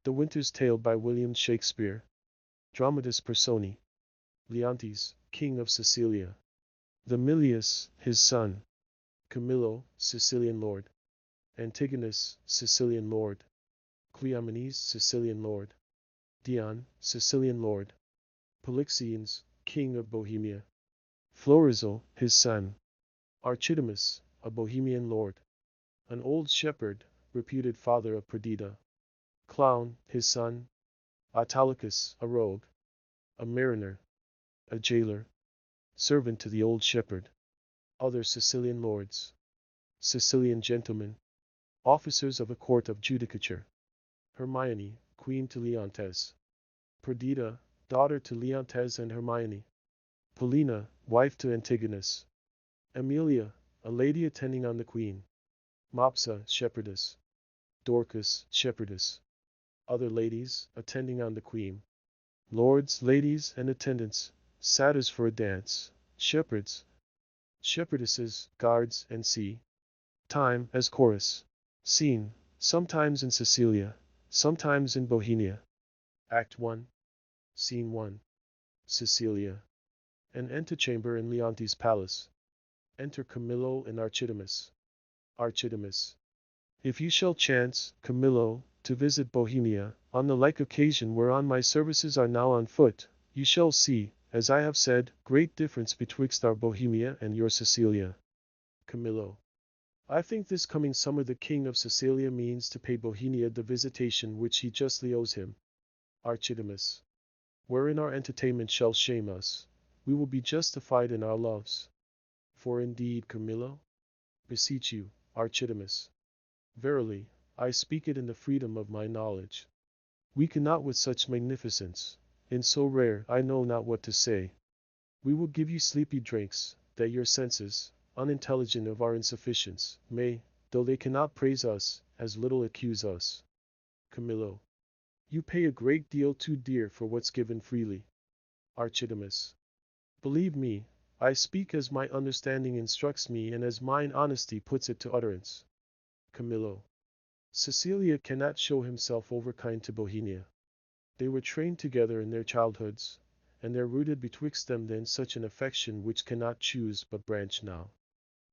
The Winter's Tale by William Shakespeare. Dramatis Personae. Leontes, king of Sicilia. Thamilius, his son. Camillo, Sicilian lord. Antigonus, Sicilian lord. Cleomenes, Sicilian lord. Dion, Sicilian lord. Polixenes, king of Bohemia. Florizel, his son. Archidamus, a Bohemian lord. An old shepherd, reputed father of Perdita. Clown, his son. Autolycus, a rogue. A mariner. A jailer. Servant to the old shepherd. Other Sicilian lords. Sicilian gentlemen. Officers of a court of judicature. Hermione, queen to Leontes. Perdita, daughter to Leontes and Hermione. Paulina, wife to Antigonus. Amelia, a lady attending on the queen. Mopsa, shepherdess. Dorcas, shepherdess. Other ladies, attending on the queen. Lords, ladies, and attendants, satyrs for a dance. Shepherds, shepherdesses, guards, and sea. Time as chorus. Scene, sometimes in Sicilia, sometimes in Bohemia. Act 1. Scene 1. Sicilia. An antechamber in Leontes' palace. Enter Camillo and Archidamus. Archidamus. If you shall chance, Camillo, to visit Bohemia, on the like occasion whereon my services are now on foot, you shall see, as I have said, great difference betwixt our Bohemia and your Sicilia. Camillo. I think this coming summer the king of Sicilia means to pay Bohemia the visitation which he justly owes him. Archidamus. Wherein our entertainment shall shame us, we will be justified in our loves. For indeed, Camillo, beseech you, Archidamus. Verily, I speak it in the freedom of my knowledge. We cannot with such magnificence, in so rare I know not what to say. We will give you sleepy drinks, that your senses, unintelligent of our insufficience, may, though they cannot praise us, as little accuse us. Camillo. You pay a great deal too dear for what's given freely. Archidamus. Believe me, I speak as my understanding instructs me and as mine honesty puts it to utterance. Camillo. Cecilia cannot show himself overkind to Bohemia. They were trained together in their childhoods, and there rooted betwixt them then such an affection which cannot choose but branch now.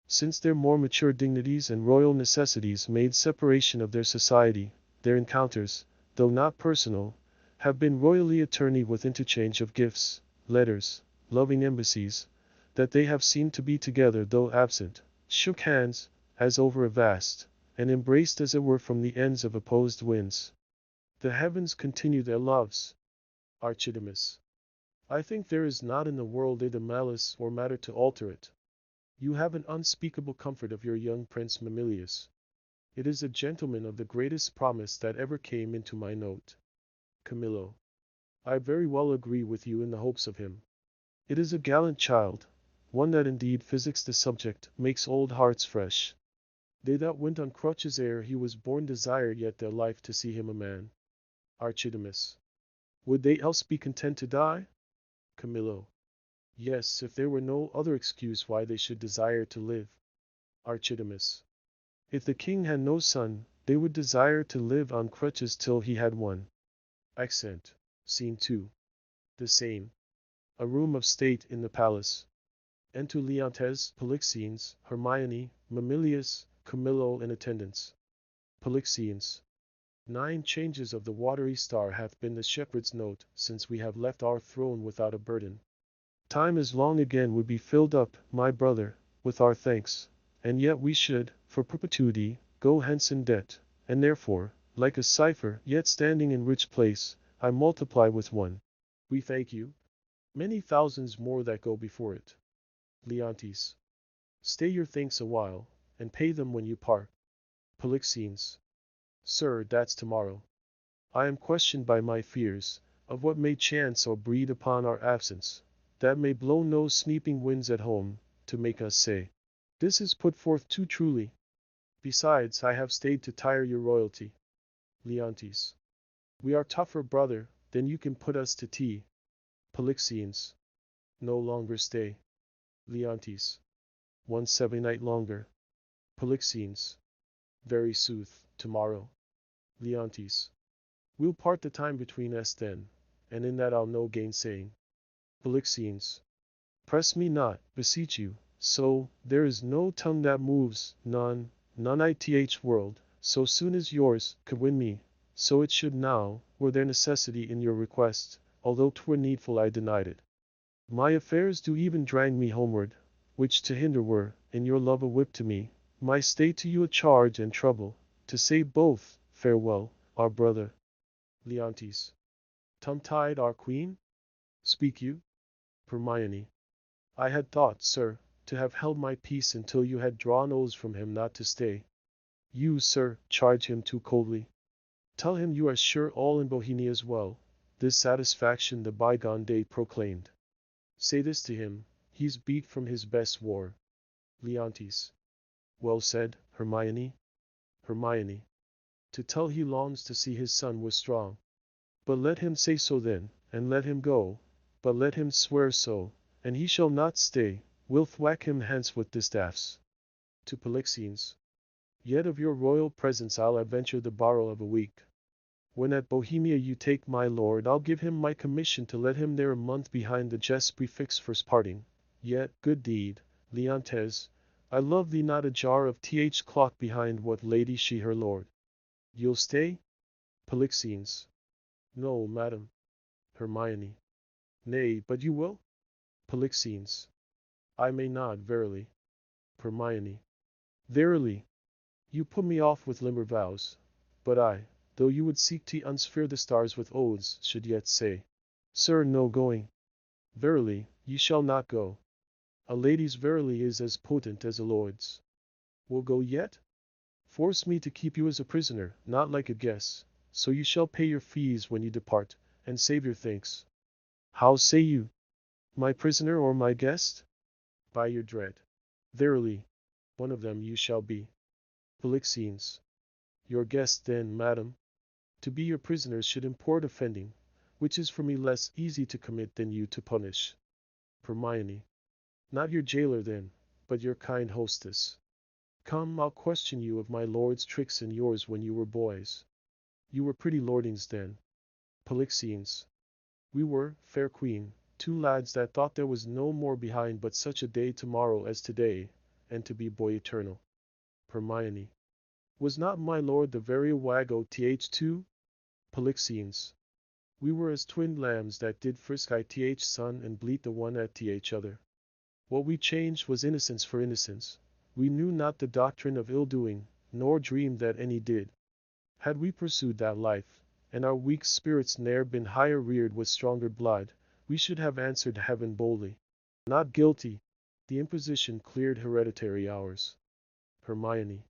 Since their more mature dignities and royal necessities made separation of their society, their encounters, though not personal, have been royally attorneyed with interchange of gifts, letters, loving embassies, that they have seemed to be together though absent, shook hands, as over a vast, and embraced as it were from the ends of opposed winds. The heavens continue their loves. Archidamus. I think there is not in the world either malice or matter to alter it. You have an unspeakable comfort of your young Prince Mamilius. It is a gentleman of the greatest promise that ever came into my note. Camillo. I very well agree with you in the hopes of him. It is a gallant child, one that indeed physics the subject, makes old hearts fresh. They that went on crutches ere he was born desire yet their life to see him a man. Archidamus. Would they else be content to die? Camillo. Yes, if there were no other excuse why they should desire to live. Archidamus. If the king had no son, they would desire to live on crutches till he had one. Accent. Scene 2. The same. A room of state in the palace. Enter Leontes, Polixenes, Hermione, Mamilius, Camillo and attendants. Polixenes. 9 changes of the watery star hath been the shepherd's note, since we have left our throne without a burden. Time as long again would be filled up, my brother, with our thanks, and yet we should, for perpetuity, go hence in debt, and therefore, like a cipher, yet standing in rich place, I multiply with 1. We thank you. Many thousands more that go before it. Leontes. Stay your thanks a while, and pay them when you part. Polixenes. Sir, that's tomorrow. I am questioned by my fears, of what may chance or breed upon our absence, that may blow no sneaping winds at home, to make us say, this is put forth too truly. Besides, I have stayed to tire your royalty. Leontes. We are tougher, brother, than you can put us to tea. Polixenes. No longer stay. Leontes. 1 sevennight longer. Polixenes. Very sooth, tomorrow. Leontes. We'll part the time between us then, and in that I'll no gainsaying. Polixenes. Press me not, beseech you, so, there is no tongue that moves, none ith world, so soon as yours, could win me, so it should now, were there necessity in your request, although 'twere needful I denied it. My affairs do even drag me homeward, which to hinder were, in your love a whip to me, my stay to you a charge and trouble, to say both, farewell, our brother. Leontes. Tongue-tied our queen? Speak you? Hermione. I had thought, sir, to have held my peace until you had drawn oaths from him not to stay. You, sir, charge him too coldly. Tell him you are sure all in Bohemia is well. This satisfaction the bygone day proclaimed. Say this to him, he's beat from his best war. Leontes. Well said, Hermione. Hermione. To tell he longs to see his son was strong. But let him say so then, and let him go, but let him swear so, and he shall not stay, we'll thwack him hence with distaffs. To Polixenes. Yet of your royal presence I'll adventure the borrow of a week. When at Bohemia you take my lord, I'll give him my commission to let him there a month behind the jest prefixed for parting. Yet, good deed, Leontes, I love thee not a jar of clock behind what lady she her lord. You'll stay? Polixenes. No, madam. Hermione. Nay, but you will? Polixenes. I may not, verily. Hermione. Verily. You put me off with limber vows. But I, though you would seek to unsphere the stars with oaths, should yet say, Sir, no going. Verily, ye shall not go. A lady's verily is as potent as a lord's. Will go yet? Force me to keep you as a prisoner, not like a guest, so you shall pay your fees when you depart, and save your thanks. How say you? My prisoner or my guest? By your dread. Verily, one of them you shall be. Polixenes. Your guest then, madam. To be your prisoner should import offending, which is for me less easy to commit than you to punish. Hermione. Not your jailer then, but your kind hostess. Come, I'll question you of my lord's tricks and yours when you were boys. You were pretty lordings then. Polixenes. We were, fair queen, two lads that thought there was no more behind but such a day tomorrow as today, and to be boy eternal. Hermione. Was not my lord the very wag o' too? Polixenes. We were as twin lambs that did frisk son and bleat the one at other. What we changed was innocence for innocence. We knew not the doctrine of ill-doing, nor dreamed that any did. Had we pursued that life, and our weak spirits ne'er been higher reared with stronger blood, we should have answered heaven boldly. Not guilty. The imposition cleared hereditary ours. Hermione.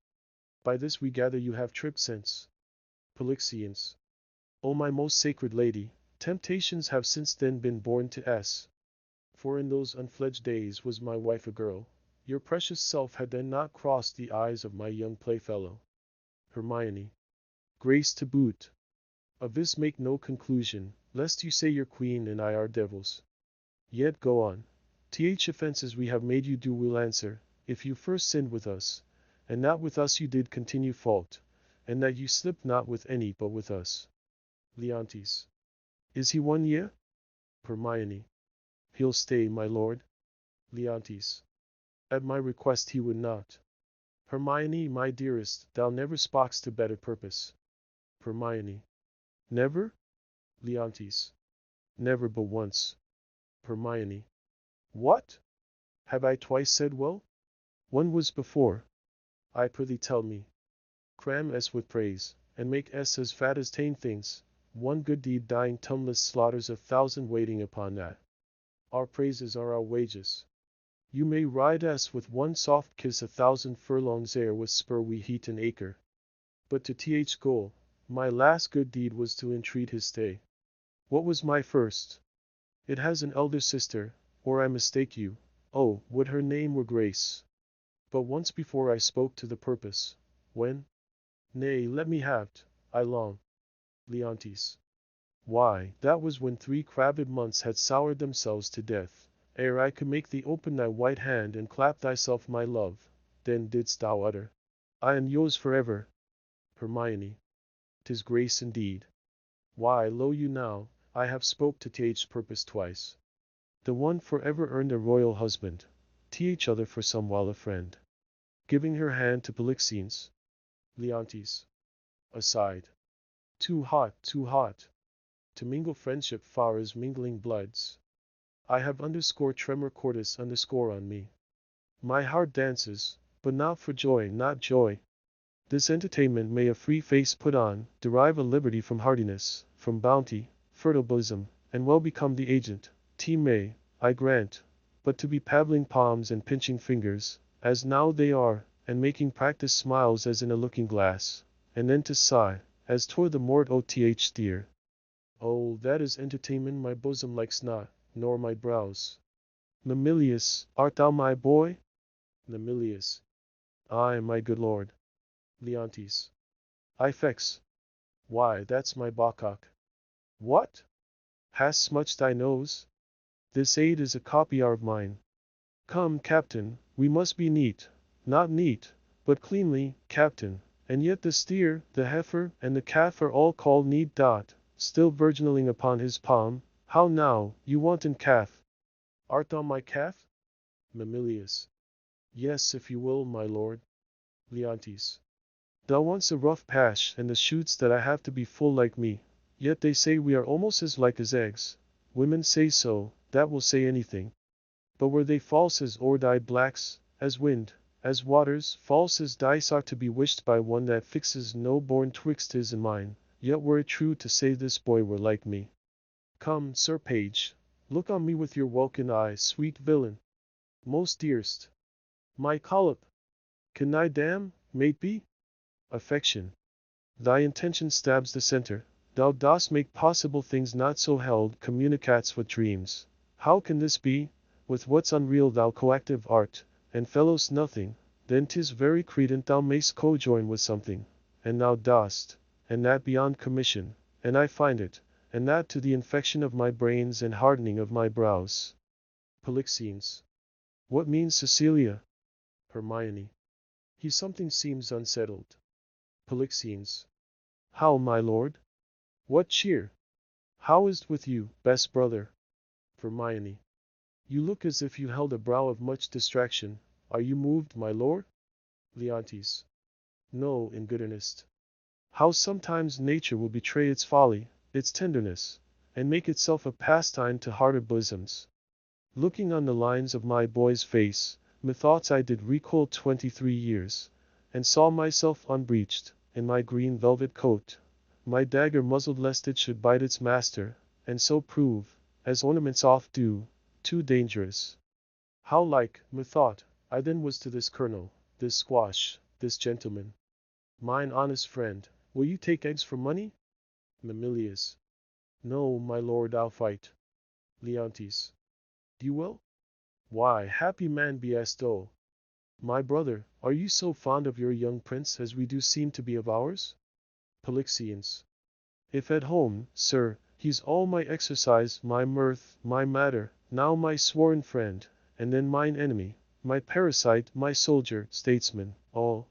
By this we gather you have trip sense. Polixenes. O my most sacred lady, temptations have since then been born to us. For in those unfledged days was my wife a girl. Your precious self had then not crossed the eyes of my young playfellow. Hermione. Grace to boot. Of this make no conclusion, lest you say your queen and I are devils. Yet go on. Offenses we have made you do we'll answer, if you first sinned with us, and not with us you did continue fault, and that you slipped not with any but with us. Leontes. Is he one year? Hermione. He'll stay, my lord. Leontes. At my request he would not. Hermione, my dearest, thou never spokest to better purpose. Hermione. Never? Leontes. Never but once. Hermione. What? Have I twice said well? One was before. I prithee tell me. Cram us with praise, and make us as fat as tame things. One good deed dying tumbless slaughters 1,000 waiting upon that. Our praises are our wages. You may ride us with one soft kiss 1,000 furlongs ere with spur we heat an acre. But to goal, my last good deed was to entreat his stay. What was my first? It has an elder sister, or I mistake you. Oh, would her name were Grace. But once before I spoke to the purpose. When? Nay, let me have't, I long. Leontes. Why, that was when 3 crabbed months had soured themselves to death, ere I could make thee open thy white hand and clap thyself my love. Then didst thou utter, I am yours forever. Hermione. 'Tis Grace indeed. Why, lo you now, I have spoke to th purpose twice. The one for ever earned a royal husband, th other for some while a friend. Giving her hand to Polixenes. Leontes. Aside. Too hot, too hot. To mingle friendship far as mingling bloods. I have underscore tremor cordis underscore on me. My heart dances, but not for joy, not joy. This entertainment may a free face put on, derive a liberty from hardiness, from bounty, fertile bosom, and well become the agent. T may, I grant, but to be pabbling palms and pinching fingers, as now they are, and making practice smiles as in a looking glass, and then to sigh, as toward the mort oth dear. Oh, that is entertainment my bosom likes not, nor my brows. Mamilius, art thou my boy? Mamilius. Ay, my good lord. Leontes. I fex. Why, that's my bawcock. What? Hast smutched thy nose? This aid is a copier of mine. Come, captain, we must be neat. Not neat, but cleanly, captain. And yet the steer, the heifer, and the calf are all called neat. Still virginaling upon his palm. How now, you wanton calf? Art thou my calf? Mamilius. Yes, if you will, my lord. Leontes. Thou wants a rough pash, and the shoots that I have to be full like me. Yet they say we are almost as like as eggs. Women say so, that will say anything. But were they false as ore-dyed blacks, as wind, as waters, false as dice are to be wished by one that fixes no bourne twixt his and mine, yet were it true to say this boy were like me. Come, sir page, look on me with your welkin eye, sweet villain. Most dearest. My collop. Can I damn, mate be? Affection. Thy intention stabs the center. Thou dost make possible things not so held, communicats with dreams. How can this be? With what's unreal thou coactive art, and fellows nothing, then 'tis very credent thou mayst cojoin with something, and thou dost, and that beyond commission, and I find it, and that to the infection of my brains and hardening of my brows. Polixenes. What means Cecilia? Hermione. He something seems unsettled. Polixenes. How, my lord? What cheer? How is't with you, best brother? Hermione. You look as if you held a brow of much distraction. Are you moved, my lord? Leontes. No, in good earnest. How sometimes nature will betray its folly, its tenderness, and make itself a pastime to harder bosoms. Looking on the lines of my boy's face, methoughts I did recoil 23 years, and saw myself unbreeched, in my green velvet coat, my dagger muzzled lest it should bite its master, and so prove, as ornaments oft do, too dangerous. How like, methought, I then was to this colonel, this squash, this gentleman. Mine honest friend, will you take eggs for money? Mamilius. No, my lord, I'll fight. Leontes. You will? Why, happy man be'est thou. My brother, are you so fond of your young prince as we do seem to be of ours? Polixenes. If at home, sir, he's all my exercise, my mirth, my matter, now my sworn friend, and then mine enemy, my parasite, my soldier, statesman, all.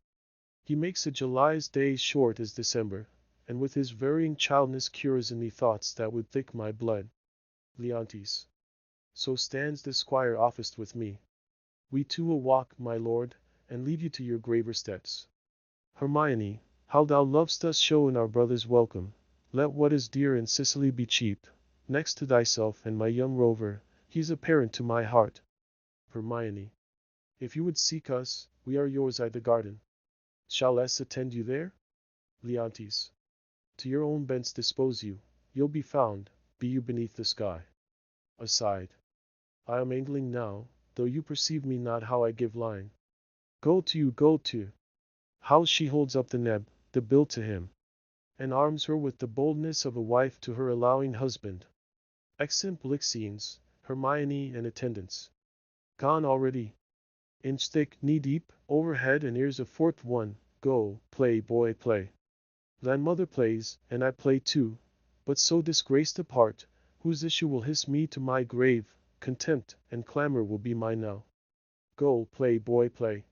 He makes a July's day short as December, and with his varying childness cures in me thoughts that would thick my blood. Leontes. So stands the squire officed with me. We two will walk, my lord, and leave you to your graver steps. Hermione, how thou lov'st us show in our brother's welcome. Let what is dear in Sicily be cheap. Next to thyself and my young rover, he's a parent to my heart. Hermione. If you would seek us, we are yours at the garden. Shall S attend you there? Leontes. To your own bents dispose you, you'll be found, be you beneath the sky. Aside. I am angling now, though you perceive me not how I give line. Go to you, go to. How she holds up the neb, the bill to him, and arms her with the boldness of a wife to her allowing husband. Exeunt Polixenes, Hermione and attendants. Gone already. Inch thick, knee deep, overhead and ears a fourth one. Go, play, boy, play. Grandmother plays, and I play too, but so disgraced a part, whose issue will hiss me to my grave, contempt and clamor will be mine now. Go, play, boy, play.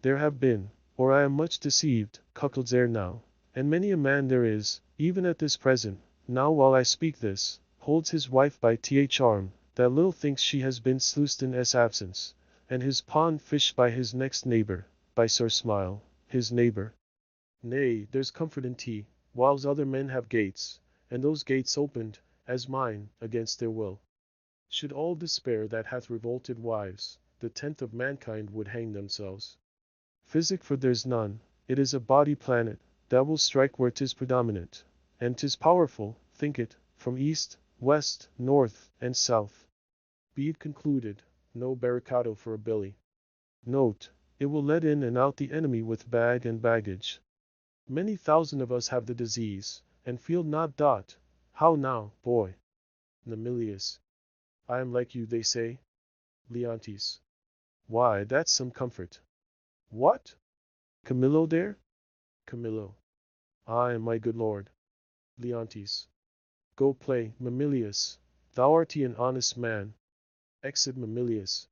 There have been, or I am much deceived, cuckolds ere now, and many a man there is, even at this present, now while I speak this, holds his wife by th arm, that little thinks she has been sluiced in absence, and his pond fished by his next neighbor, by Sir Smile, his neighbor. Nay, there's comfort in tea, whiles other men have gates, and those gates opened, as mine, against their will. Should all despair that hath revolted wives, the tenth of mankind would hang themselves. Physic for there's none, it is a body planet, that will strike where 'tis predominant, and 'tis powerful, think it, from east, west, north, and south. Be it concluded, no barricado for a billy. Note, it will let in and out the enemy with bag and baggage. Many thousand of us have the disease, and feel not dot. How now, boy? Nemilius. I am like you, they say. Leontes. Why, that's some comfort. What? Camillo there? Camillo. Ay, my good lord. Leontes. Go play, Mamilius. Thou art an honest man. Exit Mamilius.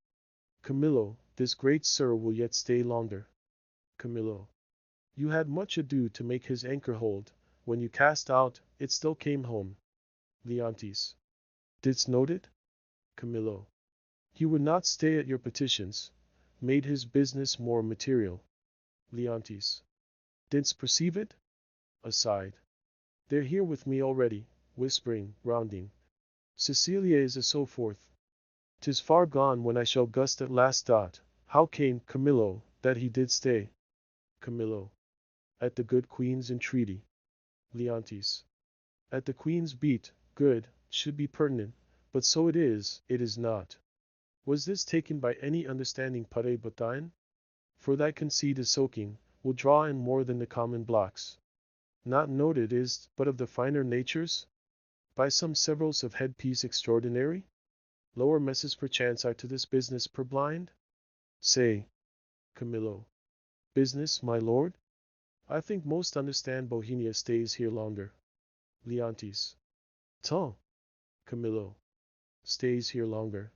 Camillo, this great sir will yet stay longer. Camillo. You had much ado to make his anchor hold. When you cast out, it still came home. Leontes. Didst note it? Camillo. He would not stay at your petitions. Made his business more material. Leontes. Didst perceive it? Aside. They're here with me already, whispering, rounding. Cecilia is a so forth. 'Tis far gone when I shall gust at last. How came, Camillo, that he did stay? Camillo. At the good queen's entreaty. Leontes. At the queen's beat, good, should be pertinent, but so it is not. Was this taken by any understanding putty but thine? For thy conceit is soaking, will draw in more than the common blocks. Not noted is, but of the finer natures? By some severals of headpiece extraordinary? Lower messes perchance are to this business purblind? Say. Camillo. Business, my lord? I think most understand Bohemia stays here longer. Leontes. Tant. Camillo. Stays here longer.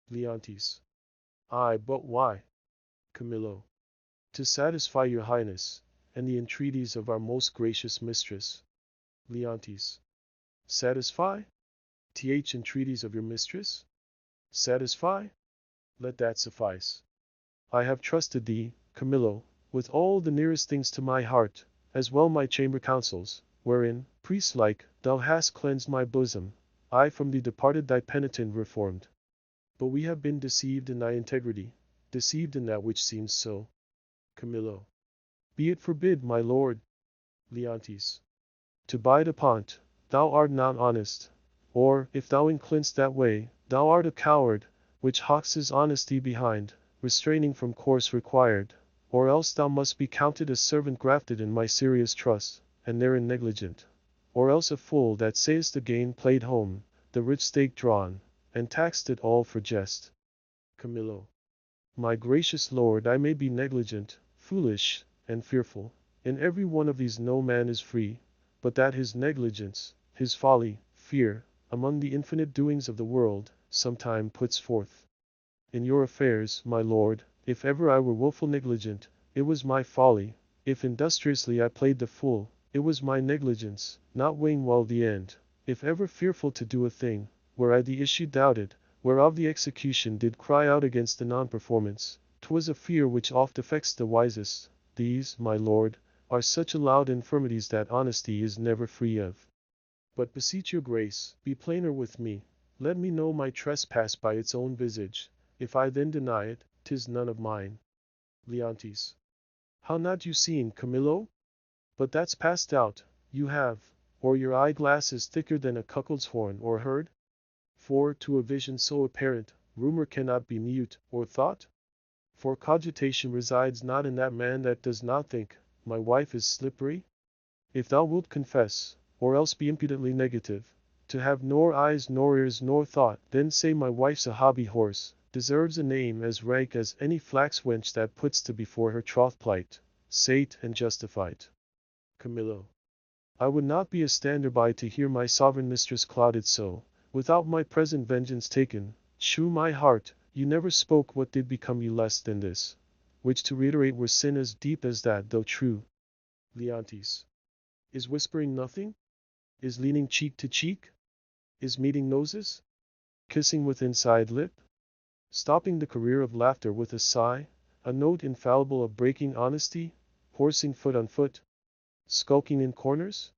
Leontes. Ay, but why? Camillo. To satisfy your highness, and the entreaties of our most gracious mistress. Leontes. Satisfy? Th entreaties of your mistress? Satisfy? Let that suffice. I have trusted thee, Camillo, with all the nearest things to my heart, as well my chamber councils, wherein, priest-like, thou hast cleansed my bosom, I from thee departed thy penitent reformed. But we have been deceived in thy integrity, deceived in that which seems so. Camillo. Be it forbid, my lord. Leontes. To bide upon't, thou art not honest, or, if thou inclinst that way, thou art a coward, which hawks his honesty behind, restraining from course required, or else thou must be counted a servant grafted in my serious trust, and therein negligent, or else a fool that sayest the gain played home, the rich stake drawn, and taxed it all for jest. Camillo. My gracious lord, I may be negligent, foolish, and fearful. In every one of these no man is free, but that his negligence, his folly, fear, among the infinite doings of the world, sometime puts forth. In your affairs, my lord, if ever I were wilful negligent, it was my folly; if industriously I played the fool, it was my negligence, not weighing well the end; if ever fearful to do a thing, where I the issue doubted, whereof the execution did cry out against the non-performance, 'twas a fear which oft affects the wisest. These, my lord, are such allowed infirmities that honesty is never free of. But beseech your grace, be plainer with me, let me know my trespass by its own visage. If I then deny it, 'tis none of mine. Leontes. How not you seen, Camillo? But that's passed out, you have, or your eye-glass is thicker than a cuckold's horn, or heard? For, to a vision so apparent, rumor cannot be mute, or thought? For cogitation resides not in that man that does not think, my wife is slippery? If thou wilt confess, or else be impudently negative, to have nor eyes nor ears nor thought, then say my wife's a hobby horse, deserves a name as rank as any flax wench that puts to before her troth plight, say't and justify't. Camillo. I would not be a stander by to hear my sovereign mistress clouded so, without my present vengeance taken. Shew my heart, you never spoke what did become you less than this, which to reiterate were sin as deep as that though true. Leontes. Is whispering nothing? Is leaning cheek to cheek? Is meeting noses? Kissing with inside lip? Stopping the career of laughter with a sigh? A note infallible of breaking honesty? Horsing foot on foot? Skulking in corners?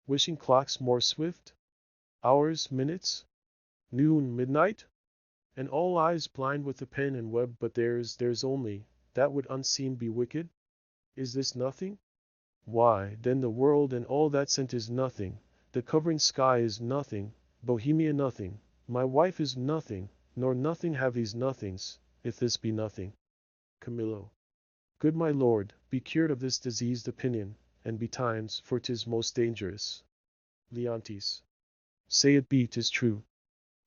Wishing clocks more swift? Hours, minutes? Noon, midnight? And all eyes blind with the pen and web, but there's only, that would unseen be wicked? Is this nothing? Why, then the world and all that sent is nothing, the covering sky is nothing, Bohemia nothing, my wife is nothing, nor nothing have these nothings, if this be nothing. Camillo. Good my lord, be cured of this diseased opinion, and betimes, for 'tis most dangerous. Leontes. Say it be, 'tis true.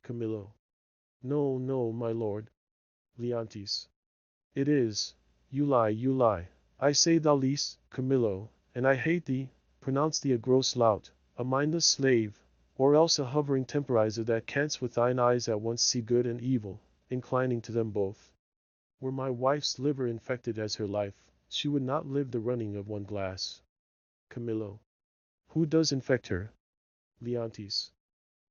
Camillo. No, no, my lord. Leontes. It is. You lie, you lie. I say thou liest, Camillo, and I hate thee, pronounce thee a gross lout, a mindless slave, or else a hovering temporizer that canst with thine eyes at once see good and evil, inclining to them both. Were my wife's liver infected as her life, she would not live the running of one glass. Camillo. Who does infect her? Leontes.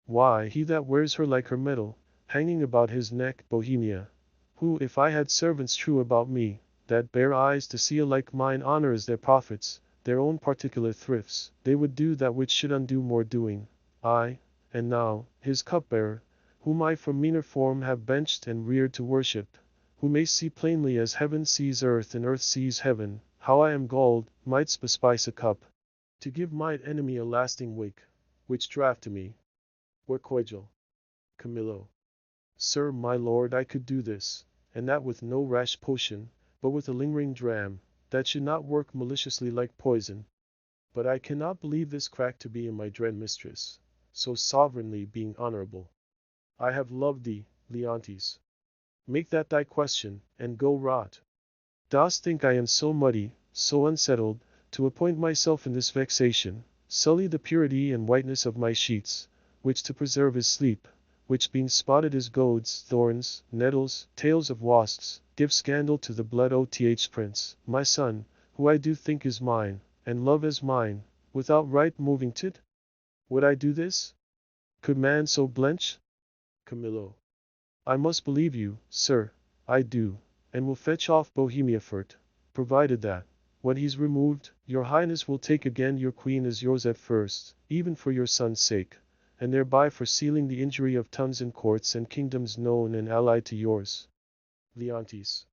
Why, he that wears her like her medal, hanging about his neck, Bohemia, who, if I had servants true about me, that bear eyes to see alike mine honor as their profits, their own particular thrifts, they would do that which should undo more doing. I, and now, his cupbearer, whom I from meaner form have benched and reared to worship, who may see plainly as heaven sees earth and earth sees heaven, how I am galled, mightst bespice a cup, to give mine enemy a lasting wake, which draught to me were cordial. Camillo. Sir, my lord, I could do this, and that with no rash potion, but with a lingering dram, that should not work maliciously like poison. But I cannot believe this crack to be in my dread mistress, so sovereignly being honorable. I have loved thee, Leontes. Make that thy question, and go rot. Dost think I am so muddy, so unsettled, to appoint myself in this vexation, sully the purity and whiteness of my sheets, which to preserve is sleep, which being spotted as goads, thorns, nettles, tails of wasps, give scandal to the blood oth prince, my son, who I do think is mine, and love as mine, without right moving tit? Would I do this? Could man so blench? Camillo. I must believe you, sir, I do, and will fetch off Bohemia for't, provided that, when he's removed, your highness will take again your queen as yours at first, even for your son's sake, and thereby for sealing the injury of tongues and courts and kingdoms known and allied to yours. Leontes.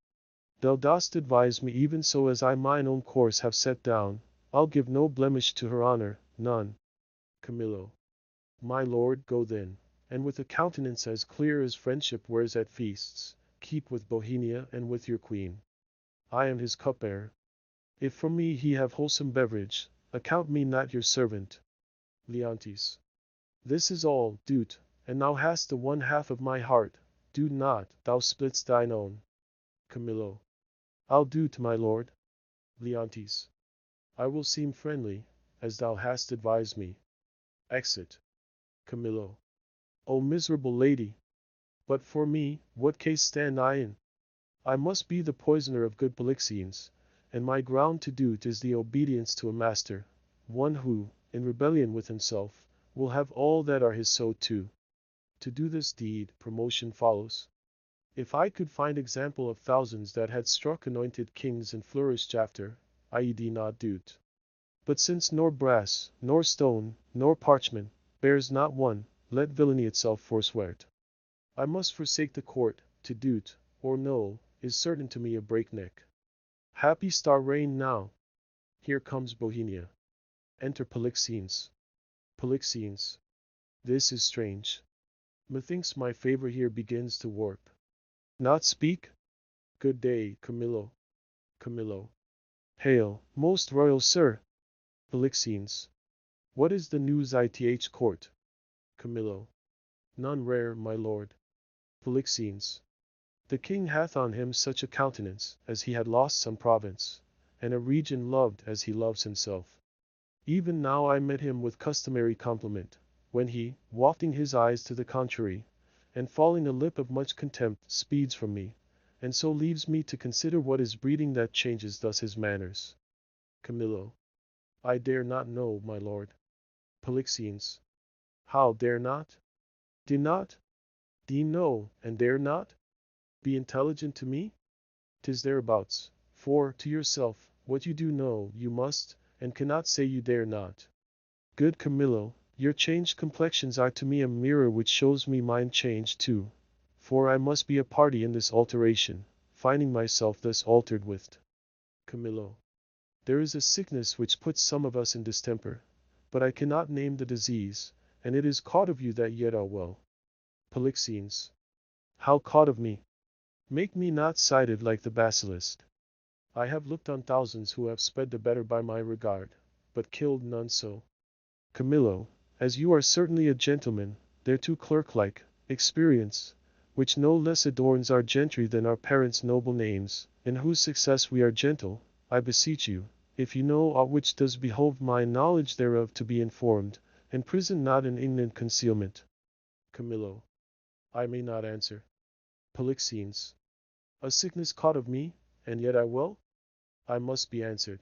Thou dost advise me even so as I mine own course have set down, I'll give no blemish to her honor, none. Camillo. My lord, go then, and with a countenance as clear as friendship wears at feasts, keep with Bohemia and with your queen. I am his cupbearer. If from me he have wholesome beverage, account me not your servant. Leontes. This is all, do't, and thou hast the one half of my heart, do not, thou splitst thine own. Camillo. I'll do't, my lord. Leontes. I will seem friendly, as thou hast advised me. Exit. Camillo. O miserable lady! But for me, what case stand I in? I must be the poisoner of good Polixenes, and my ground to do't is the obedience to a master, one who, in rebellion with himself, will have all that are his so too. To do this deed, promotion follows. If I could find example of thousands that had struck anointed kings and flourished after, I.e. not do't. But since nor brass, nor stone, nor parchment, bears not one, let villainy itself forswear't. I must forsake the court, to do't, or no, is certain to me a breakneck. Happy star reign now. Here comes Bohemia. Enter Polixenes. Polixenes. This is strange. Methinks my favor here begins to warp. Not speak? Good day, Camillo. Camillo. Hail, most royal sir. Polixenes. What is the news ith court? Camillo. None rare, my lord. Polixenes. The king hath on him such a countenance, as he had lost some province, and a region loved as he loves himself. Even now I met him with customary compliment, when he, wafting his eyes to the contrary, and falling a lip of much contempt, speeds from me, and so leaves me to consider what is breeding that changes thus his manners. Camillo. I dare not know, my lord. Polixenes. How dare not? Do not? Thee know, and dare not? Be intelligent to me? 'Tis thereabouts. For, to yourself, what you do know, you must, and cannot say you dare not. Good Camillo, your changed complexions are to me a mirror which shows me mine changed too. For I must be a party in this alteration, finding myself thus altered with. Camillo. There is a sickness which puts some of us in distemper, but I cannot name the disease, and it is caught of you that yet are well. Polixenes. How caught of me? Make me not sighted like the basilisk. I have looked on thousands who have sped the better by my regard, but killed none so. Camillo, as you are certainly a gentleman, thereto clerk-like, experience, which no less adorns our gentry than our parents' noble names, in whose success we are gentle, I beseech you, if you know aught which does behove my knowledge thereof to be informed, and prison not in ignorant concealment. Camillo. I may not answer. Polixenes. A sickness caught of me, and yet I well? I must be answered.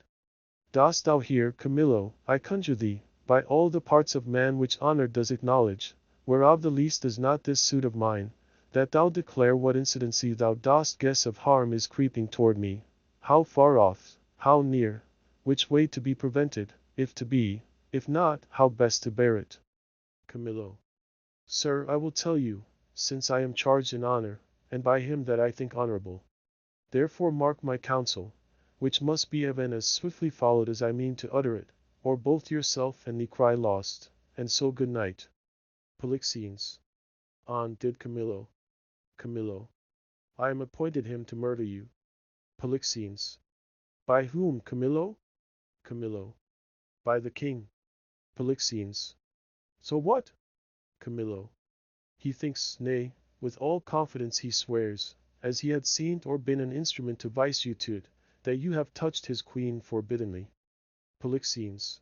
Dost thou hear, Camillo, I conjure thee, by all the parts of man which honor does acknowledge, whereof the least is not this suit of mine, that thou declare what incidency thou dost guess of harm is creeping toward me, how far off, how near, which way to be prevented, if to be, if not, how best to bear it. Camillo. Sir, I will tell you, since I am charged in honor, and by him that I think honorable. Therefore mark my counsel, which must be even as swiftly followed as I mean to utter it, or both yourself and thee cry lost, and so good night. Polixenes. On did Camillo. Camillo. I am appointed him to murder you. Polixenes. By whom, Camillo? Camillo. By the king. Polixenes. So what? Camillo. He thinks, nay, with all confidence he swears, as he had seen or been an instrument to vice you to it, that you have touched his queen forbiddenly. Polixenes.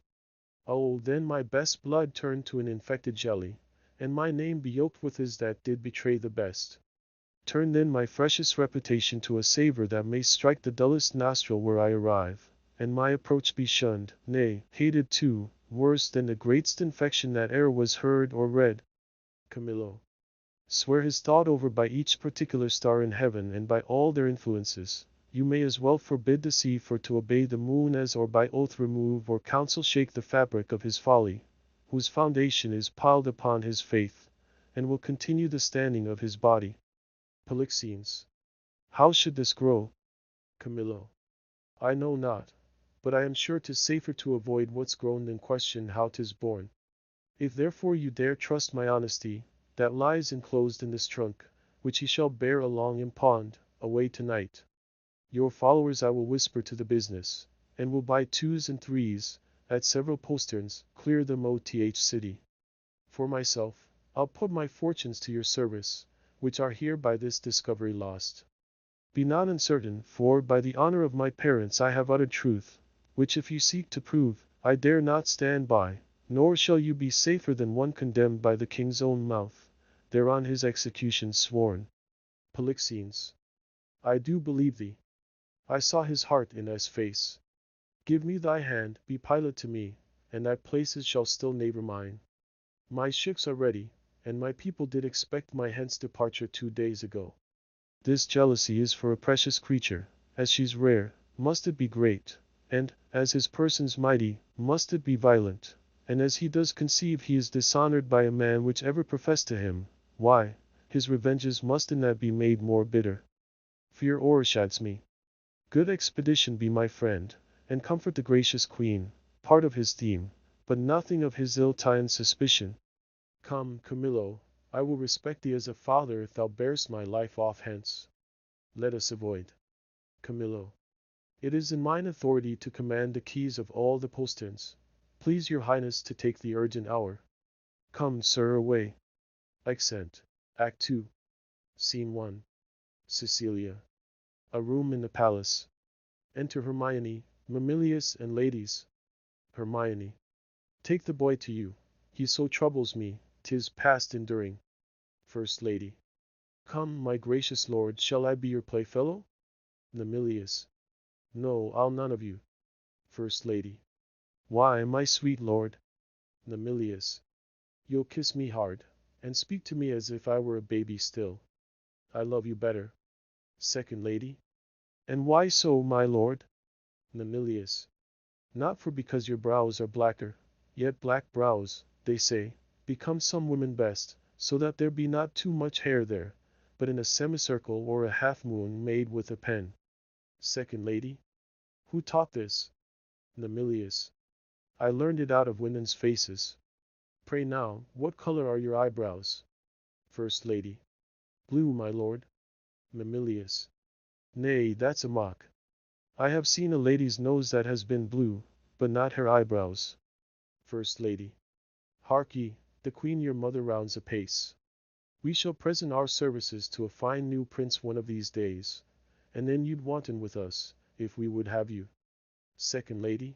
Oh, then my best blood turned to an infected jelly, and my name be yoked with his that did betray the best. Turn then my freshest reputation to a savor that may strike the dullest nostril where I arrive, and my approach be shunned, nay, hated too, worse than the greatest infection that e'er was heard or read. Camillo. Swear his thought over by each particular star in heaven and by all their influences. You may as well forbid the sea for to obey the moon as or by oath remove or counsel shake the fabric of his folly, whose foundation is piled upon his faith, and will continue the standing of his body. Polixenes. How should this grow? Camillo. I know not, but I am sure 'tis safer to avoid what's grown than question how 'tis born. If therefore you dare trust my honesty, that lies enclosed in this trunk, which he shall bear along impawned, away tonight. Your followers I will whisper to the business, and will by twos and threes, at several posterns, clear the Moth city. For myself, I'll put my fortunes to your service, which are here by this discovery lost. Be not uncertain, for by the honor of my parents I have uttered truth, which if you seek to prove, I dare not stand by, nor shall you be safer than one condemned by the king's own mouth, thereon his execution sworn. Polixenes. I do believe thee. I saw his heart in his face. Give me thy hand, be pilot to me, and thy places shall still neighbor mine. My ships are ready, and my people did expect my hence departure 2 days ago. This jealousy is for a precious creature, as she's rare, must it be great, and, as his person's mighty, must it be violent, and as he does conceive he is dishonored by a man which ever professed to him, why, his revenges must in that be made more bitter. Fear o'ershadows me. Good expedition be my friend, and comfort the gracious queen, part of his theme, but nothing of his ill-timed suspicion. Come, Camillo, I will respect thee as a father if thou bearest my life off hence. Let us avoid. Camillo. It is in mine authority to command the keys of all the posterns. Please your highness to take the urgent hour. Come, sir, away. Exeunt. Act 2. Scene 1. Cecilia. A room in the palace. Enter Hermione, Mamillius, and ladies. Hermione. Take the boy to you. He so troubles me, 'tis past enduring. First Lady. Come, my gracious lord, shall I be your playfellow? Mamillius. No, I'll none of you. First Lady. Why, my sweet lord? Namilius. You'll kiss me hard, and speak to me as if I were a baby still. I love you better. Second lady. And why so, my lord? Namilius. Not for because your brows are blacker, yet black brows, they say, become some women best, so that there be not too much hair there, but in a semicircle or a half-moon made with a pen. Second lady. Who taught this? Namilius. I learned it out of women's faces. Pray now, what color are your eyebrows? First lady. Blue, my lord. Mamilius. Nay, that's a mock. I have seen a lady's nose that has been blue, but not her eyebrows. First lady. Hark ye, the queen your mother rounds apace. We shall present our services to a fine new prince one of these days, and then you'd wanton with us, if we would have you. Second lady.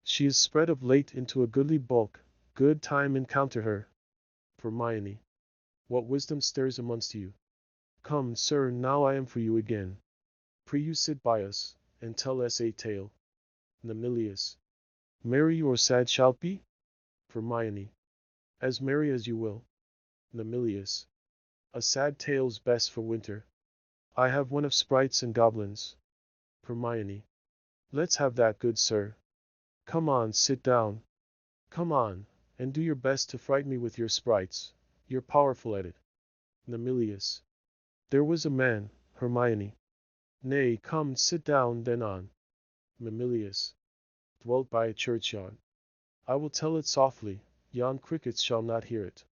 She is spread of late into a goodly bulk, good time encounter her. Hermione. What wisdom stirs amongst you? Come, sir, now I am for you again. Pray you sit by us, and tell us a tale. Namilius. Merry or sad shalt be? Hermione. As merry as you will. Namilius. A sad tale's best for winter. I have one of sprites and goblins. Hermione. Let's have that, good sir. Come on, sit down. Come on, and do your best to frighten me with your sprites. You're powerful at it. Namilius. There was a man, Hermione. Nay, come, sit down, then on. Mamilius. Dwelt by a churchyard. I will tell it softly, yon crickets shall not hear it.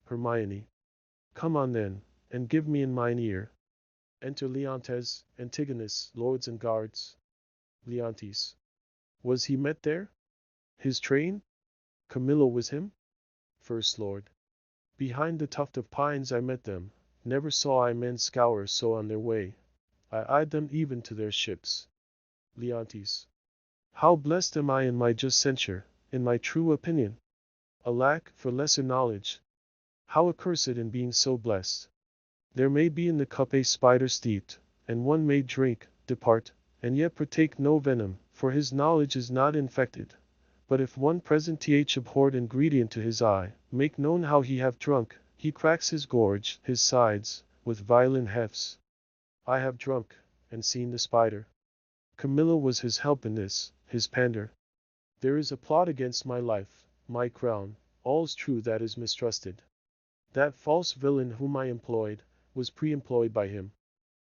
Hermione. Come on then, and give me in mine ear. Enter Leontes, Antigonus, lords and guards. Leontes. Was he met there? His train? Camillo was him? First Lord. Behind the tuft of pines I met them, never saw I men scour so on their way. I eyed them even to their ships. Leontes. How blessed am I in my just censure, in my true opinion! Alack, for lesser knowledge! How accursed in being so blessed! There may be in the cup a spider steeped, and one may drink, depart, and yet partake no venom, for his knowledge is not infected. But if one present th abhorred ingredient to his eye, make known how he have drunk, he cracks his gorge, his sides, with violent hefts. I have drunk, and seen the spider. Camillo was his help in this, his pander. There is a plot against my life, my crown, all's true that is mistrusted. That false villain whom I employed, was pre-employed by him.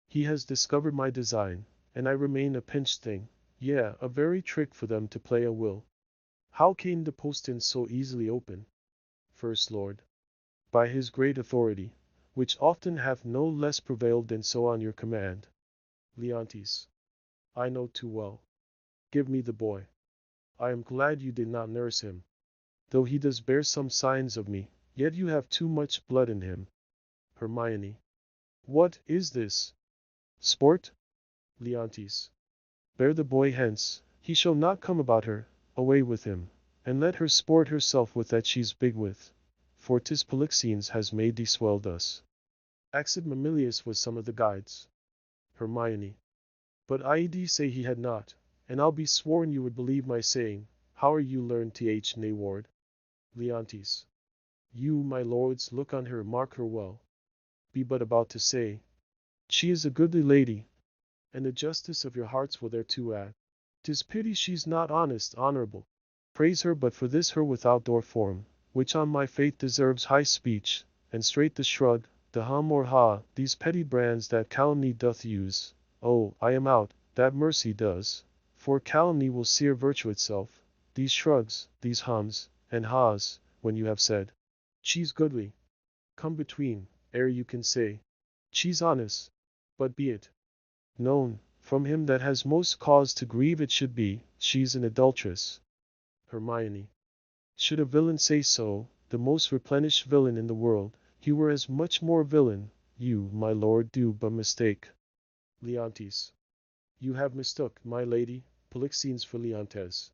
He has discovered my design, and I remain a pinched thing, yea, a very trick for them to play a will. How came the postern so easily open? First Lord. By his great authority, which often hath no less prevailed than so on your command. Leontes. I know too well. Give me the boy. I am glad you did not nurse him. Though he does bear some signs of me, yet you have too much blood in him. Hermione. What is this? Sport? Leontes. Bear the boy hence, he shall not come about her, away with him, and let her sport herself with that she's big with. For 'tis Polixenes has made thee swell thus. Axid Mamilius was some of the guides. Hermione. But Ied say he had not, and I'll be sworn you would believe my saying, how are you learned th Nayward? Leontes. You, my lords, look on her, mark her well. Be but about to say, she is a goodly lady, and the justice of your hearts will thereto add. 'Tis pity she's not honest, honorable. Praise her but for this her without door form, which on my faith deserves high speech, and straight the shrug, the hum or ha, these petty brands that calumny doth use. Oh, I am out, that mercy does, for calumny will sear virtue itself. These shrugs, these hums, and ha's, when you have said, she's goodly. Come between, ere you can say, she's honest. But be it known, from him that has most cause to grieve it should be, she's an adulteress. Hermione. Should a villain say so, the most replenished villain in the world, he were as much more villain, you, my lord, do but mistake. Leontes. You have mistook, my lady, Polixenes for Leontes.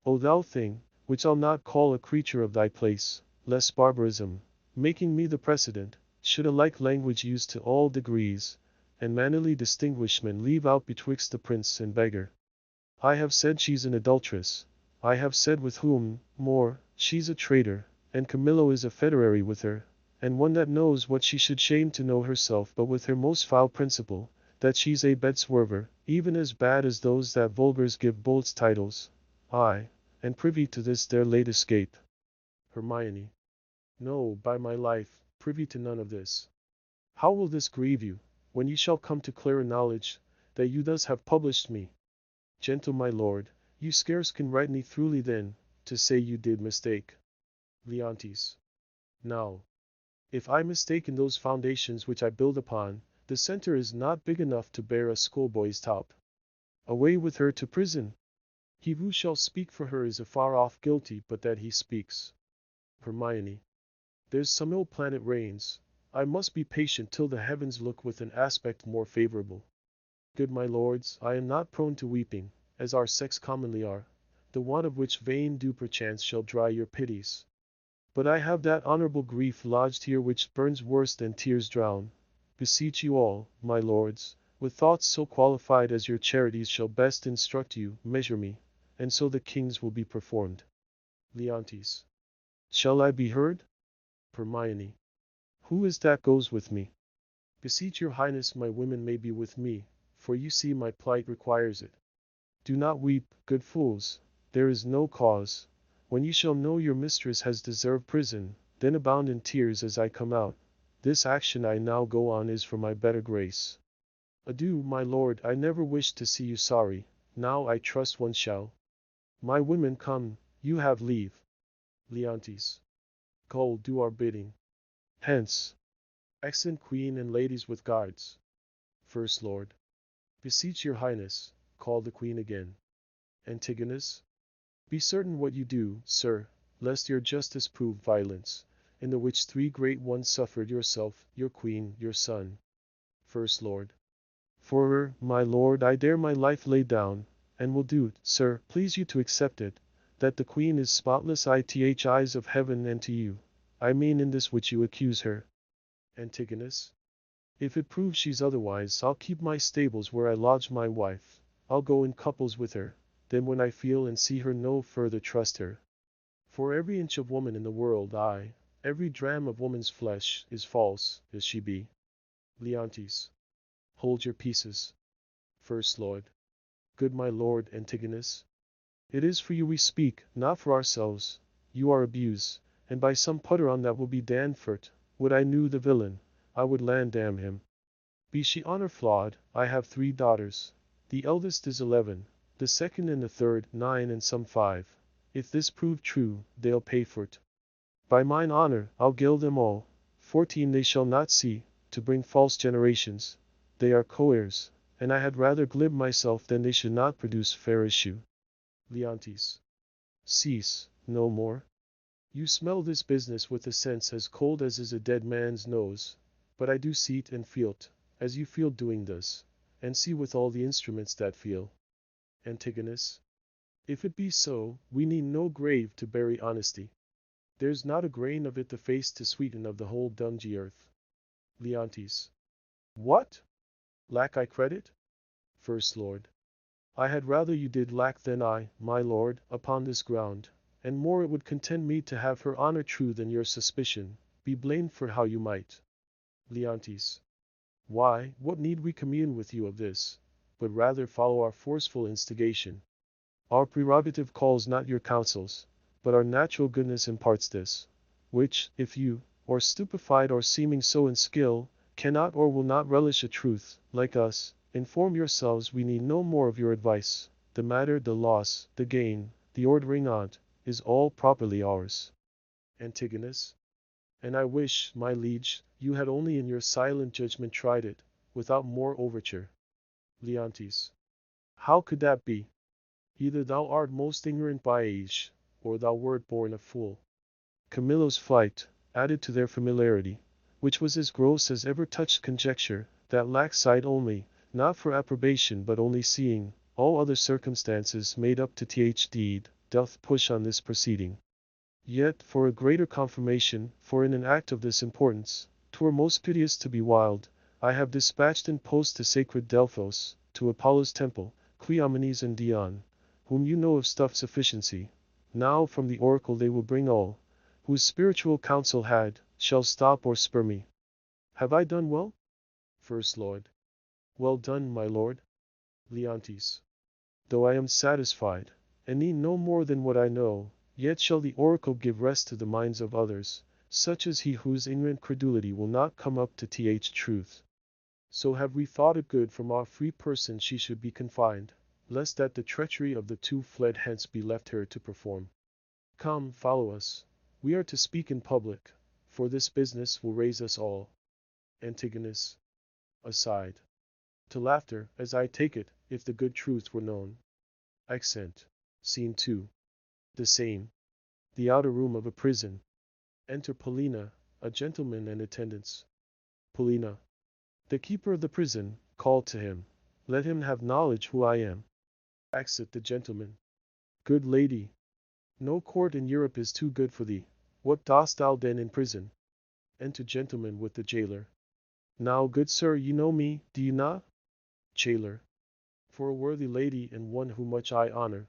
O thou thing, which I'll not call a creature of thy place, lest barbarism, making me the precedent, should a like language used to all degrees, and mannerly distinguishment leave out betwixt the prince and beggar. I have said she's an adulteress. I have said with whom, more, she's a traitor, and Camillo is a federary with her, and one that knows what she should shame to know herself, but with her most foul principle, that she's a bed-swerver, even as bad as those that vulgars give bullets titles. Aye, and privy to this their late escape. Hermione. No, by my life, privy to none of this. How will this grieve you, when you shall come to clearer knowledge, that you thus have published me? Gentle my lord, you scarce can write me truly then, to say you did mistake. Leontes. Now, if I mistake in those foundations which I build upon, the center is not big enough to bear a schoolboy's top. Away with her to prison! He who shall speak for her is afar off guilty but that he speaks. Hermione. There's some ill planet reigns. I must be patient till the heavens look with an aspect more favorable. Good my lords, I am not prone to weeping, as our sex commonly are, the want of which vain dew perchance shall dry your pities. But I have that honorable grief lodged here which burns worse than tears drown. Beseech you all, my lords, with thoughts so qualified as your charities shall best instruct you, measure me, and so the king's will be performed. Leontes. Shall I be heard? Hermione. Who is that goes with me? Beseech your highness my women may be with me, for you see my plight requires it. Do not weep, good fools, there is no cause. When you shall know your mistress has deserved prison, then abound in tears as I come out. This action I now go on is for my better grace. Adieu, my lord, I never wished to see you sorry, now I trust one shall. My women come, you have leave. Leontes. Go, do our bidding. Hence. Excellent queen and ladies with guards. First Lord. Beseech your highness, call the queen again. Antigonus. Be certain what you do, sir, lest your justice prove violence, in the which 3 great ones suffered yourself, your queen, your son. First Lord. For her, my lord, I dare my life lay down, and will do, sir, please you to accept it, that the queen is spotless ith eyes of heaven, and to you, I mean in this which you accuse her. Antigonus. If it proves she's otherwise, I'll keep my stables where I lodge my wife, I'll go in couples with her, then when I feel and see her no further trust her. For every inch of woman in the world, aye, every dram of woman's flesh, is false, as she be. Leontes. Hold your peaces. First Lord. Good my lord Antigonus. It is for you we speak, not for ourselves. You are abused, and by some putter on that will be damned for't. Would I knew the villain, I would land damn him. Be she honor flawed, I have 3 daughters. The eldest is 11, the second and the third 9 and some 5. If this prove true, they'll pay for't. By mine honor, I'll gild them all. 14 they shall not see, to bring false generations. They are co-heirs, and I had rather glib myself than they should not produce fair issue. Leontes. Cease, no more. You smell this business with a sense as cold as is a dead man's nose, but I do see't and feel't, as you feel doing this, and see with all the instruments that feel. Antigonus. If it be so, we need no grave to bury honesty. There's not a grain of it the face to sweeten of the whole dungy earth. Leontes. What? Lack I credit? First Lord. I had rather you did lack than I, my lord, upon this ground, and more it would content me to have her honor true than your suspicion, be blamed for how you might. Leontes. Why, what need we commune with you of this, but rather follow our forceful instigation? Our prerogative calls not your counsels, but our natural goodness imparts this, which, if you, or stupefied or seeming so in skill, cannot or will not relish a truth, like us, inform yourselves we need no more of your advice, the matter, the loss, the gain, the ordering on't, is all properly ours. Antigonus. And I wish, my liege, you had only in your silent judgment tried it, without more overture. Leontes. How could that be? Either thou art most ignorant by age, or thou wert born a fool. Camillo's flight, added to their familiarity, which was as gross as ever touched conjecture, that lacked sight only, not for approbation but only seeing, all other circumstances made up to th deed, doth push on this proceeding. Yet, for a greater confirmation, for in an act of this importance, 'twere most piteous to be wild, I have dispatched in post to sacred Delphos, to Apollo's temple, Cleomenes and Dion, whom you know of stuff sufficiency, Now from the oracle they will bring all, whose spiritual counsel shall stop or spur me. Have I done well? First Lord. Well done, my lord. Leontes. Though I am satisfied, and need no more than what I know, yet shall the oracle give rest to the minds of others, such as he whose ignorant credulity will not come up to truth. So have we thought it good from our free person she should be confined, lest that the treachery of the two fled hence be left her to perform. Come, follow us. We are to speak in public, for this business will raise us all. Antigonus. Aside. To laughter, as I take it, if the good truth were known. Accent. Scene 2. The same. The outer room of a prison. Enter Paulina, a gentleman and attendants. Paulina. The keeper of the prison, called to him. Let him have knowledge who I am. Exit the gentleman. Good lady. No court in Europe is too good for thee. What dost thou then in prison? Enter gentleman with the jailer. Now, good sir, you know me, do you not? Jailer. For a worthy lady and one whom much I honor.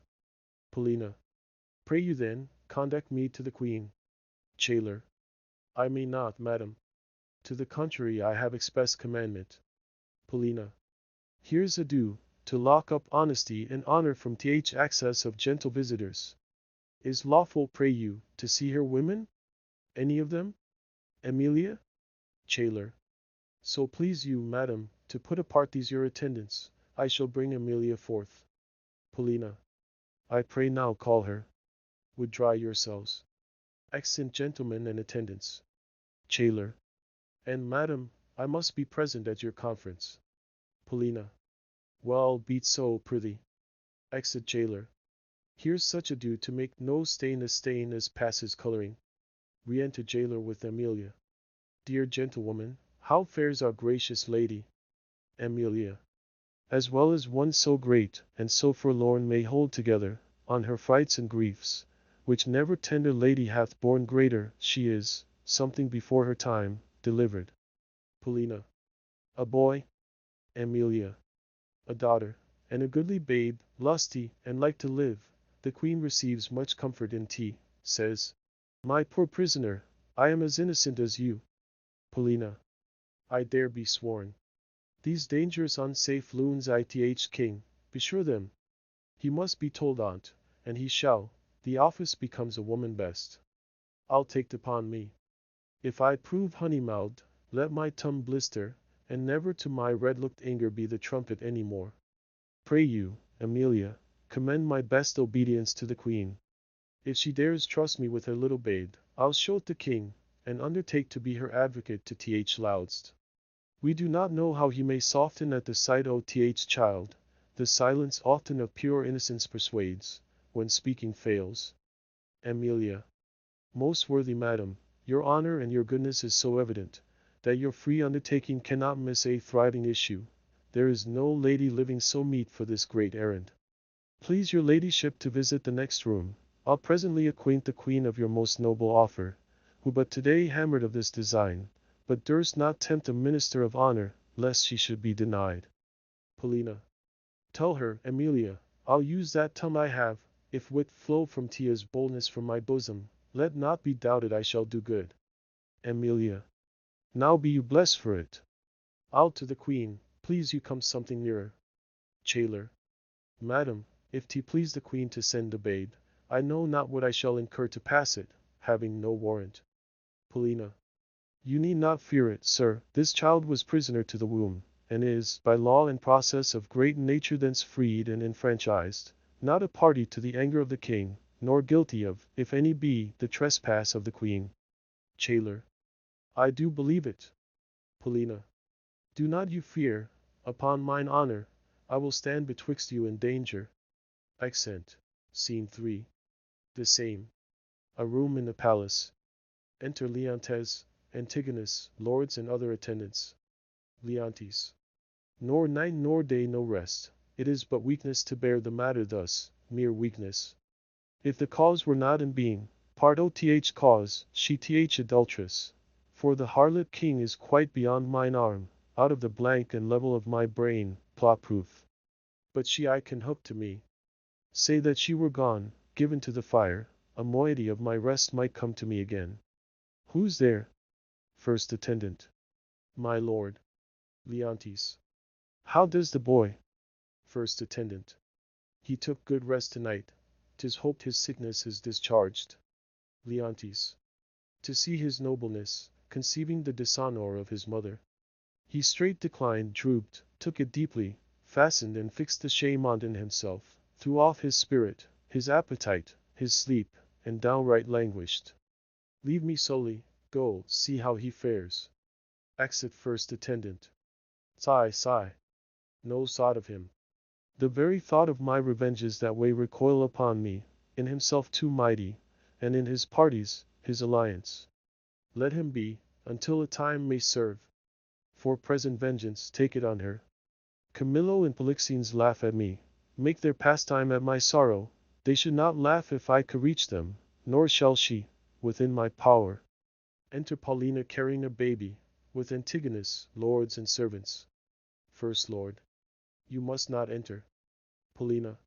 Paulina. Pray you then, conduct me to the queen. Jailer. I may not, madam. To the contrary I have express commandment. Paulina. Here's ado, to lock up honesty and honor from access of gentle visitors. Is lawful, pray you, to see her women? Any of them? Emilia? Jailer. So please you, madam, to put apart these your attendants, I shall bring Emilia forth. Paulina. I pray now call her. Withdraw yourselves. Exeunt gentlemen and attendants. Jailer. And madam, I must be present at your conference. Paulina. Well, be it so, prithee. Exit jailer. Here's such ado to make no stain as passes coloring. Re-enter jailer with Emilia. Dear gentlewoman, how fares our gracious lady? Emilia. As well as one so great and so forlorn may hold together, on her frights and griefs, which never tender lady hath borne greater, she is, something before her time, delivered. Paulina. A boy? Emilia. A daughter, and a goodly babe, lusty, and like to live. The queen receives much comfort in tea, says, my poor prisoner, I am as innocent as you. Paulina. I dare be sworn. These dangerous unsafe loons king, besure them. He must be told on't, and he shall, the office becomes a woman best. I'll take't upon me. If I prove honey-mouthed, let my tongue blister, and never to my red-looked anger be the trumpet any more. Pray you, Emilia, commend my best obedience to the queen. If she dares trust me with her little babe, I'll show't the king, and undertake to be her advocate to loudest. We do not know how he may soften at the sight o' child, the silence often of pure innocence persuades, when speaking fails. Emilia. Most worthy madam, your honor and your goodness is so evident, that your free undertaking cannot miss a thriving issue. There is no lady living so meet for this great errand. Please your ladyship to visit the next room. I'll presently acquaint the queen of your most noble offer, who but today hammered of this design, but durst not tempt a minister of honor, lest she should be denied. Paulina. Tell her, Emilia, I'll use that tongue I have, if wit flow from Tia's boldness from my bosom, let not be doubted I shall do good. Emilia. Now be you blessed for it. I'll to the queen, please you come something nearer. Jailer. Madam, if 't please the queen to send the babe, I know not what I shall incur to pass it, having no warrant. Paulina. You need not fear it, sir, this child was prisoner to the womb, and is, by law and process of great nature thence freed and enfranchised, not a party to the anger of the king, nor guilty of, if any be, the trespass of the queen. Jailer. I do believe it. Paulina. Do not you fear, upon mine honor, I will stand betwixt you and danger. Accent. Scene 3. The same. A room in the palace. Enter Leontes, Antigonus, lords and other attendants. Leontes. Nor night nor day no rest, it is but weakness to bear the matter thus, mere weakness. If the cause were not in being, part oth cause, she adulteress. For the harlot king is quite beyond mine arm, out of the blank and level of my brain, plot proof. But she I can hook to me. Say that she were gone, given to the fire, a moiety of my rest might come to me again. Who's there? First attendant. My lord. Leontes. How does the boy? First attendant. He took good rest tonight. 'Tis hoped his sickness is discharged. Leontes. To see his nobleness, conceiving the dishonor of his mother. He straight declined, drooped, took it deeply, fastened and fixed the shame on in himself, threw off his spirit, his appetite, his sleep, and downright languished. Leave me solely, go, see how he fares. Exit first attendant. Sigh, sigh. No thought of him. The very thought of my revenges that way recoil upon me, in himself too mighty, and in his parties, his alliance. Let him be, until a time may serve. For present vengeance, take it on her. Camillo and Polixenes laugh at me, make their pastime at my sorrow. They should not laugh if I could reach them, nor shall she, within my power. Enter Paulina carrying a baby, with Antigonus, lords and servants. First Lord. You must not enter. Paulina.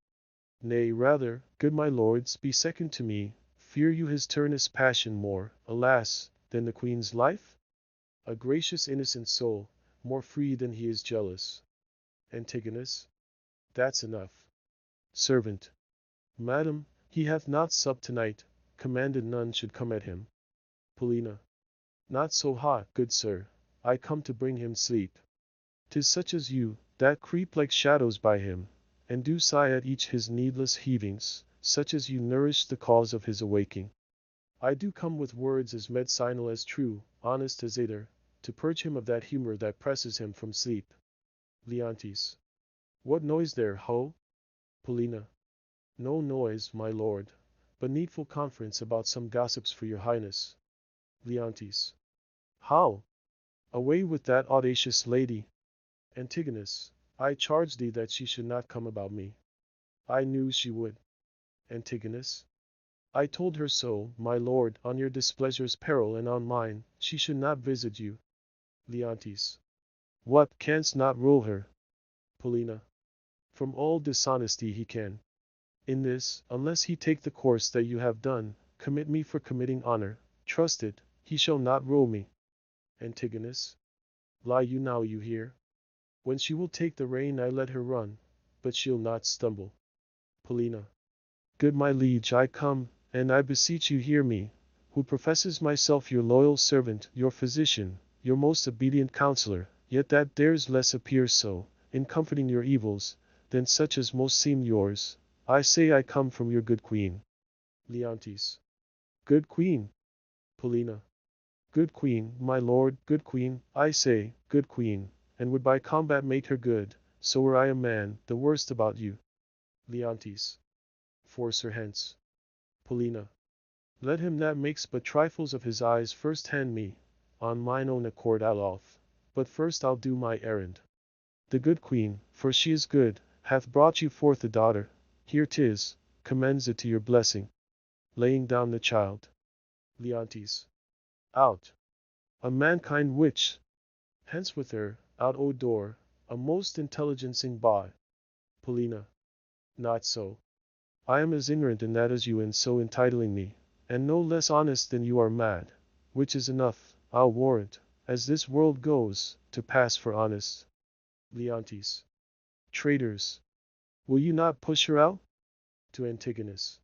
Nay, rather, good my lords, be second to me. Fear you his tyrannous passion more, alas, than the queen's life? A gracious innocent soul, more free than he is jealous. Antigonus. That's enough. Servant. Madam, he hath not supped tonight, commanded none should come at him. Paulina. Not so hot, good sir, I come to bring him sleep. 'Tis such as you, that creep like shadows by him, and do sigh at each his needless heavings, such as you nourish the cause of his awaking. I do come with words as medicinal as true, honest as either, to purge him of that humor that presses him from sleep. Leontes. What noise there, ho? Paulina. No noise, my lord, but needful conference about some gossips for your highness. Leontes. How? Away with that audacious lady. Antigonus. I charge thee that she should not come about me. I knew she would. Antigonus. I told her so, my lord, on your displeasure's peril and on mine, she should not visit you. Leontes. What, canst not rule her? Paulina. From all dishonesty he can. In this, unless he take the course that you have done, commit me for committing honor, trust it, he shall not rule me. Antigonus. Lie you now, you hear? When she will take the rein I let her run, but she'll not stumble. Paulina. Good my liege, I come, and I beseech you hear me, who professes myself your loyal servant, your physician, your most obedient counselor, yet that dares less appear so, in comforting your evils, than such as most seem yours. I say I come from your good queen. Leontes. Good queen. Paulina. Good queen, my lord, good queen, I say, good queen, and would by combat make her good, so were I a man, the worst about you. Leontes. Force her hence. Paulina. Let him that makes but trifles of his eyes first hand me, on mine own accord I'll off, but first I'll do my errand. The good queen, for she is good, hath brought you forth a daughter, here 'tis, commends it to your blessing. Laying down the child. Leontes. Out. A mankind witch. Hence with her, out o door, a most intelligencing boy. Paulina. Not so. I am as ignorant in that as you in so entitling me, and no less honest than you are mad, which is enough, I'll warrant, as this world goes, to pass for honest. Leontes. Traitors. Will you not push her out? To Antigonus.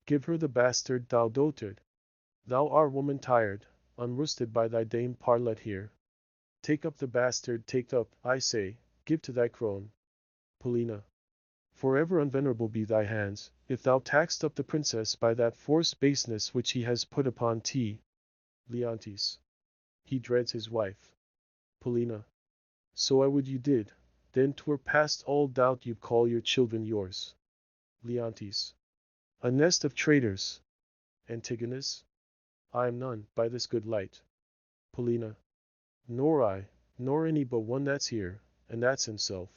Give her the bastard, thou dotard. Thou art woman tired, unroosted by thy dame Parlet here. Take up the bastard, take up, I say, give to thy crone. Paulina. Forever unvenerable be thy hands, if thou taxed up the princess by that forced baseness which he has put upon tea. Leontes. He dreads his wife. Paulina. So I would you did, then 'twere past all doubt you'd call your children yours. Leontes. A nest of traitors. Antigonus. I am none, by this good light. Paulina. Nor I, nor any but one that's here, and that's himself.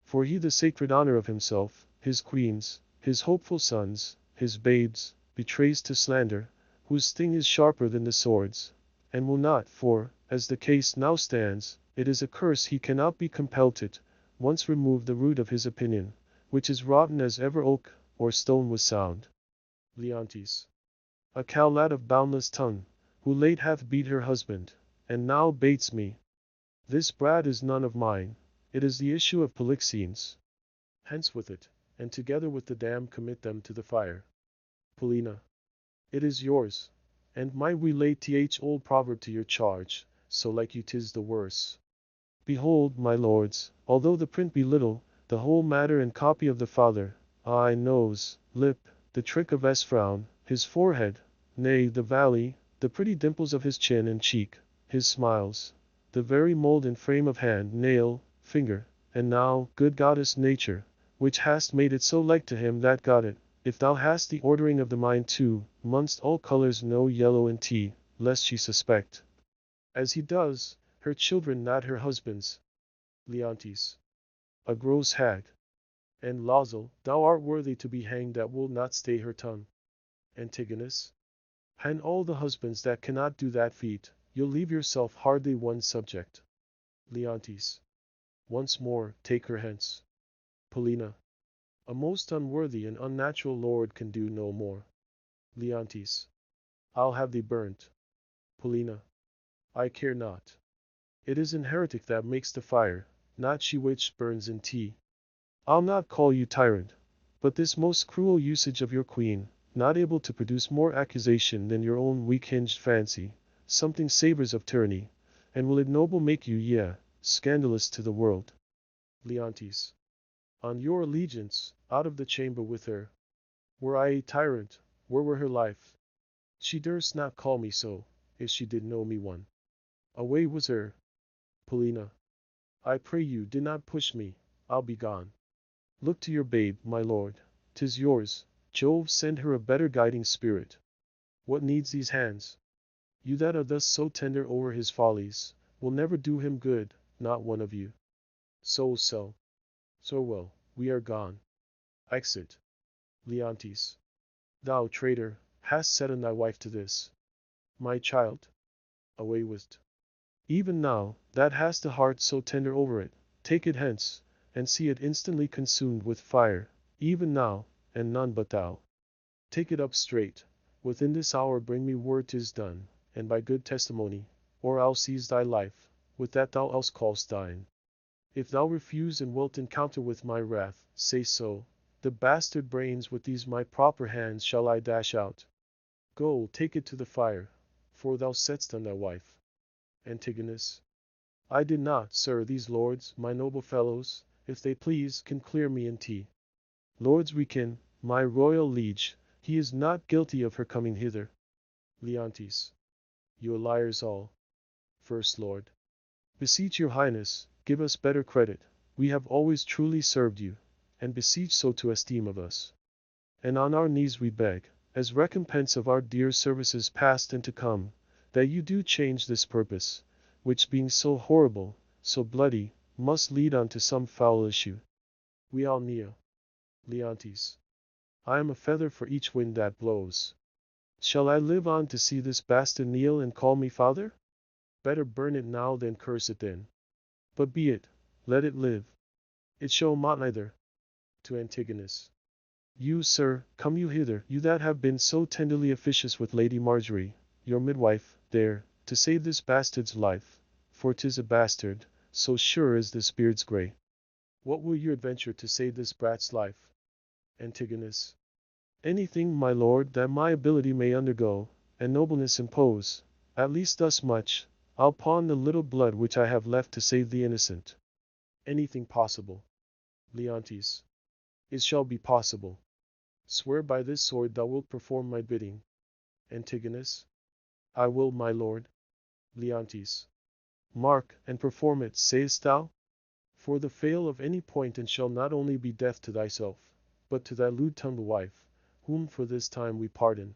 For he the sacred honor of himself, his queens, his hopeful sons, his babes, betrays to slander, whose sting is sharper than the swords, and will not, for, as the case now stands, it is a curse he cannot be compelled to, once remove the root of his opinion, which is rotten as ever oak or stone was sound. Leontes. a cow lad of boundless tongue, who late hath beat her husband, and now baits me. This brat is none of mine, it is the issue of Polixenes. Hence with it, and together with the dam commit them to the fire. Paulina. It is yours, and might we lay th old proverb to your charge, so like you 'tis the worse. Behold, my lords, although the print be little, the whole matter and copy of the father, eye, nose, lip, the trick of his frown, his forehead, nay, the valley, the pretty dimples of his chin and cheek, his smiles, the very mould and frame of hand, nail, finger, and now, good goddess Nature, which hast made it so like to him that got it, if thou hast the ordering of the mind too, munst all colours know yellow and tea, lest she suspect, as he does, her children not her husband's. Leontes. A gross hag. And Losel, thou art worthy to be hanged that will not stay her tongue. Antigonus. Hang all the husbands that cannot do that feat, you'll leave yourself hardly one subject. Leontes. Once more, take her hence. Paulina. A most unworthy and unnatural lord can do no more. Leontes. I'll have thee burnt. Paulina. I care not. It is an heretic that makes the fire, not she which burns in tea. I'll not call you tyrant, but this most cruel usage of your queen, not able to produce more accusation than your own weak-hinged fancy, something savours of tyranny, and will ignoble make you, yea, scandalous to the world. Leontes. On your allegiance, out of the chamber with her. Were I a tyrant, where were her life? She durst not call me so, if she did know me one. Away was her. Paulina. I pray you, do not push me, I'll be gone. Look to your babe, my lord, 'tis yours, Jove send her a better guiding spirit. What needs these hands? You that are thus so tender over his follies, will never do him good, not one of you. So well, we are gone. Exit. Leontes. Thou traitor, hast set on thy wife to this. My child? Away with't. Even now, that hast a heart so tender over it, take it hence, and see it instantly consumed with fire, even now, and none but thou. Take it up straight, within this hour bring me word 'tis done, and by good testimony, or I'll seize thy life, with that thou else call'st thine. If thou refuse and wilt encounter with my wrath, say so, the bastard brains with these my proper hands shall I dash out. Go, take it to the fire, for thou set'st on thy wife. Antigonus. I did not, sir, these lords, my noble fellows, if they please, can clear me in tea. Lords we can, my royal liege, he is not guilty of her coming hither. Leontes. You liars all. First Lord. Beseech your highness, give us better credit, we have always truly served you, and beseech so to esteem of us. And on our knees we beg, as recompense of our dear services past and to come, that you do change this purpose, which being so horrible, so bloody, must lead on to some foul issue. We all kneel. Leontes. I am a feather for each wind that blows. Shall I live on to see this bastard kneel and call me father? Better burn it now than curse it then. But be it, let it live. It shall not neither. To Antigonus. You, sir, come you hither, you that have been so tenderly officious with Lady Marjorie, your midwife, there, to save this bastard's life, for 'tis a bastard, so sure as this beard's grey. What will you adventure to save this brat's life? Antigonus. Anything, my lord, that my ability may undergo, and nobleness impose, at least thus much, I'll pawn the little blood which I have left to save the innocent. Anything possible. Leontes. It shall be possible. Swear by this sword thou wilt perform my bidding. Antigonus. I will, my lord. Leontes. Mark, and perform it, sayest thou? For the fail of any point and shall not only be death to thyself, but to thy lewd-tongued wife, whom for this time we pardon.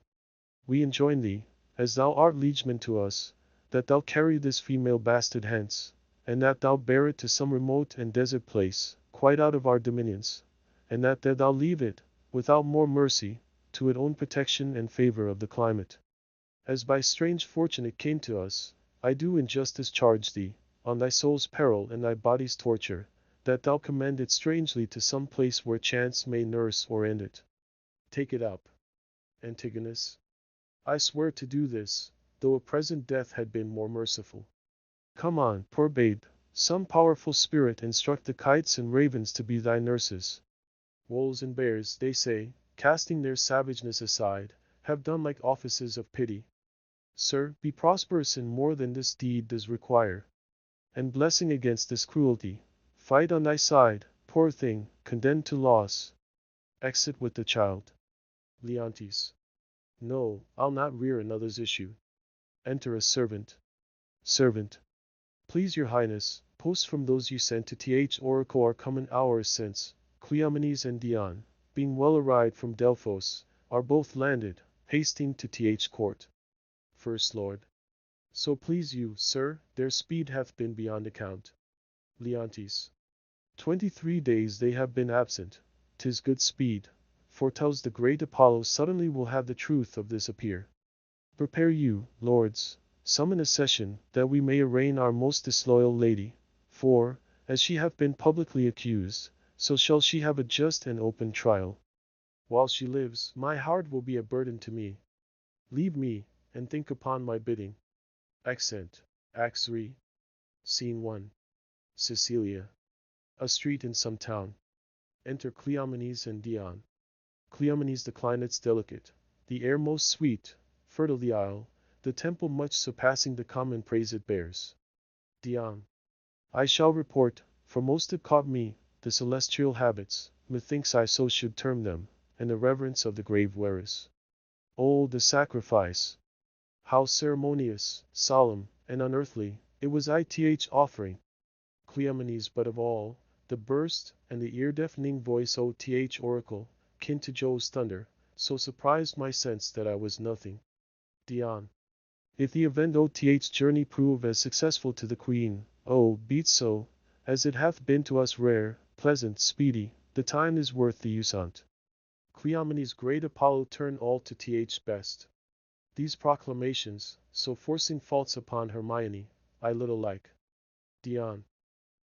We enjoin thee, as thou art liegeman to us, that thou carry this female bastard hence, and that thou bear it to some remote and desert place, quite out of our dominions, and that there thou leave it, without more mercy, to it own protection and favour of the climate. As by strange fortune it came to us, I do in justice charge thee, on thy soul's peril and thy body's torture, that thou commend it strangely to some place where chance may nurse or end it. Take it up. Antigonus. I swear to do this, though a present death had been more merciful. Come on, poor babe, some powerful spirit instruct the kites and ravens to be thy nurses. Wolves and bears, they say, casting their savageness aside, have done like offices of pity. Sir, be prosperous in more than this deed does require, and blessing against this cruelty. Fight on thy side, poor thing, condemned to loss. Exit with the child. Leontes. No, I'll not rear another's issue. Enter a servant. Servant. Please your highness, posts from those you sent to th Oracle are come an hour since. Cleomenes and Dion, being well arrived from Delphos, are both landed, hasting to th court. First Lord. So please you, sir, their speed hath been beyond account. Leontes. 23 days they have been absent. 'Tis good speed, foretells the great Apollo suddenly will have the truth of this appear. Prepare you, lords, summon a session, that we may arraign our most disloyal lady, for, as she hath been publicly accused, so shall she have a just and open trial. While she lives, my heart will be a burden to me. Leave me, and think upon my bidding. Accent. Act 3. Scene 1. Cecilia. A street in some town. Enter Cleomenes and Dion. Cleomenes declineth delicate, the air most sweet, fertile the isle, the temple much surpassing the common praise it bears. Dion. I shall report, for most it caught me, the celestial habits, methinks I so should term them, and the reverence of the grave wearers. Oh, the sacrifice! How ceremonious, solemn, and unearthly, it was ith offering. Cleomenes, but of all, the burst, and the ear-deafening voice o th oracle, kin to Jove's thunder, so surprised my sense that I was nothing. Dion. If the event o th journey prove as successful to the queen, oh, be it so, as it hath been to us rare, pleasant, speedy, the time is worth the use on't. Cleomenes great Apollo turn all to th best. These proclamations, so forcing faults upon Hermione, I little like. Dion.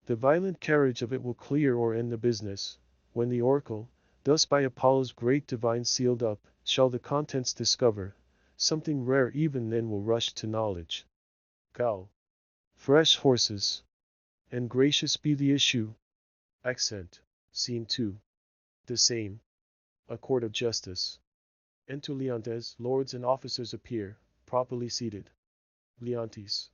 The violent carriage of it will clear or end the business, when the oracle, thus by Apollo's great divine sealed up, shall the contents discover, something rare even then will rush to knowledge. Gal. Fresh horses. And gracious be the issue. Accent. Scene 2. The same. A court of justice. Enter Leontes, lords and officers appear, properly seated. Leontes.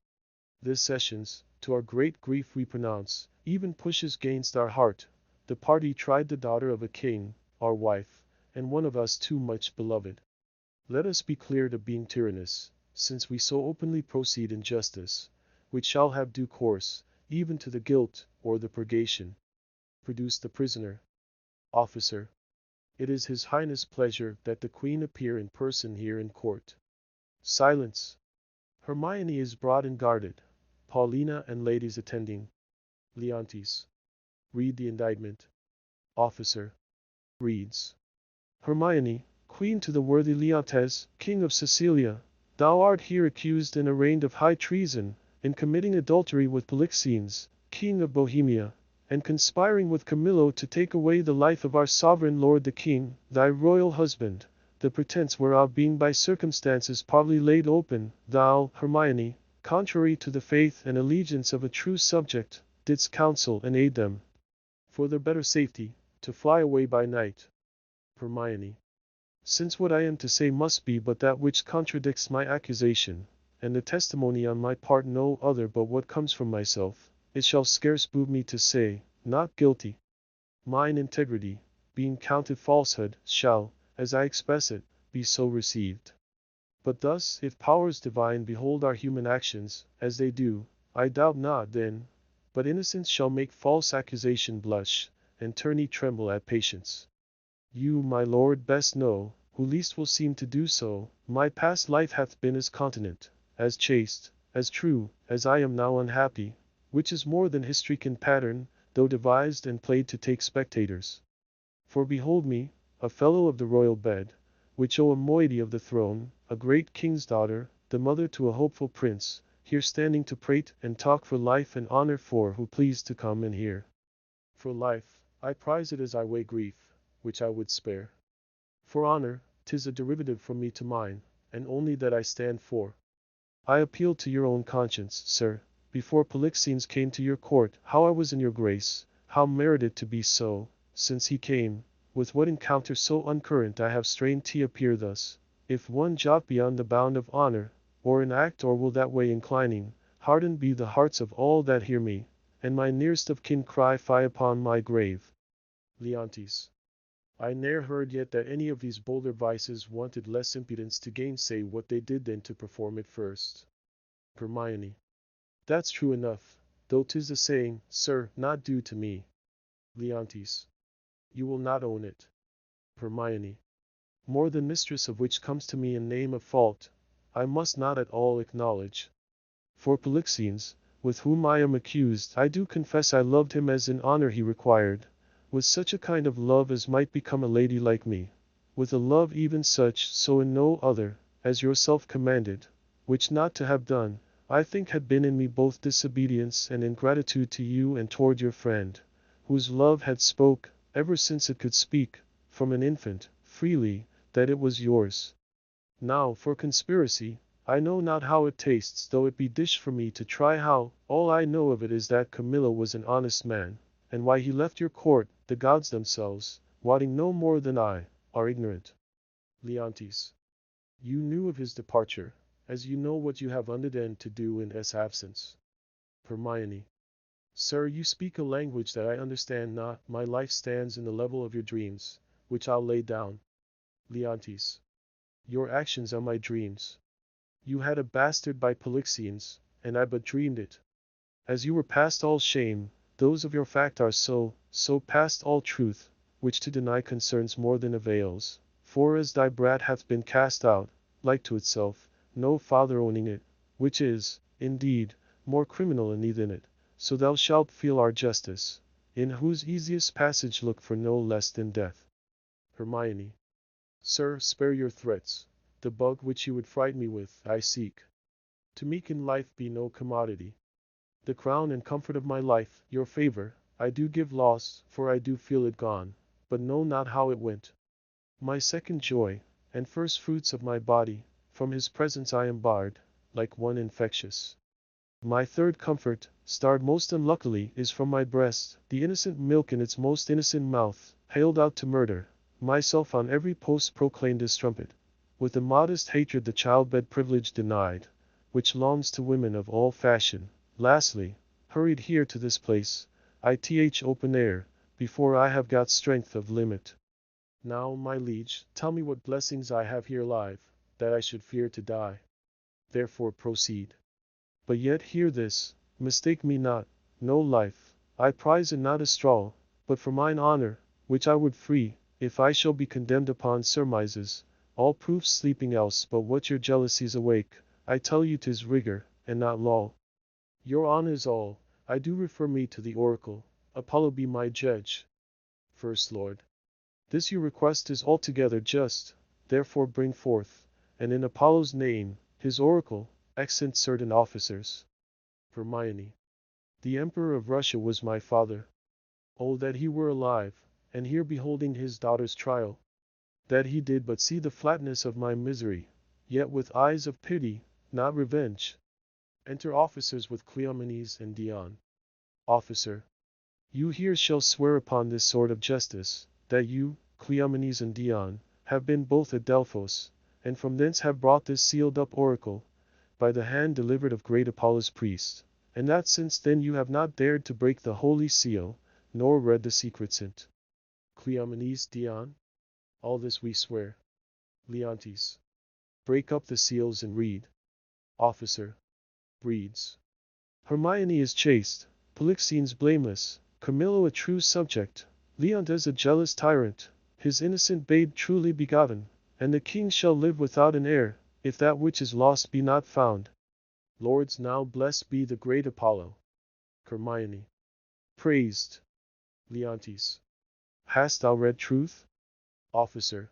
This sessions, to our great grief we pronounce, even pushes gainst our heart. The party tried the daughter of a king, our wife, and one of us too much beloved. Let us be cleared of being tyrannous, since we so openly proceed in justice, which shall have due course, even to the guilt, or the purgation. Produce the prisoner. Officer. It is his highness' pleasure that the queen appear in person here in court. Silence. Hermione is brought and guarded. Paulina and ladies attending. Leontes. Read the indictment. Officer. Reads. Hermione, queen to the worthy Leontes, king of Sicilia, thou art here accused and arraigned of high treason, in committing adultery with Polixenes, king of Bohemia, and conspiring with Camillo to take away the life of our sovereign lord the king, thy royal husband, the pretence whereof being by circumstances partly laid open, thou, Hermione, contrary to the faith and allegiance of a true subject, didst counsel and aid them, for their better safety, to fly away by night. Hermione. Since what I am to say must be but that which contradicts my accusation, and the testimony on my part no other but what comes from myself, it shall scarce move me to say, not guilty. Mine integrity, being counted falsehood, shall, as I express it, be so received. But thus, if powers divine behold our human actions, as they do, I doubt not then, but innocence shall make false accusation blush, and tourney tremble at patience. You, my lord, best know, who least will seem to do so, my past life hath been as continent, as chaste, as true, as I am now unhappy, which is more than history can pattern, though devised and played to take spectators. For behold me, a fellow of the royal bed, which o a moiety of the throne, a great king's daughter, the mother to a hopeful prince, here standing to prate and talk for life and honor for who please to come and hear. For life, I prize it as I weigh grief, which I would spare. For honor, 'tis a derivative from me to mine, and only that I stand for. I appeal to your own conscience, sir, before Polixenes came to your court, how I was in your grace, how merited to be so, since he came, with what encounter so uncurrent I have strained to appear thus, if one jot beyond the bound of honor, or in act or will that way inclining, hardened be the hearts of all that hear me, and my nearest of kin cry fie upon my grave. Leontes. I ne'er heard yet that any of these bolder vices wanted less impudence to gainsay what they did than to perform it first. Hermione. That's true enough, though 'tis a saying, sir, not due to me. Leontes. You will not own it. Hermione. More than mistress of which comes to me in name of fault, I must not at all acknowledge. For Polixenes, with whom I am accused, I do confess I loved him as in honor he required, with such a kind of love as might become a lady like me, with a love even such, so in no other, as yourself commanded, which not to have done, I think had been in me both disobedience and ingratitude to you and toward your friend, whose love had spoke, ever since it could speak, from an infant, freely, that it was yours. Now, for conspiracy, I know not how it tastes, though it be dished for me to try how. All I know of it is that Camillo was an honest man, and why he left your court, the gods themselves, wotting no more than I, are ignorant. Leontes. You knew of his departure, as you know what you have undertaken to do in his absence. Hermione. Sir, you speak a language that I understand not. My life stands in the level of your dreams, which I'll lay down. Leontes. Your actions are my dreams. You had a bastard by Polixenes, and I but dreamed it. As you were past all shame, those of your fact are so past all truth, which to deny concerns more than avails. For as thy brat hath been cast out, like to itself, no father owning it, which is, indeed, more criminal in thee than it, so thou shalt feel our justice, in whose easiest passage look for no less than death. Hermione. Sir, spare your threats. The bug which you would fright me with, I seek. To me can life be no commodity. The crown and comfort of my life, your favor, I do give loss, for I do feel it gone, but know not how it went. My second joy, and first fruits of my body, from his presence I am barred, like one infectious. My third comfort, starred most unluckily, is from my breast, the innocent milk in its most innocent mouth, haled out to murder, myself on every post proclaimed as trumpet, with a modest hatred the childbed privilege denied, which longs to women of all fashion. Lastly, hurried here to this place, ith open air, before I have got strength of limit. Now, my liege, tell me what blessings I have here live, that I should fear to die. Therefore proceed. But yet hear this, mistake me not, no life, I prize it not a straw, but for mine honor, which I would free, if I shall be condemned upon surmises, all proofs sleeping else but what your jealousies awake, I tell you 'tis rigor, and not law. Your honor is all, I do refer me to the oracle, Apollo be my judge. First Lord. This your request is altogether just, therefore bring forth, and in Apollo's name, his oracle, extant certain officers. Hermione. The Emperor of Russia was my father. Oh, that he were alive, and here beholding his daughter's trial. That he did but see the flatness of my misery, yet with eyes of pity, not revenge. Enter officers with Cleomenes and Dion. Officer. You here shall swear upon this sword of justice, that you, Cleomenes and Dion, have been both at Delphos, and from thence have brought this sealed-up oracle, by the hand delivered of great Apollo's priest, and that since then you have not dared to break the holy seal, nor read the secret sent. Cleomenes, Dion? All this we swear. Leontes. Break up the seals and read. Officer. Reads. Hermione is chaste, Polixenes blameless, Camillo a true subject, Leontes a jealous tyrant, his innocent babe truly begotten, and the king shall live without an heir, if that which is lost be not found. Lords, now blessed be the great Apollo. Hermione. Praised. Leontes. Hast thou read truth? Officer.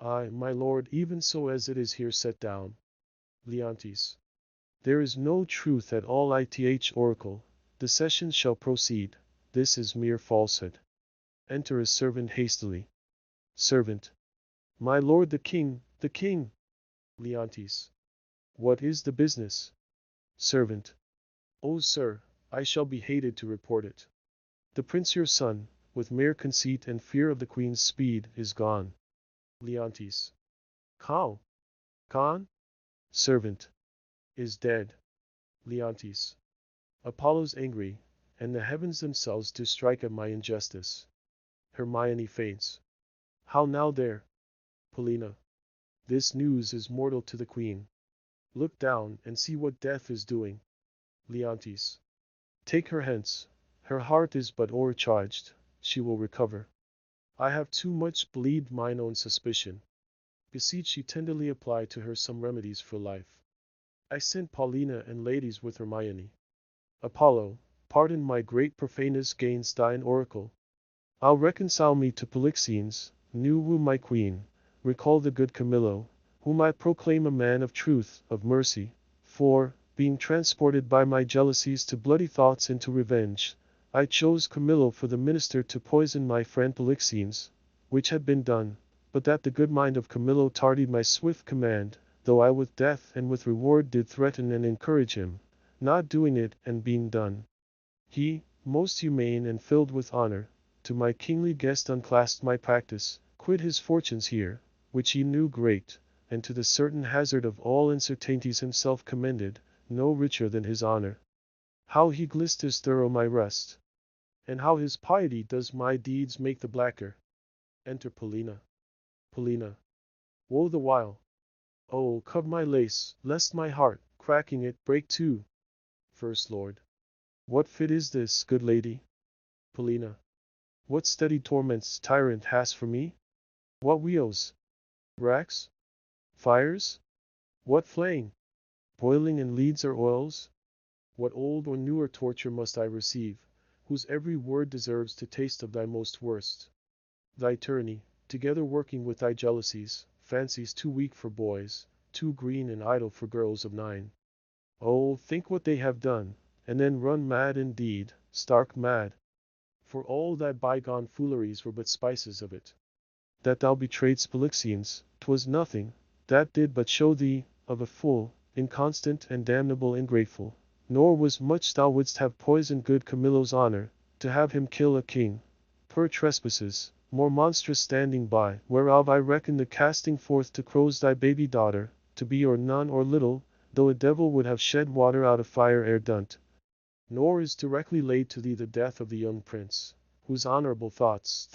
Aye, my lord, even so as it is here set down. Leontes. There is no truth at all ith oracle, the sessions shall proceed, this is mere falsehood. Enter a servant hastily. Servant. My lord the king, the king! Leontes. What is the business? Servant. Oh, sir, I shall be hated to report it. The prince your son, with mere conceit and fear of the queen's speed, is gone. Leontes. How? Gone? Servant. Is dead. Leontes. Apollo's angry, and the heavens themselves do strike at my injustice. Hermione faints. How now there? Paulina. This news is mortal to the queen. Look down and see what death is doing. Leontes. Take her hence. Her heart is but o'ercharged. She will recover. I have too much believed mine own suspicion. Beseech you tenderly apply to her some remedies for life. I sent Paulina and ladies with Hermione. Apollo, pardon my great profaneness gainst thine oracle. I'll reconcile me to Polixenes, new woo my queen, recall the good Camillo, whom I proclaim a man of truth, of mercy, for, being transported by my jealousies to bloody thoughts and to revenge, I chose Camillo for the minister to poison my friend Polixenes, which had been done, but that the good mind of Camillo tardied my swift command, though I with death and with reward did threaten and encourage him, not doing it and being done. He, most humane and filled with honor, to my kingly guest unclasped my practice, quit his fortunes here, which he knew great, and to the certain hazard of all uncertainties himself commended, no richer than his honor. How he glisters thorough my rest! And how his piety does my deeds make the blacker! Enter Paulina. Paulina. Woe the while! Oh, cove my lace, lest my heart, cracking it, break too. First Lord. What fit is this, good lady? Paulina. What steady torments tyrant has for me? What wheels? Racks? Fires? What flaying? Boiling in leads or oils? What old or newer torture must I receive, whose every word deserves to taste of thy most worst? Thy tyranny, together working with thy jealousies, fancies too weak for boys, too green and idle for girls of 9. Oh, think what they have done, and then run mad indeed, stark mad. For all thy bygone fooleries were but spices of it. That thou betrayedst Polixenes, 'twas nothing, that did but show thee, of a fool, inconstant and damnable ingrateful, nor was much thou wouldst have poisoned good Camillo's honor, to have him kill a king, per trespasses, more monstrous standing by, whereof I reckon the casting forth to crows thy baby daughter, to be or none or little, though a devil would have shed water out of fire ere done't. Nor is directly laid to thee the death of the young prince, whose honorable thoughts,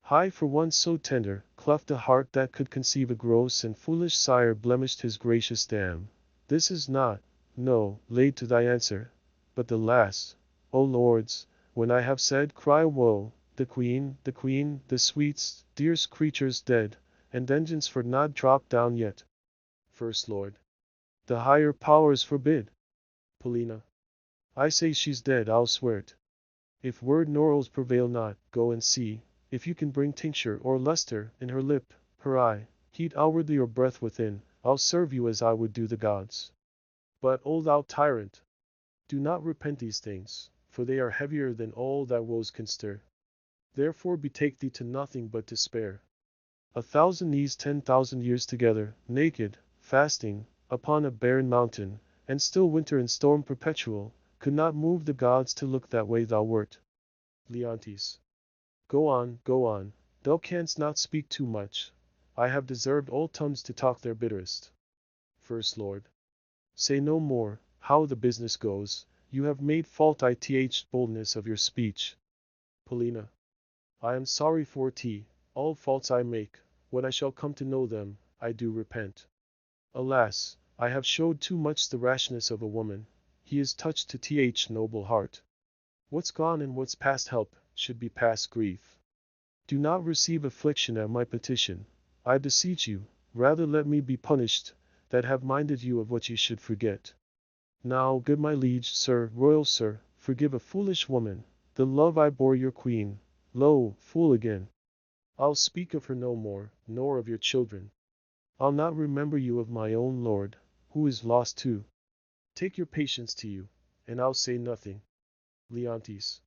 high for one so tender, cleft a heart that could conceive a gross and foolish sire blemished his gracious dam. This is not, no, laid to thy answer, but the last, O lords, when I have said, cry woe, the queen, the sweetest, dearest creature's dead, and vengeance for not dropped down yet. First Lord. The higher powers forbid. Paulina. I say she's dead, I'll swear't. If word Norals prevail not, go and see, if you can bring tincture or luster in her lip, her eye, heat outwardly or breath within, I'll serve you as I would do the gods. But, O thou tyrant, do not repent these things, for they are heavier than all thy woes can stir. Therefore betake thee to nothing but despair. 1,000 knees 10,000 years together, naked, fasting, upon a barren mountain, and still winter and storm perpetual, could not move the gods to look that way thou wert. Leontes. Go on, thou canst not speak too much. I have deserved all tongues to talk their bitterest. First Lord. Say no more, how the business goes, you have made fault ith boldness of your speech. Paulina. I am sorry for all faults I make, when I shall come to know them, I do repent. Alas, I have showed too much the rashness of a woman, he is touched to noble heart. What's gone and what's past help, should be past grief. Do not receive affliction at my petition, I beseech you, rather let me be punished, that have minded you of what ye should forget. Now, good my liege, sir, royal sir, forgive a foolish woman, the love I bore your queen, lo, fool again. I'll speak of her no more, nor of your children. I'll not remember you of my own lord, who is lost too. Take your patience to you, and I'll say nothing. Leontes.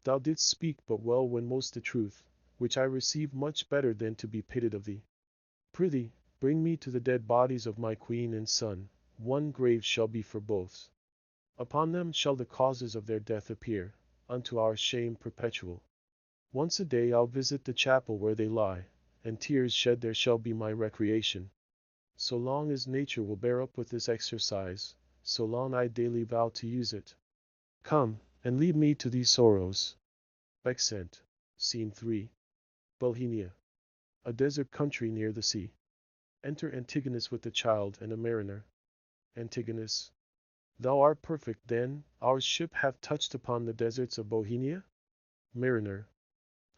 Thou didst speak but well when most the truth, which I receive much better than to be pitied of thee. Prithee, Bring me to the dead bodies of my queen and son, one grave shall be for both. Upon them shall the causes of their death appear, unto our shame perpetual. Once a day I'll visit the chapel where they lie, and tears shed there shall be my recreation. So long as nature will bear up with this exercise, so long I daily vow to use it. Come, and lead me to these sorrows. Accent. Scene 3. Bohemia. A desert country near the sea. Enter Antigonus with the child and a mariner. Antigonus. Thou art perfect, then, our ship hath touched upon the deserts of Bohemia? Mariner.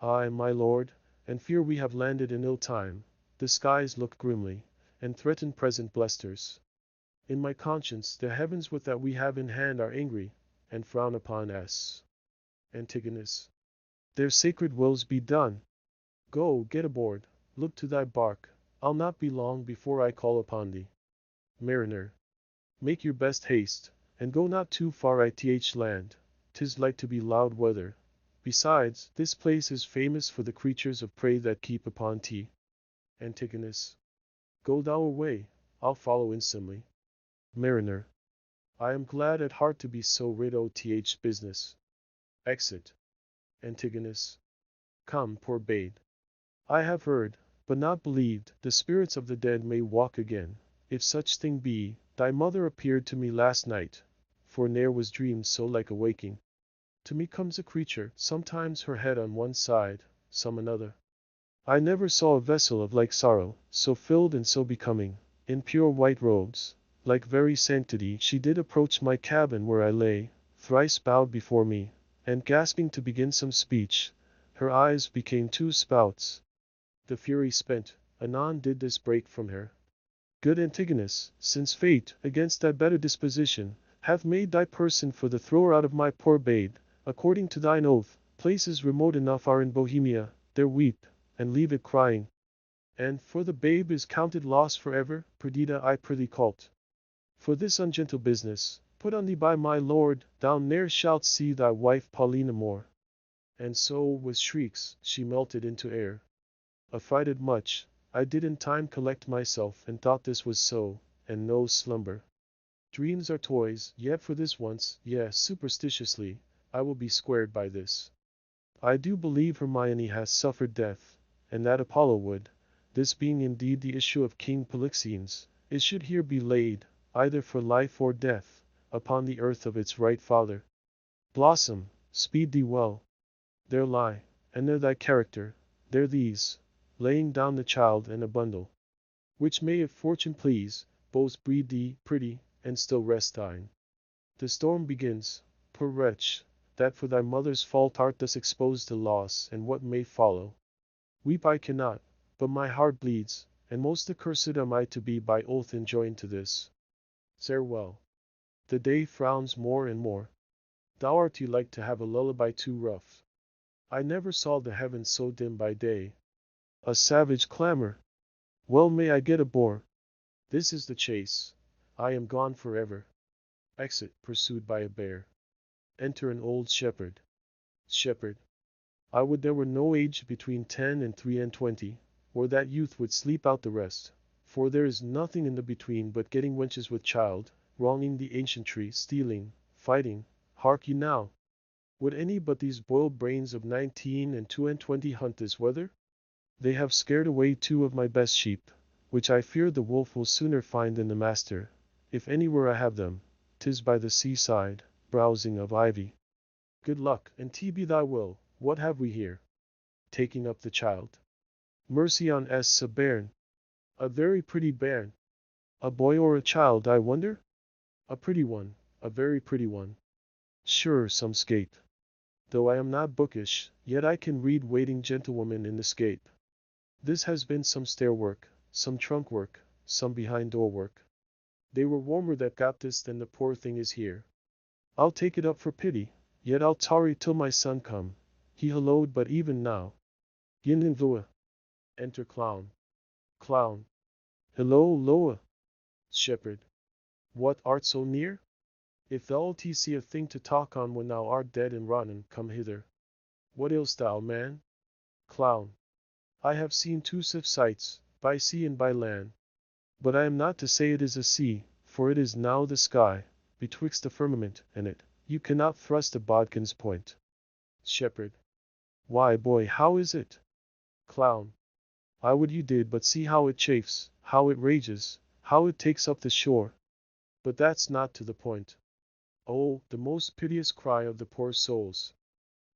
Ay, my lord, and fear we have landed in ill time. The skies look grimly, and threaten present blusters. In my conscience the heavens with that we have in hand are angry, and frown upon us. Antigonus. Their sacred wills be done. Go, get aboard, look to thy bark, I'll not be long before I call upon thee. Mariner. Make your best haste, and go not too far ith land, 'tis like to be loud weather. Besides, this place is famous for the creatures of prey that keep upon tea. Antigonus. Go thou away, I'll follow instantly. Mariner. I am glad at heart to be so rid o' th business. Exit. Antigonus. Come, poor babe. I have heard, but not believed, the spirits of the dead may walk again. If such thing be, thy mother appeared to me last night, for ne'er was dreamed so like a waking. To me comes a creature, sometimes her head on one side, some another. I never saw a vessel of like sorrow, so filled and so becoming, in pure white robes, like very sanctity. She did approach my cabin where I lay, thrice bowed before me, and gasping to begin some speech, her eyes became two spouts. The fury spent, anon did this break from her. Good Antigonus, since fate, against thy better disposition, hath made thy person for the thrower out of my poor babe, according to thine oath, places remote enough are in Bohemia, there weep, and leave it crying. And for the babe is counted lost for ever, perdita I prithee cult. For this ungentle business, put on thee by my lord, thou ne'er shalt see thy wife Paulina more. And so, with shrieks, she melted into air. Affrighted much, I did in time collect myself and thought this was so, and no slumber. Dreams are toys, yet for this once, yes, superstitiously, I will be squared by this. I do believe Hermione has suffered death, and that Apollo would, this being indeed the issue of King Polixenes, it should here be laid, either for life or death, upon the earth of its right father. Blossom, speed thee well. There lie, and there thy character, there these, laying down the child and a bundle, which may if fortune please, both breed thee, pretty, and still rest thine. The storm begins, poor wretch, that for thy mother's fault art thus exposed to loss and what may follow. Weep I cannot, but my heart bleeds, and most accursed am I to be by oath enjoined to this. Farewell. The day frowns more and more. Thou art too like to have a lullaby too rough. I never saw the heavens so dim by day. A savage clamor. Well may I get aboard. This is the chase. I am gone forever. Exit, pursued by a bear. Enter an old shepherd. Shepherd. I would there were no age between 10 and 23, or that youth would sleep out the rest, for there is nothing in the between but getting wenches with child, wronging the ancientry, stealing, fighting. Hark ye now. Would any but these boiled brains of 19 and 22 hunt this weather? They have scared away 2 of my best sheep, which I fear the wolf will sooner find than the master. If anywhere I have them, 'tis by the seaside, browsing of ivy. Good luck, and tea be thy will. What have we here? Taking up the child. Mercy on us, a bairn. A very pretty bairn. A boy or a child, I wonder? A pretty one, a very pretty one. Sure, some skate. Though I am not bookish, yet I can read waiting gentlewomen in the scape. This has been some stair work, some trunk work, some behind door work. They were warmer that got this than the poor thing is here. I'll take it up for pity, yet I'll tarry till my son come. He hallooed but even now. Yin and Loa. Enter clown. Clown. Hello, Loa. Shepherd. What, art so near? If thou'lt see a thing to talk on when thou art dead and rotten, come hither. What ailst thou, man? Clown. I have seen 2 sights, by sea and by land. But I am not to say it is a sea, for it is now the sky, betwixt the firmament and it. You cannot thrust a bodkin's point. Shepherd. Why, boy, how is it? Clown. I would you did but see how it chafes, how it rages, how it takes up the shore. But that's not to the point. Oh, the most piteous cry of the poor souls.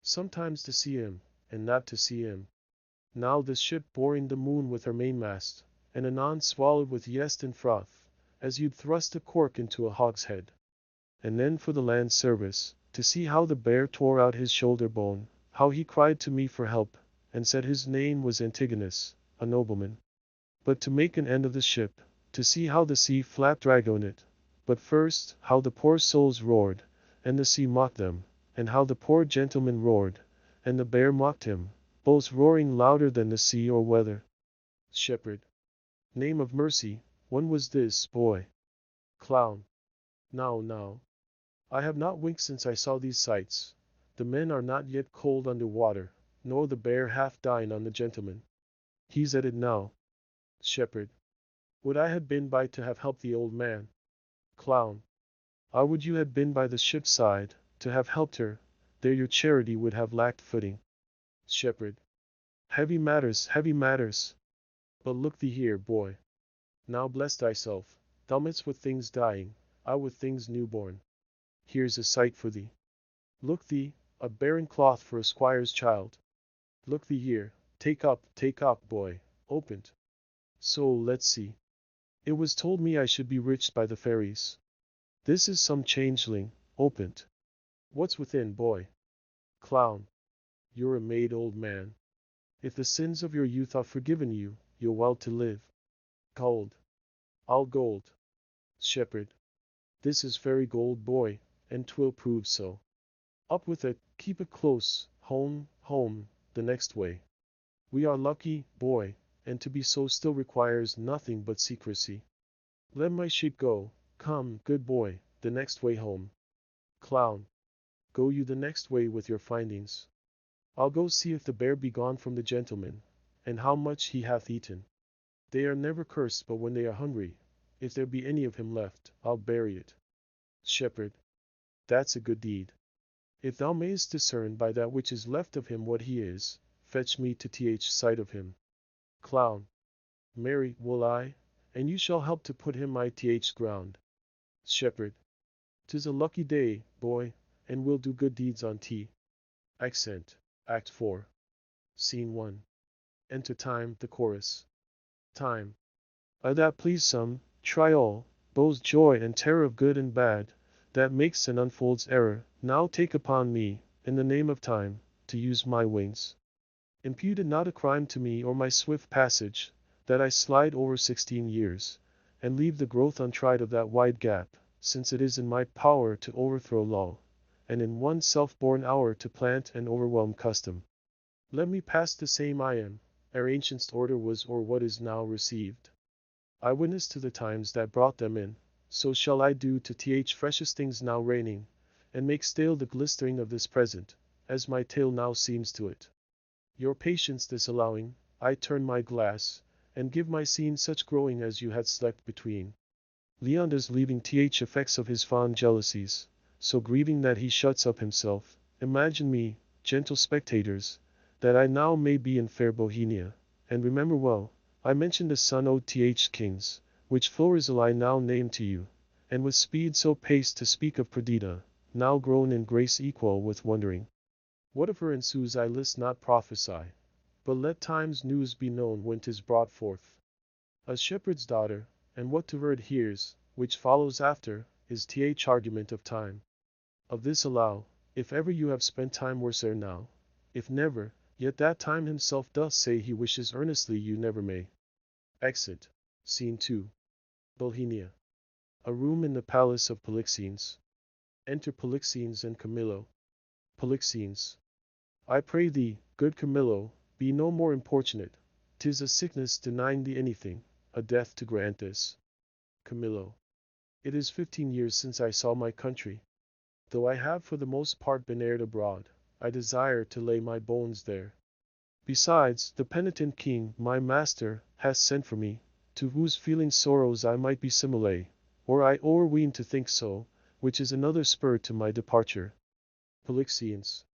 Sometimes to see him, and not to see him. Now this ship boring the moon with her mainmast, and anon swallowed with yeast and froth, as you'd thrust a cork into a hogshead. And then for the land service, to see how the bear tore out his shoulder bone, how he cried to me for help, and said his name was Antigonus, a nobleman. But to make an end of the ship, to see how the sea flapped dragon it. But first, how the poor souls roared, and the sea mocked them, and how the poor gentleman roared, and the bear mocked him, both roaring louder than the sea or weather. Shepherd. Name of mercy, when was this, boy? Clown. Now. I have not winked since I saw these sights. The men are not yet cold under water, nor the bear half dying on the gentleman. He's at it now. Shepherd. Would I had been by to have helped the old man. Clown. I would you had been by the ship's side, to have helped her, there your charity would have lacked footing. Shepherd. Heavy matters, heavy matters. But look thee here, boy. Now bless thyself, thou midst with things dying, I with things newborn. Here's a sight for thee. Look thee, a barren cloth for a squire's child. Look thee here, take up, boy, open't. So, let's see. It was told me I should be rich by the fairies. This is some changeling, open't. What's within, boy? Clown. You're a maid, old man. If the sins of your youth are forgiven you, you're well to live. Gold. All gold. Shepherd. This is fairy gold, boy, and 'twill prove so. Up with it, keep it close, home, the next way. We are lucky, boy, and to be so still requires nothing but secrecy. Let my sheep go, come, good boy, the next way home. Clown. Go you the next way with your findings. I'll go see if the bear be gone from the gentleman, and how much he hath eaten. They are never cursed but when they are hungry. If there be any of him left, I'll bury it. Shepherd. That's a good deed. If thou mayest discern by that which is left of him what he is, fetch me to sight of him. Clown. Marry, will I, and you shall help to put him my ground. Shepherd. 'Tis a lucky day, boy, and we'll do good deeds on tea. Accent. Act 4. Scene 1. Enter Time, the chorus. Time. That please some, try all, both joy and terror of good and bad, that makes and unfolds error, now take upon me, in the name of time, to use my wings. Impute it not a crime to me or my swift passage, that I slide over 16 years, and leave the growth untried of that wide gap, since it is in my power to overthrow law, and in one self-born hour to plant and overwhelm custom. Let me pass the same I am, ere ancient's order was or what is now received. I witness to the times that brought them in, so shall I do to freshest things now reigning, and make stale the glistering of this present, as my tale now seems to it. Your patience disallowing, I turn my glass, and give my scene such growing as you had slept between. Leander's leaving effects of his fond jealousies, so grieving that he shuts up himself. Imagine me, gentle spectators, that I now may be in fair Bohemia, and remember well, I mentioned the son owed kings, which Florizel I now name to you, and with speed so paced to speak of Perdita, now grown in grace equal with wondering. Whatever ensues I list not prophesy, but let time's news be known when 'tis brought forth. A shepherd's daughter, and what to her adheres, which follows after, is argument of time. Of this allow, if ever you have spent time worse ere now, if never, yet that time himself doth say he wishes earnestly you never may. Exit. Scene 2. Bohemia. A room in the palace of Polixenes. Enter Polixenes and Camillo. Polixenes. I pray thee, good Camillo, be no more importunate. 'Tis a sickness denying thee anything, a death to grant this. Camillo. It is 15 years since I saw my country. Though I have for the most part been aired abroad, I desire to lay my bones there. Besides, the penitent king, my master, hath sent for me, to whose feeling sorrows I might be simile, or I o'erween to think so, which is another spur to my departure. Polixenes.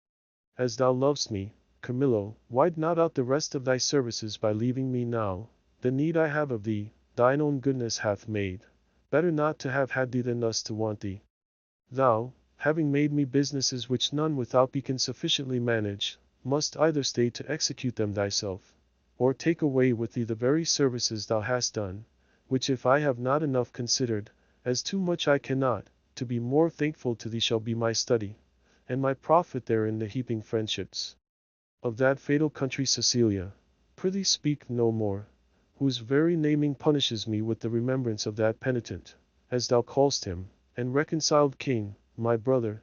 As thou lovest me, Camillo, widen not out the rest of thy services by leaving me now. The need I have of thee, thine own goodness hath made. Better not to have had thee than thus to want thee. Thou, having made me businesses which none without thee can sufficiently manage, must either stay to execute them thyself, or take away with thee the very services thou hast done, which if I have not enough considered, as too much I cannot, to be more thankful to thee shall be my study, and my profit therein the heaping friendships. Of that fatal country Sicilia, prithee speak no more, whose very naming punishes me with the remembrance of that penitent, as thou callest him, and reconciled king, my brother,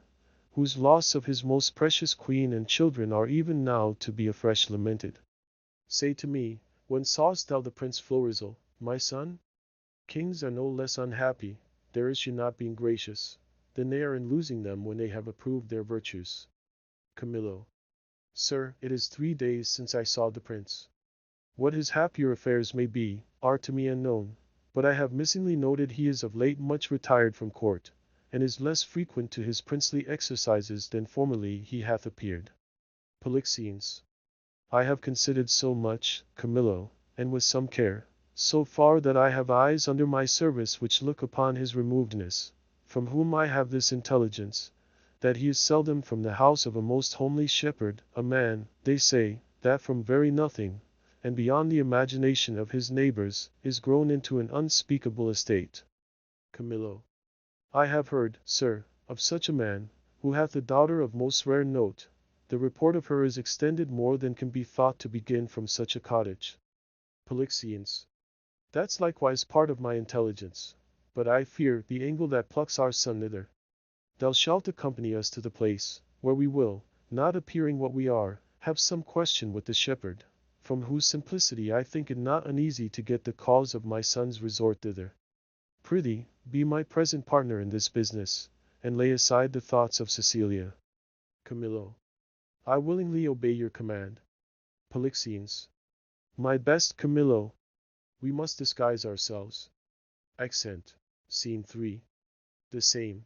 whose loss of his most precious queen and children are even now to be afresh lamented. Say to me, when sawest thou the Prince Florizel, my son? Kings are no less unhappy, their issue not being gracious, than they are in losing them when they have approved their virtues. Camillo. Sir, it is 3 days since I saw the prince. What his happier affairs may be, are to me unknown, but I have missingly noted he is of late much retired from court, and is less frequent to his princely exercises than formerly he hath appeared. Polixenes. I have considered so much, Camillo, and with some care, so far that I have eyes under my service which look upon his removedness, from whom I have this intelligence, that he is seldom from the house of a most homely shepherd, a man, they say, that from very nothing, and beyond the imagination of his neighbors, is grown into an unspeakable estate. Camillo. I have heard, sir, of such a man, who hath a daughter of most rare note. The report of her is extended more than can be thought to begin from such a cottage. Polixenes. That's likewise part of my intelligence, but I fear the angle that plucks our son thither. Thou shalt accompany us to the place, where we will, not appearing what we are, have some question with the shepherd, from whose simplicity I think it not uneasy to get the cause of my son's resort thither. Prithee, be my present partner in this business, and lay aside the thoughts of Cecilia. Camillo. I willingly obey your command. Polixenes. My best Camillo. We must disguise ourselves. Accent. Scene 3. The same.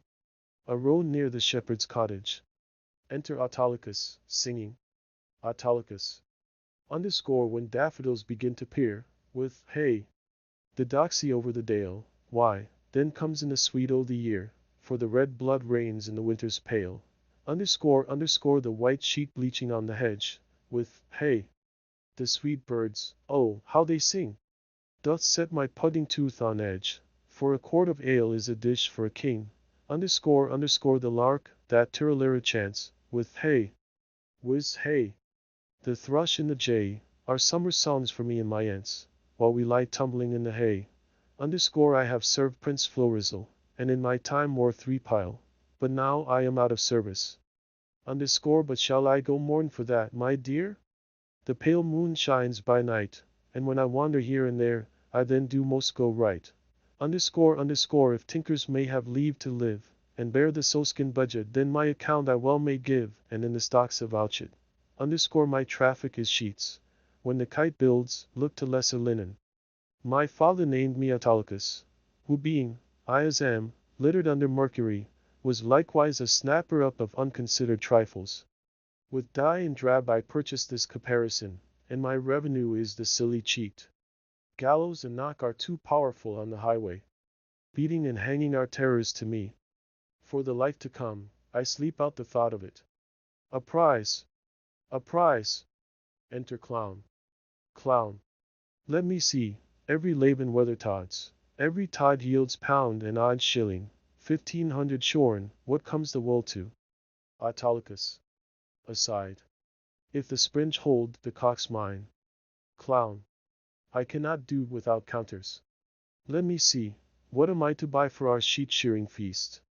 A road near the shepherd's cottage. Enter Autolycus, singing. Autolycus. Underscore when daffodils begin to peer, with, hey! The doxy over the dale, why, then comes in the sweet o' the year, for the red blood reigns in the winter's pale. Underscore the white sheet bleaching on the hedge, with, hey! The sweet birds, oh, how they sing! Doth set my pudding tooth on edge, for a quart of ale is a dish for a king. Underscore the lark, that tiralera chants, with, hey! Whiz, hey! The thrush and the jay, are summer songs for me and my aunts, while we lie tumbling in the hay. Underscore I have served Prince Florizel, and in my time wore 3 pile, but now I am out of service. Underscore but shall I go mourn for that, my dear? The pale moon shines by night, and when I wander here and there, I then do most go right. Underscore if tinkers may have leave to live, and bear the soskin budget, then my account I well may give, and in the stocks avouch it. Underscore my traffic is sheets. When the kite builds, look to lesser linen. My father named me Autolycus, who being, I as am, littered under Mercury, was likewise a snapper up of unconsidered trifles. With dye and drab I purchased this caparison, and my revenue is the silly cheat. Gallows and knock are too powerful on the highway. Beating and hanging are terrors to me. For the life to come, I sleep out the thought of it. A prize! A prize! Enter Clown. Clown. Let me see, every Laban Weathertods, every tod yields pound and odd shilling, 1500 shorn, what comes the wool to? Autolycus. Aside. If the springe hold, the cock's mine. Clown. I cannot do without counters. Let me see, what am I to buy for our sheep shearing feast?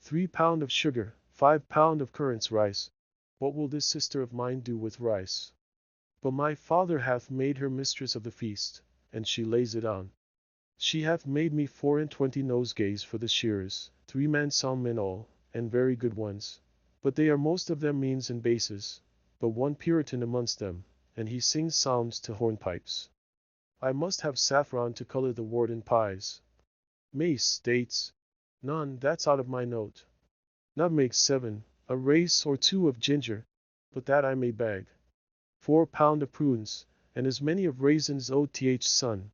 3 pound of sugar, 5 pound of currants rice. What will this sister of mine do with rice? But my father hath made her mistress of the feast, and she lays it on. She hath made me 24 nosegays for the shearers, 3 mansom in all, and very good ones. But they are most of them means and bases, but one Puritan amongst them, and he sings psalms to hornpipes. I must have saffron to color the Wharton pies. Mace, dates. None, that's out of my note. Nutmeg 7, a race or two of ginger, but that I may beg. 4 pound of prunes, and as many of raisins oth son.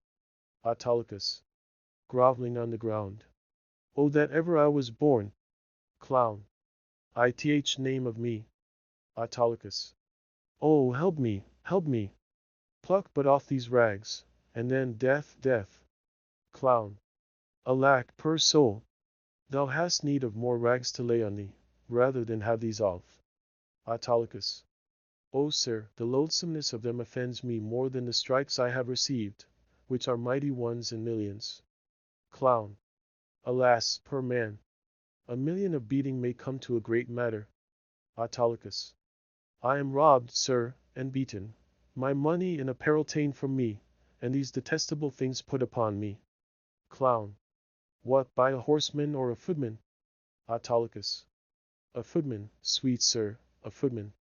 Autolycus. Groveling on the ground. Oh, that ever I was born. Clown. Ith name of me. Autolycus. Oh, help me, help me. Pluck but off these rags, and then death, death. Clown. Alack, poor soul. Thou hast need of more rags to lay on thee, rather than have these off. Autolycus. O sir, the loathsomeness of them offends me more than the stripes I have received, which are mighty ones in millions. Clown. Alas, poor man. A million of beating may come to a great matter. Autolycus. I am robbed, sir, and beaten, my money and apparel ta'en from me, and these detestable things put upon me. Clown. What, by a horseman or a footman? Autolycus. A footman, sweet sir, a footman.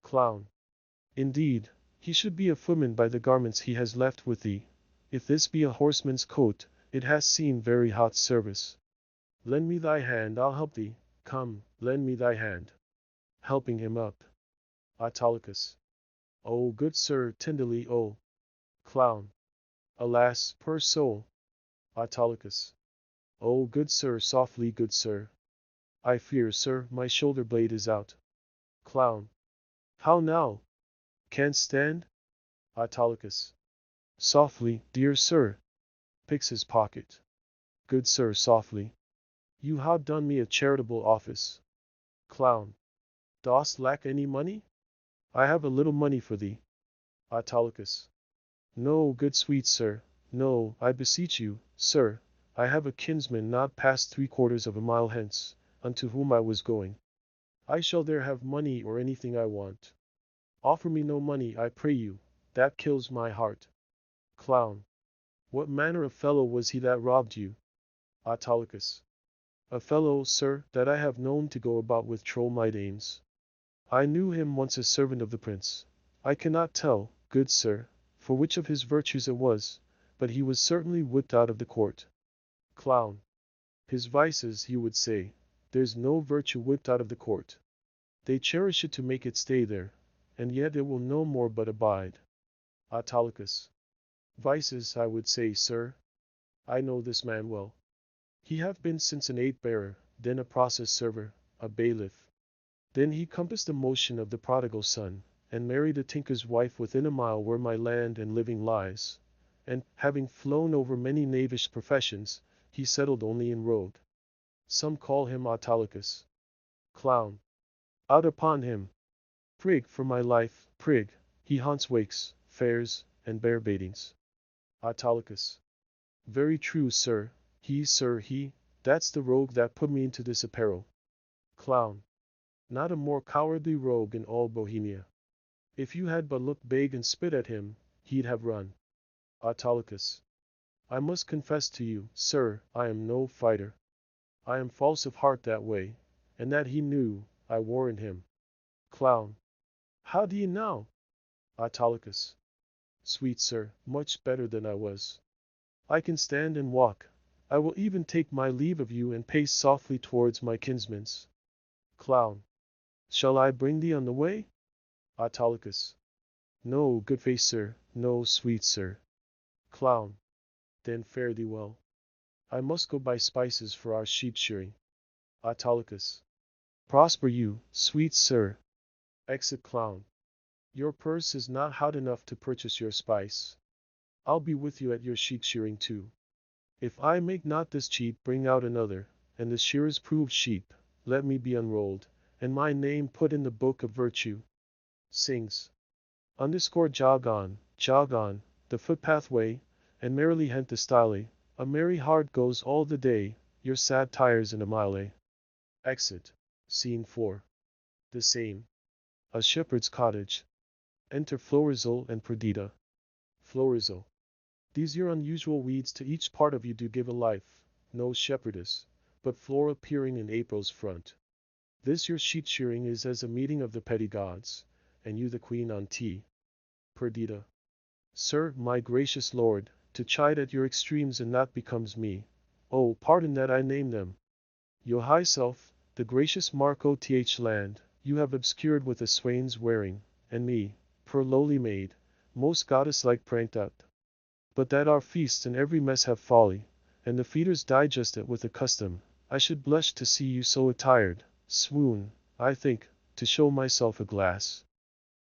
Clown. Indeed, he should be a footman by the garments he has left with thee. If this be a horseman's coat, it has seen very hot service. Lend me thy hand, I'll help thee. Come, lend me thy hand. Helping him up. Autolycus. Oh, good sir, tenderly, oh. Clown. Alas, poor soul. Autolycus. Oh, good sir, softly, good sir. I fear, sir, my shoulder blade is out. Clown. How now? Can't stand? Autolycus. Softly, dear sir. Picks his pocket. Good sir, softly. You have done me a charitable office. Clown. Dost lack any money? I have a little money for thee. Autolycus. No, good sweet sir, no, I beseech you, sir, I have a kinsman not past 3/4 of a mile hence, unto whom I was going. I shall there have money or anything I want. Offer me no money, I pray you, that kills my heart. Clown. What manner of fellow was he that robbed you? Autolycus. A fellow, sir, that I have known to go about with troll-eyed aims. I knew him once a servant of the prince. I cannot tell, good sir, for which of his virtues it was, but he was certainly whipped out of the court. Clown. His vices, you would say. There's no virtue whipped out of the court. They cherish it to make it stay there, and yet it will no more but abide. Autolycus. Vices, I would say, sir. I know this man well. He hath been since an 8 bearer, then a process server, a bailiff. Then he compassed the motion of the prodigal son, and married a tinker's wife within a mile where my land and living lies, and, having flown over many knavish professions, he settled only in road. Some call him Autolycus. Clown. Out upon him. Prig, for my life, prig, he haunts wakes, fairs, and bear baitings. Autolycus. Very true, sir, he, that's the rogue that put me into this apparel. Clown. Not a more cowardly rogue in all Bohemia. If you had but looked big and spit at him, he'd have run. Autolycus. I must confess to you, sir, I am no fighter. I am false of heart that way, and that he knew, I warrant him. Clown. How do you now? Autolycus. Sweet sir, much better than I was. I can stand and walk. I will even take my leave of you and pace softly towards my kinsman's. Clown. Shall I bring thee on the way? Autolycus. No, good face sir, no, sweet sir. Clown. Then fare thee well. I must go buy spices for our sheep shearing. Autolycus. Prosper you, sweet sir. Exit Clown. Your purse is not hot enough to purchase your spice. I'll be with you at your sheep shearing too. If I make not this cheap, bring out another, and the shearers prove sheep, let me be unrolled, and my name put in the book of virtue. Sings. Jog on, the footpath way, and merrily hent the stile, a merry heart goes all the day, your sad tires in a mile. Exit. Scene 4. The same. A shepherd's cottage. Enter Florizel and Perdita. Florizel. These your unusual weeds to each part of you do give a life, no shepherdess, but Flora peering in April's front. This your sheep shearing is as a meeting of the petty gods, and you the queen on tea. Perdita. Sir, my gracious lord, to chide at your extremes and that becomes me. Oh, pardon that I name them. Your high self, the gracious Mark O.Th. Land, you have obscured with a swain's wearing, and me, poor lowly maid, most goddess-like pranked out. But that our feasts and every mess have folly, and the feeders digest it with a custom, I should blush to see you so attired, swoon, I think, to show myself a glass.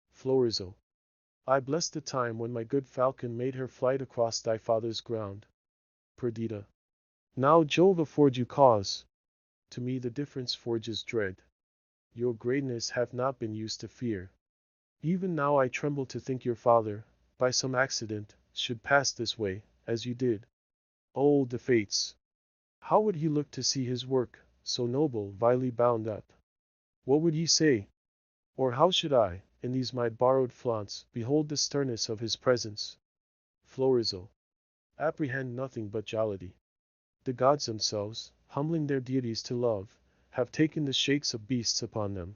Florizel. I bless the time when my good falcon made her flight across thy father's ground. Perdita. Now Jove afford you cause. To me the difference forges dread. Your greatness hath not been used to fear. Even now I tremble to think your father, by some accident, should pass this way, as you did. Oh, the fates! How would he look to see his work, so noble, vilely bound up? What would he say? Or how should I, in these my borrowed flaunts, behold the sternness of his presence? Florizel. Apprehend nothing but jollity. The gods themselves, humbling their deities to love, have taken the shakes of beasts upon them.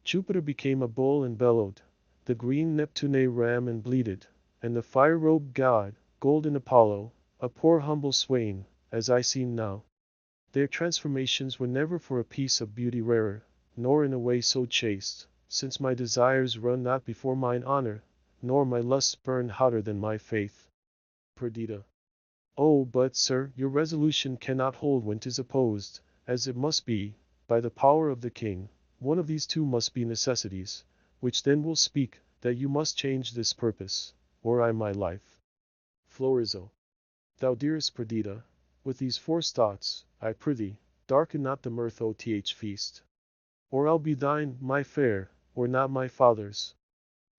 Jupiter became a bull and bellowed, the green Neptune ran and bleated, and the fire-robed god, golden Apollo, a poor humble swain, as I seem now. Their transformations were never for a piece of beauty rarer, nor in a way so chaste, since my desires run not before mine honor, nor my lusts burn hotter than my faith. Perdita. Oh, but, sir, your resolution cannot hold when 'tis opposed, as it must be, by the power of the king. One of these two must be necessities, which then will speak, that you must change this purpose, or I my life. Florizel. Thou dearest Perdita, with these forethoughts, I prithee, darken not the mirth O.Th. feast. Or I'll be thine, my fair, or not my father's.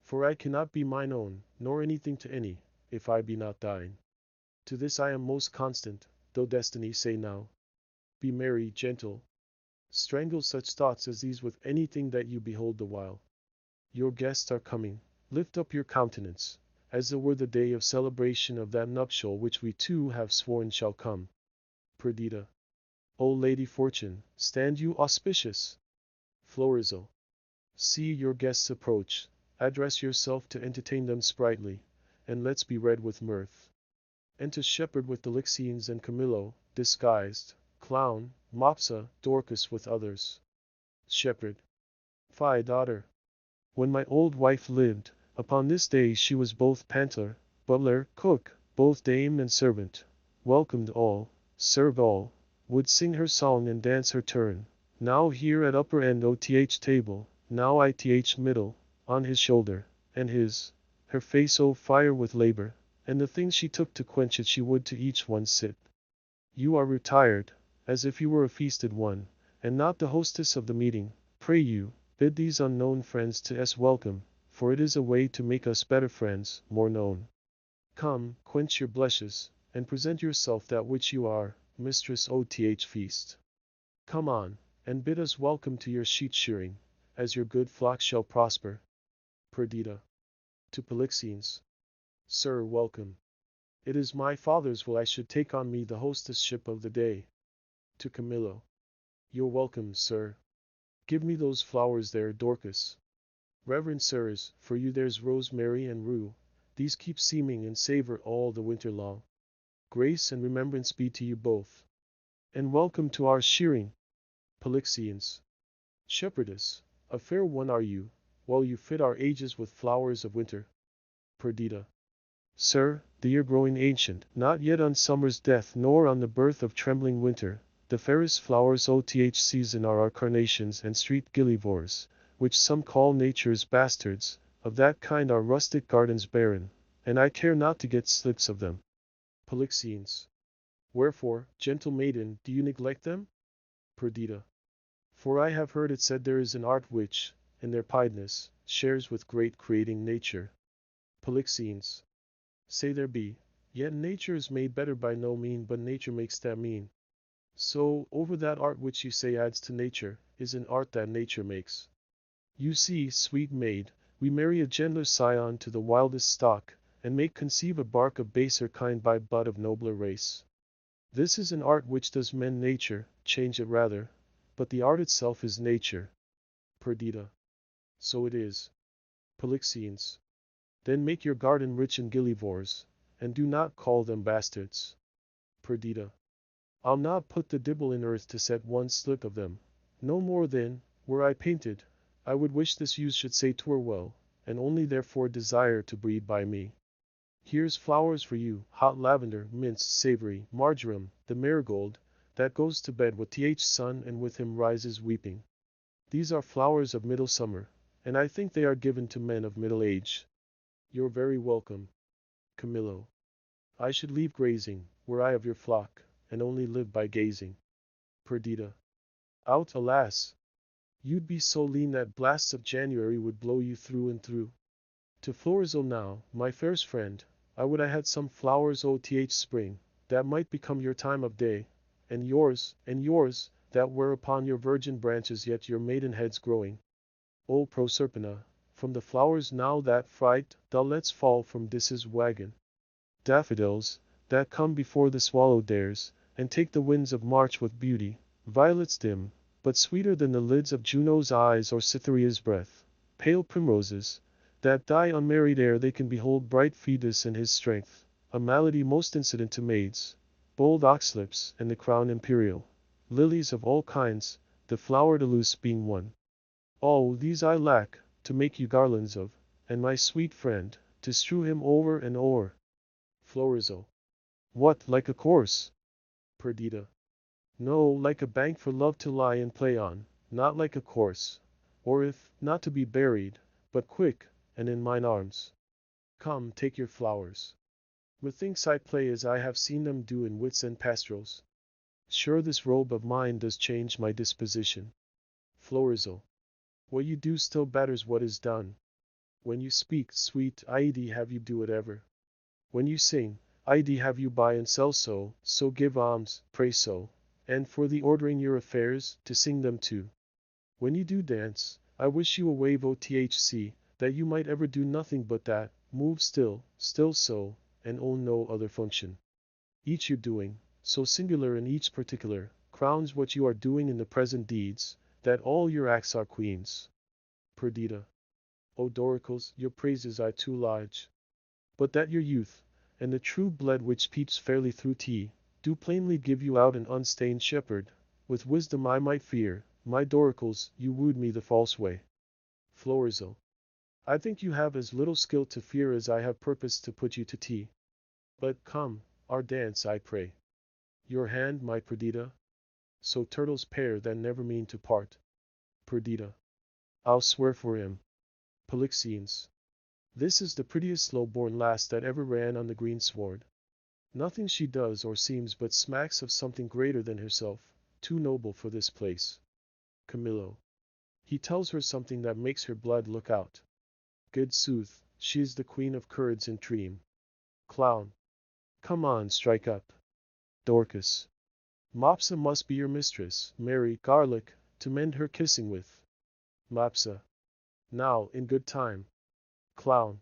For I cannot be mine own, nor anything to any, if I be not thine. To this I am most constant, though destiny say now. Be merry, gentle. Strangle such thoughts as these with anything that you behold the while. Your guests are coming. Lift up your countenance, as it were the day of celebration of that nuptial which we two have sworn shall come. Perdita. O Lady Fortune, stand you auspicious. Florizel. See your guests approach, address yourself to entertain them sprightly, and let's be read with mirth. Enter Shepherd with the Lixines and Camillo, disguised, Clown, Mopsa, Dorcas with others. Shepherd. Fie, daughter. When my old wife lived, upon this day she was both pantler, butler, cook, both dame and servant, welcomed all, served all, would sing her song and dance her turn, now here at upper end O.Th. table, now I.Th. middle, on his shoulder, and her face o' fire with labor, and the things she took to quench it she would to each one sit. You are retired, as if you were a feasted one, and not the hostess of the meeting. Pray you, bid these unknown friends to us welcome, for it is a way to make us better friends, more known. Come, quench your blushes, and present yourself that which you are, Mistress O.Th. Feast. Come on, and bid us welcome to your sheep shearing, as your good flock shall prosper. Perdita. To Polixenes. Sir, welcome. It is my father's will I should take on me the hostessship of the day. To Camillo. You're welcome, sir. Give me those flowers there, Dorcas. Reverend sirs, for you there's rosemary and rue, these keep seeming and savor all the winter long. Grace and remembrance be to you both. And welcome to our shearing. Polixenes. Shepherdess, a fair one are you, while you fit our ages with flowers of winter. Perdita. Sir, the year growing ancient, not yet on summer's death nor on the birth of trembling winter, the fairest flowers O.Th. season are our carnations and street gillivores, which some call nature's bastards, of that kind our rustic gardens barren, and I care not to get slips of them. Polixenes. Wherefore, gentle maiden, do you neglect them? Perdita. For I have heard it said there is an art which, in their piedness, shares with great creating nature. Polixenes. Say there be, yet nature is made better by no mean but nature makes that mean. So, over that art which you say adds to nature, is an art that nature makes. You see, sweet maid, we marry a gentler scion to the wildest stock, and make conceive a bark of baser kind by bud of nobler race. This is an art which does mend nature, change it rather, but the art itself is nature. Perdita. So it is. Polixenes. Then make your garden rich in gillivores, and do not call them bastards. Perdita. I'll not put the dibble in earth to set one slip of them. No more than, were I painted, I would wish this youth should say 'twere well, and only therefore desire to breed by me. Here's flowers for you, hot lavender, mint, savory, marjoram, the marigold, that goes to bed with th sun and with him rises weeping. These are flowers of middle summer, and I think they are given to men of middle age. You're very welcome. Camillo. I should leave grazing, were I of your flock, and only live by gazing. Perdita. Out, alas! You'd be so lean that blasts of January would blow you through and through. To Florizel now, my fairest friend, I would I had some flowers o' th spring, that might become your time of day, and yours, that were upon your virgin branches yet your maiden heads growing. O Proserpina, from the flowers now that fright thou lets fall from Dis's wagon. Daffodils, that come before the swallow dares, and take the winds of March with beauty, violets dim, but sweeter than the lids of Juno's eyes or Cytherea's breath, pale primroses, that die unmarried ere they can behold bright Phoebus and his strength, a malady most incident to maids, bold oxlips and the crown imperial, lilies of all kinds, the flower de luce being one. All these I lack, to make you garlands of, and my sweet friend, to strew him o'er and o'er. Florizel. What, like a corse? Perdita. No, like a bank for love to lie and play on, not like a corse, or if, not to be buried, but quick, and in mine arms. Come, take your flowers. Methinks I play as I have seen them do in wits and pastorals. Sure this robe of mine does change my disposition. Florizel. What you do still betters what is done. When you speak, sweet Aede, have you do it ever. When you sing, Aede, have you buy and sell so give alms, pray so, and for the ordering your affairs, to sing them too. When you do dance, I wish you a wave o' thc, that you might ever do nothing but that, move still so, and own no other function. Each your doing, so singular in each particular, crowns what you are doing in the present deeds, that all your acts are queens. Perdita. O Doricles, your praises I too large. But that your youth, and the true blood which peeps fairly through tea, do plainly give you out an unstained shepherd, with wisdom I might fear, my Doricles, you wooed me the false way. Florizel. I think you have as little skill to fear as I have purposed to put you to tea. But come, our dance, I pray. Your hand, my Perdita? So turtles pair that never mean to part. Perdita. I'll swear for him. Polixenes. This is the prettiest low-born lass that ever ran on the green sward. Nothing she does or seems but smacks of something greater than herself, too noble for this place. Camillo. He tells her something that makes her blood look out. Good sooth, she is the queen of curds and tream. Clown. Come on, strike up. Dorcas. Mopsa must be your mistress, Mary, garlic, to mend her kissing with. Mopsa. Now, in good time. Clown.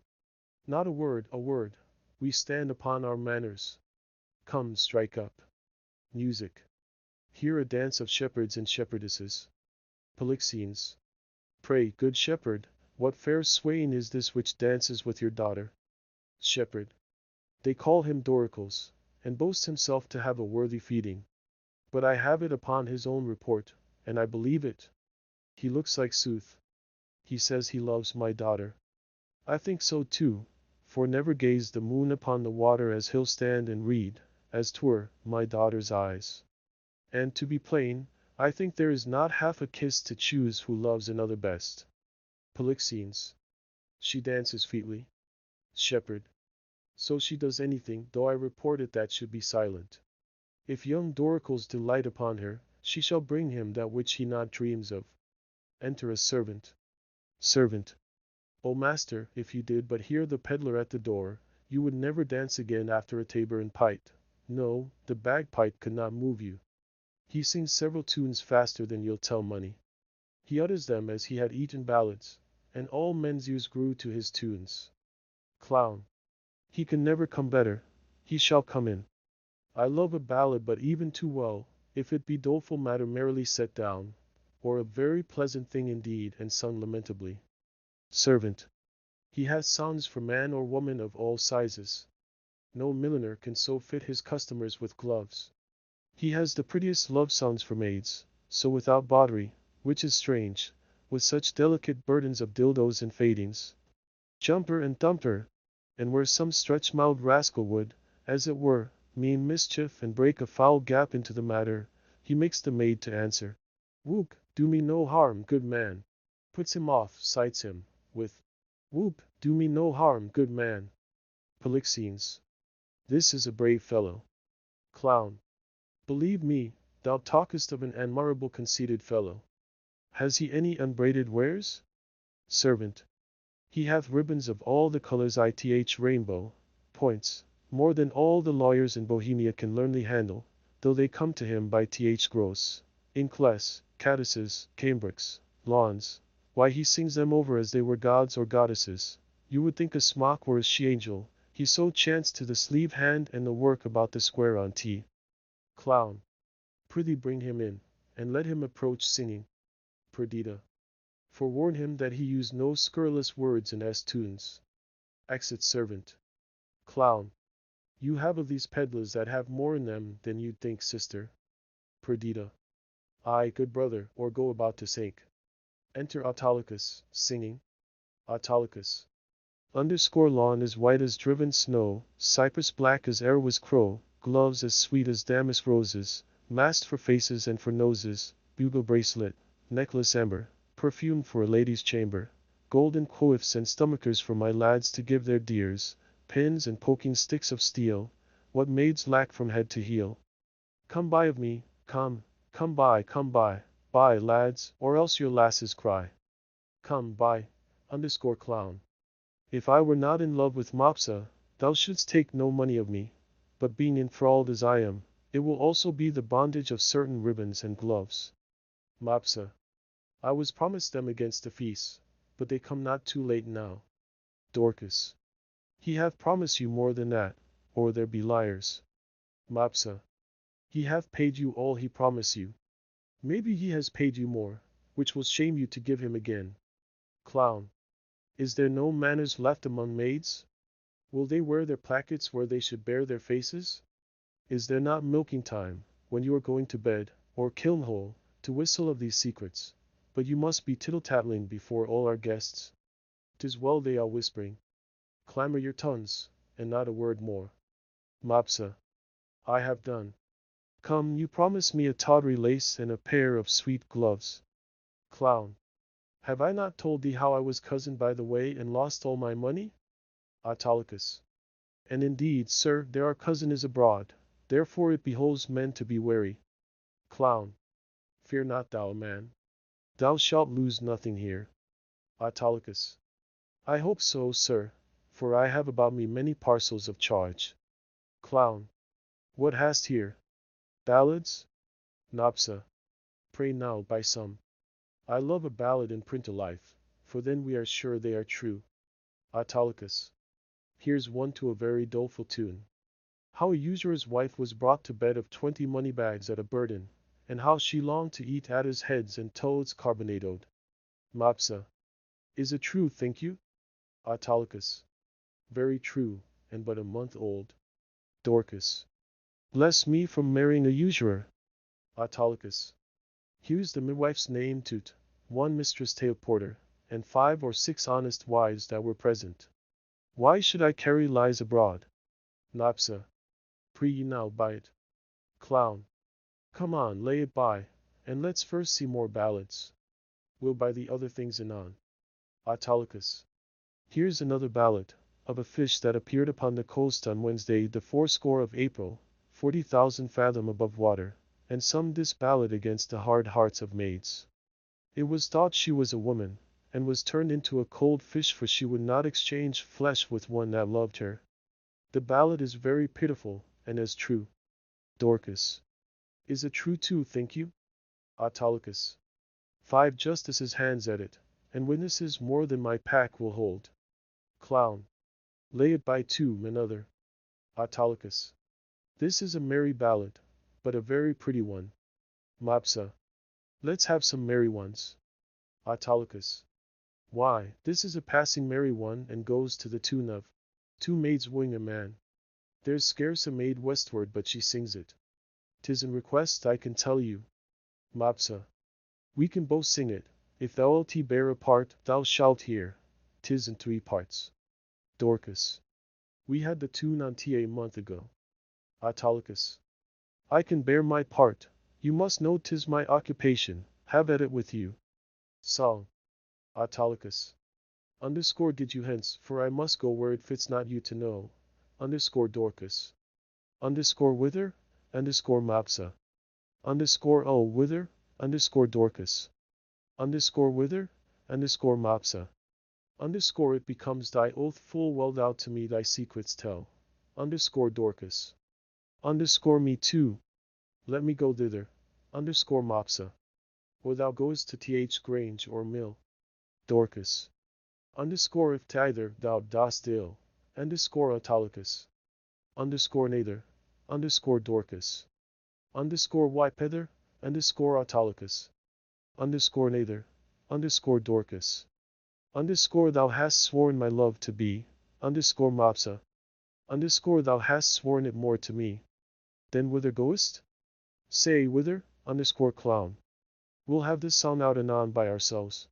Not a word, we stand upon our manners. Come, strike up. Music. Here a dance of shepherds and shepherdesses. Polixenes. Pray, good shepherd, what fair swain is this which dances with your daughter? Shepherd. They call him Doricles, and boast himself to have a worthy feeding. But I have it upon his own report, and I believe it. He looks like sooth. He says he loves my daughter. I think so too, for never gazed the moon upon the water as he'll stand and read, as 'twere, my daughter's eyes. And to be plain, I think there is not half a kiss to choose who loves another best. Polixenes. She dances featly. Shepherd. So she does anything, though I report it that should be silent. If young Doricles delight upon her, she shall bring him that which he not dreams of. Enter a servant. Servant. O master, if you did but hear the peddler at the door, you would never dance again after a tabor and pipe. No, the bagpipe could not move you. He sings several tunes faster than you'll tell money. He utters them as he had eaten ballads, and all men's ears grew to his tunes. Clown. He can never come better. He shall come in. I love a ballad but even too well, if it be doleful matter merrily set down, or a very pleasant thing indeed and sung lamentably. Servant. He has songs for man or woman of all sizes. No milliner can so fit his customers with gloves. He has the prettiest love songs for maids, so without bawdry, which is strange, with such delicate burdens of dildos and fadings. Jumper and thumper, and where some stretch-mouthed rascal would, as it were, mean mischief and break a foul gap into the matter, he makes the maid to answer, "Whoop, do me no harm, good man." Puts him off, cites him, with, "Whoop, do me no harm, good man." Polixenes. This is a brave fellow. Clown. Believe me, thou talkest of an admirable conceited fellow. Has he any unbraided wares? Servant. He hath ribbons of all the colors ith rainbow, points, more than all the lawyers in Bohemia can learnly handle, though they come to him by th gross, inkless, cadices, cambrics, lawns. Why he sings them over as they were gods or goddesses. You would think a smock were a she-angel, he so chanced to the sleeve hand and the work about the square on t. Clown. Prithee bring him in, and let him approach singing. Perdita. Forewarn him that he use no scurrilous words in tunes. Exit servant. Clown. You have of these peddlers that have more in them than you'd think, sister. Perdita. Ay, good brother, or go about to sake. Enter Autolycus, singing. Autolycus. Underscore lawn as white as driven snow, cypress black as e'er was crow, gloves as sweet as damask roses, masked for faces and for noses, bugle bracelet, necklace amber, perfume for a lady's chamber, golden coifs and stomachers for my lads to give their dears, pins and poking sticks of steel, what maids lack from head to heel. Come buy of me, come buy, lads, or else your lasses cry. Come buy, underscore clown. If I were not in love with Mopsa, thou shouldst take no money of me, but being enthralled as I am, it will also be the bondage of certain ribbons and gloves. Mopsa. I was promised them against a feast, but they come not too late now. Dorcas. He hath promised you more than that, or there be liars. Mopsa. He hath paid you all he promised you. Maybe he has paid you more, which will shame you to give him again. Clown. Is there no manners left among maids? Will they wear their plackets where they should bear their faces? Is there not milking time, when you are going to bed, or kiln-hole, to whistle of these secrets? But you must be tittle-tattling before all our guests. 'Tis well they are whispering. Clamor your tongues, and not a word more. Mopsa. I have done. Come, you promised me a tawdry lace and a pair of sweet gloves. Clown. Have I not told thee how I was cozened by the way and lost all my money? Autolycus. And indeed, sir, there are cozeners abroad, therefore it behoves men to be wary. Clown. Fear not thou, man. Thou shalt lose nothing here. Autolycus. I hope so, sir, for I have about me many parcels of charge. Clown. What hast here? Ballads? Mopsa. Pray now, buy some. I love a ballad in print life, for then we are sure they are true. Autolycus. Here's one to a very doleful tune. How a usurer's wife was brought to bed of 20 money bags at a burden, and how she longed to eat adders' heads and toads carbonadoed. Mopsa. Is it true, think you? Autolycus. Very true, and but a month old. Dorcas. Bless me from marrying a usurer. Autolycus. Here's the midwife's name to't, one Mistress Porter, and 5 or 6 honest wives that were present. Why should I carry lies abroad? Mopsa. Pray ye now buy it. Clown. Come on, lay it by, and let's first see more ballads. We'll buy the other things anon. Autolycus. Here's another ballad, of a fish that appeared upon the coast on Wednesday the 40 of April, 40,000 fathom above water, and sung this ballad against the hard hearts of maids. It was thought she was a woman, and was turned into a cold fish, for she would not exchange flesh with one that loved her. The ballad is very pitiful, and as true. Dorcas. Is it true too, think you? Autolycus. 5 justices' hands at it, and witnesses more than my pack will hold. Clown. Lay it by too, another. Autolycus. This is a merry ballad, but a very pretty one. Mopsa. Let's have some merry ones. Autolycus. Why, this is a passing merry one, and goes to the tune of two maids wooing a man. There's scarce a maid westward but she sings it. 'Tis in request, I can tell you. Mopsa. We can both sing it. If thou'lt bear a part, thou shalt hear. 'Tis in 3 parts. Dorcas. We had the tune on a month ago. Autolycus. I can bear my part. You must know 'tis my occupation. Have at it with you. Song. Autolycus. Underscore get you hence, for I must go where it fits not you to know. Underscore Dorcas. Underscore whither? Underscore Mopsa. Underscore oh whither? Underscore Dorcas. Underscore whither? Underscore Mopsa. Underscore it becomes thy oath full well thou to me thy secrets tell. Underscore Dorcas. Underscore me too. Let me go thither. Underscore Mopsa. Or thou goest to th grange or mill. Dorcas. Underscore if t'either thou dost ill. Underscore Autolycus. Underscore neither. Underscore Dorcas. Underscore whipether. Underscore Autolycus. Underscore neither. Underscore Dorcas. Underscore thou hast sworn my love to be. Underscore Mopsa. Underscore thou hast sworn it more to me. Then whither goest? Say whither? Underscore clown. We'll have this song out anon by ourselves.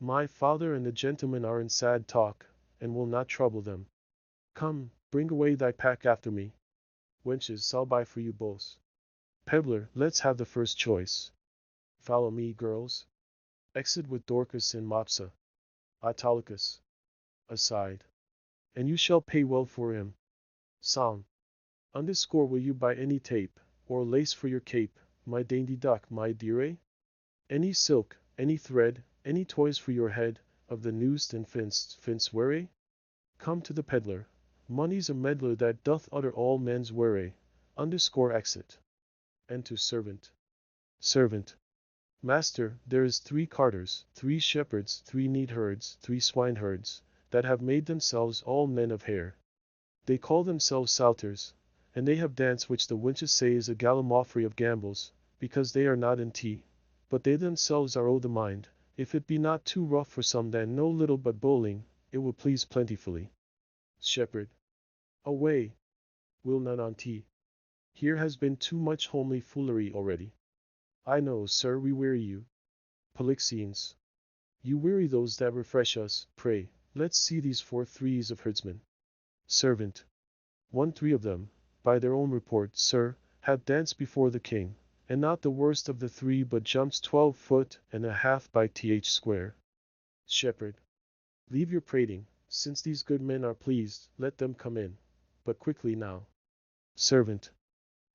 My father and the gentlemen are in sad talk, and will not trouble them. Come, bring away thy pack after me. Wenches, I'll buy for you both. Peddler, let's have the first choice. Follow me, girls. Exit with Dorcas and Mopsa. Autolycus. Aside. And you shall pay well for him. Song. Underscore will you buy any tape, or lace for your cape, my dainty duck, my dearie? Any silk, any thread, any toys for your head, of the newest and finst weary? Come to the peddler. Money's a meddler that doth utter all men's weary. Underscore exit. Enter servant. Servant. Master, there is 3 carters, 3 shepherds, 3 neatherds, 3 swineherds, that have made themselves all men of hair. They call themselves salters, and they have danced which the wenches say is a gallimaufry of gambles, because they are not in tea, but they themselves are o' the mind, if it be not too rough for some then no little but bowling, it will please plentifully. Shepherd. Away. Will none on tea. Here has been too much homely foolery already. I know, sir, we weary you. Polixenes. You weary those that refresh us, pray, let's see these 4 threes of herdsmen. Servant. 1-3 of them, by their own report, sir, have danced before the king, and not the worst of the 3 but jumps 12 foot and a half by th square. Shepherd. Leave your prating, since these good men are pleased, let them come in, but quickly now. Servant.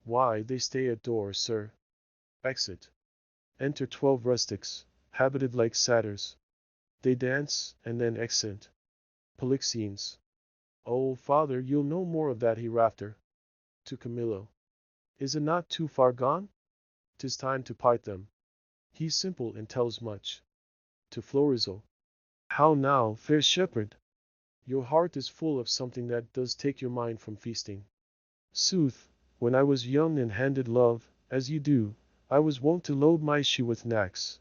Why, they stay at door, sir. Exit. Enter 12 rustics, habited like satyrs. They dance, and then exit. Polixenes. Oh, father, you'll know more of that hereafter. To Camillo. Is it not too far gone? 'Tis time to part them. He's simple and tells much. To Florizel. How now, fair shepherd? Your heart is full of something that does take your mind from feasting. Sooth, when I was young and handed love, as you do, I was wont to load my shoe with knacks.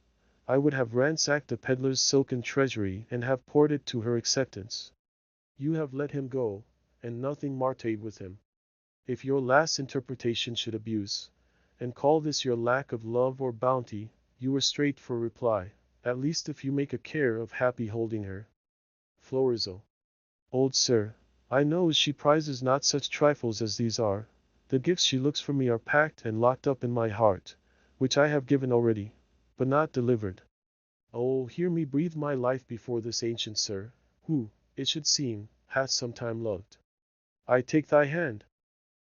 I would have ransacked a peddler's silken treasury and have poured it to her acceptance. You have let him go, and nothing martyred with him. If your last interpretation should abuse, and call this your lack of love or bounty, you were straight for reply, at least if you make a care of happy holding her. Florizel. Old sir, I know she prizes not such trifles as these are. The gifts she looks for me are packed and locked up in my heart, which I have given already, but not delivered. Oh, hear me breathe my life before this ancient sir, who, it should seem, hath sometime loved. I take thy hand.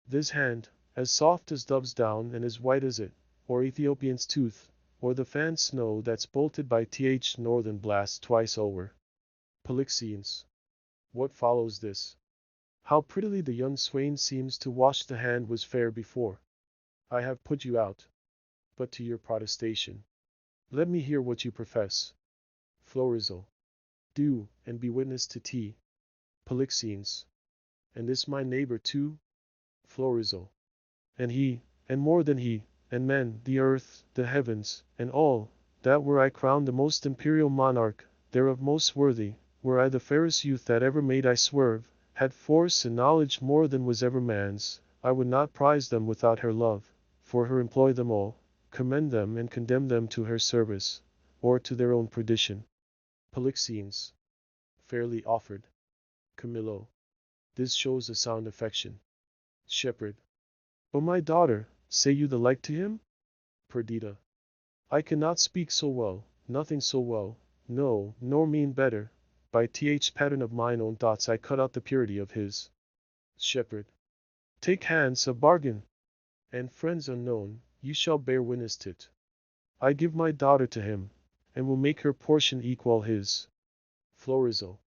This hand, as soft as dove's down and as white as it, or Ethiopian's tooth, or the fanned snow that's bolted by th northern blast twice over. Polixenes. What follows this? How prettily the young swain seems to wash the hand was fair before. I have put you out. But to your protestation. Let me hear what you profess. Florizel. Do, and be witness to tea. Polixenes. And this my neighbor too? Florizel. And he, and more than he, and men, the earth, the heavens, and all, that were I crowned the most imperial monarch, thereof most worthy, were I the fairest youth that ever made I swerve, had force and knowledge more than was ever man's, I would not prize them without her love, for her employ them all, commend them and condemn them to her service, or to their own perdition. Polixenes. Fairly offered. Camillo. This shows a sound affection. Shepherd. O my daughter, say you the like to him? Perdita. I cannot speak so well, nothing so well, no, nor mean better. By th pattern of mine own thoughts I cut out the purity of his. Shepherd. Take hands a bargain, and friends unknown, you shall bear witness to't. I give my daughter to him, and will make her portion equal his. Florizel.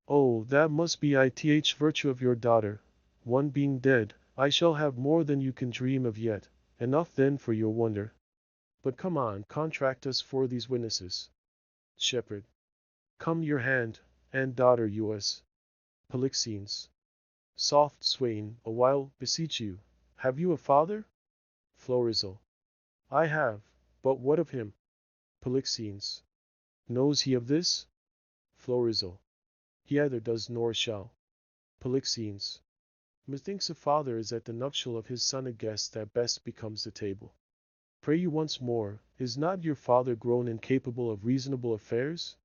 Oh, that must be ith virtue of your daughter. One being dead, I shall have more than you can dream of yet, enough then for your wonder. But come on, contract us for these witnesses. Shepherd. Come your hand, and daughter yours. Polixenes. Soft, swain, a while, beseech you. Have you a father? Florizel. I have, but what of him? Polixenes. Knows he of this? Florizel. He either does nor shall. Polixenes. Methinks a father is at the nuptial of his son a guest that best becomes the table. Pray you once more, is not your father grown incapable of reasonable affairs?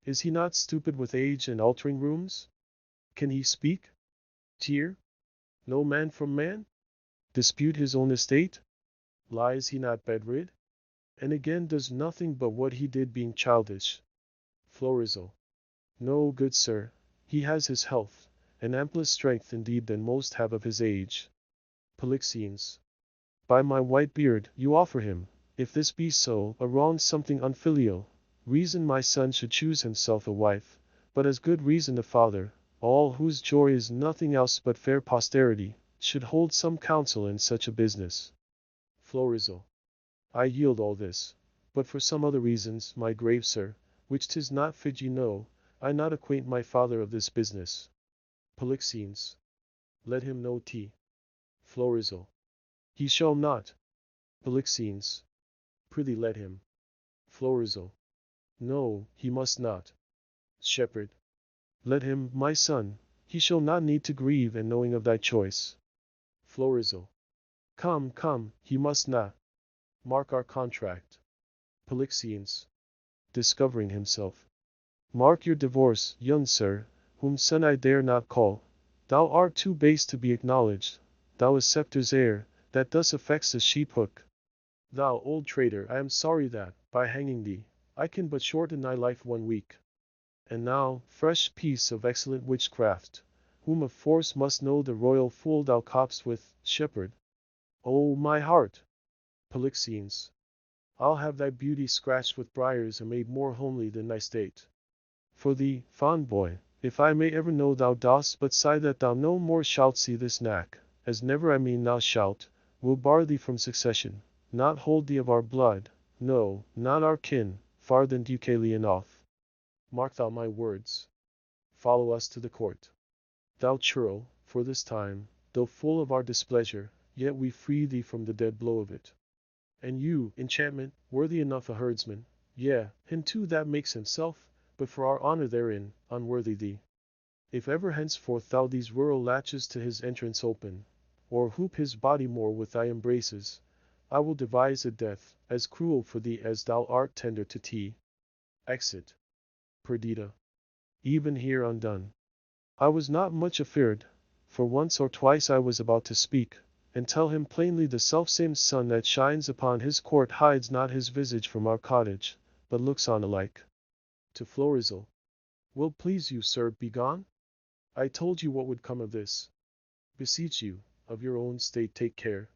Is he not stupid with age and altering rooms? Can he speak? Tear? No man from man? Dispute his own estate? Lies he not bedrid? And again does nothing but what he did being childish. Florizel. No, good sir, he has his health, and amplest strength indeed than most have of his age. Polixenes. By my white beard, you offer him, if this be so, a wrong something unfilial. Reason my son should choose himself a wife, but as good reason a father, all whose joy is nothing else but fair posterity, should hold some counsel in such a business. Florizel. I yield all this, but for some other reasons, my grave sir, which 'tis not fit you know, I not acquaint my father of this business. Polixenes. Let him know t. Florizel. He shall not. Polixenes. Prithee let him. Florizel. No, he must not. Shepherd. Let him, my son, he shall not need to grieve and knowing of thy choice. Florizel. Come, come, he must not. Mark our contract. Polixenes. Discovering himself. Mark your divorce, young sir, whom son I dare not call. Thou art too base to be acknowledged, thou a scepter's heir, that thus affects a sheep-hook. Thou old traitor, I am sorry that, by hanging thee, I can but shorten thy life 1 week. And now, fresh piece of excellent witchcraft, whom of force must know the royal fool thou copst with, shepherd. O my heart! Polixenes. I'll have thy beauty scratched with briars and made more homely than thy state. For thee, fond boy, if I may ever know thou dost but sigh that thou no more shalt see this knack, as never I mean thou shalt, will bar thee from succession, not hold thee of our blood, no, not our kin, far than Deucalion off. Mark thou my words. Follow us to the court. Thou churl, for this time, though full of our displeasure, yet we free thee from the dead blow of it. And you, enchantment, worthy enough a herdsman, yea, him too that makes himself, but for our honor therein, unworthy thee. If ever henceforth thou these rural latches to his entrance open, or hoop his body more with thy embraces, I will devise a death, as cruel for thee as thou art tender to tea. Exit. Perdita. Even here undone. I was not much afeard, for once or twice I was about to speak, and tell him plainly the selfsame sun that shines upon his court hides not his visage from our cottage, but looks on alike. To Florizel. Will please you, sir, be gone? I told you what would come of this. Beseech you, of your own state take care.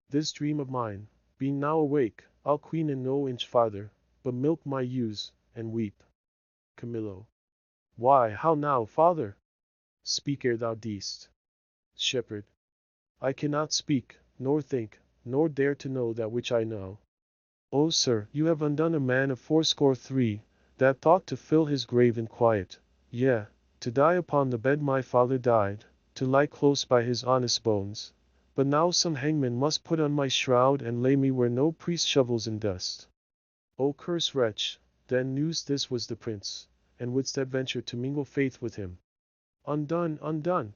This dream of mine, being now awake, I'll queen in no inch farther, but milk my ewes, and weep. Camillo. Why, how now, father? Speak ere thou deest. Shepherd. I cannot speak, nor think, nor dare to know that which I know. O sir, you have undone a man of 83, that thought to fill his grave in quiet, yea, to die upon the bed my father died, to lie close by his honest bones. But now some hangman must put on my shroud and lay me where no priest shovels in dust. O cursed wretch, then news this was the prince, and wouldst adventure to mingle faith with him. Undone, undone!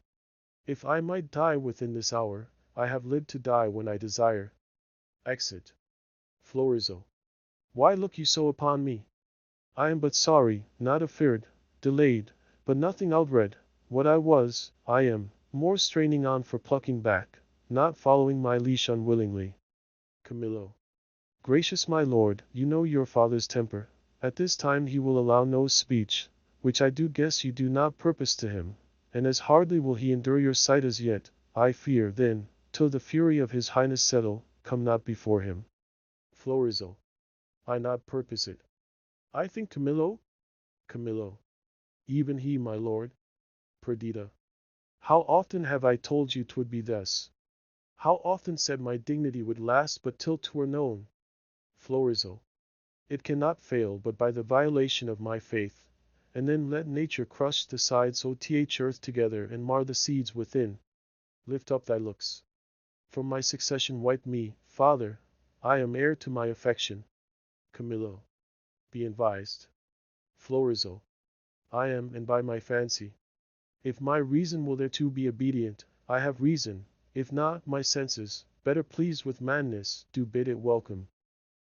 If I might die within this hour, I have lived to die when I desire. Exit. Florizel. Why look you so upon me? I am but sorry, not afeard, delayed, but nothing outread. What I was, I am, more straining on for plucking back, not following my leash unwillingly. Camillo. Gracious my lord, you know your father's temper. At this time he will allow no speech, which I do guess you do not purpose to him, and as hardly will he endure your sight as yet, I fear, then, till the fury of his highness settle, come not before him. Florizel. I not purpose it. I think Camillo? Camillo. Even he, my lord. Perdita. How often have I told you 'twould be thus? How often said my dignity would last but till 'twere known? Florizel. It cannot fail but by the violation of my faith, and then let nature crush the sides so th earth together and mar the seeds within. Lift up thy looks. From my succession wipe me, father, I am heir to my affection. Camillo. Be advised. Florizel. I am, and by my fancy. If my reason will thereto be obedient, I have reason, if not, my senses, better pleased with madness, do bid it welcome.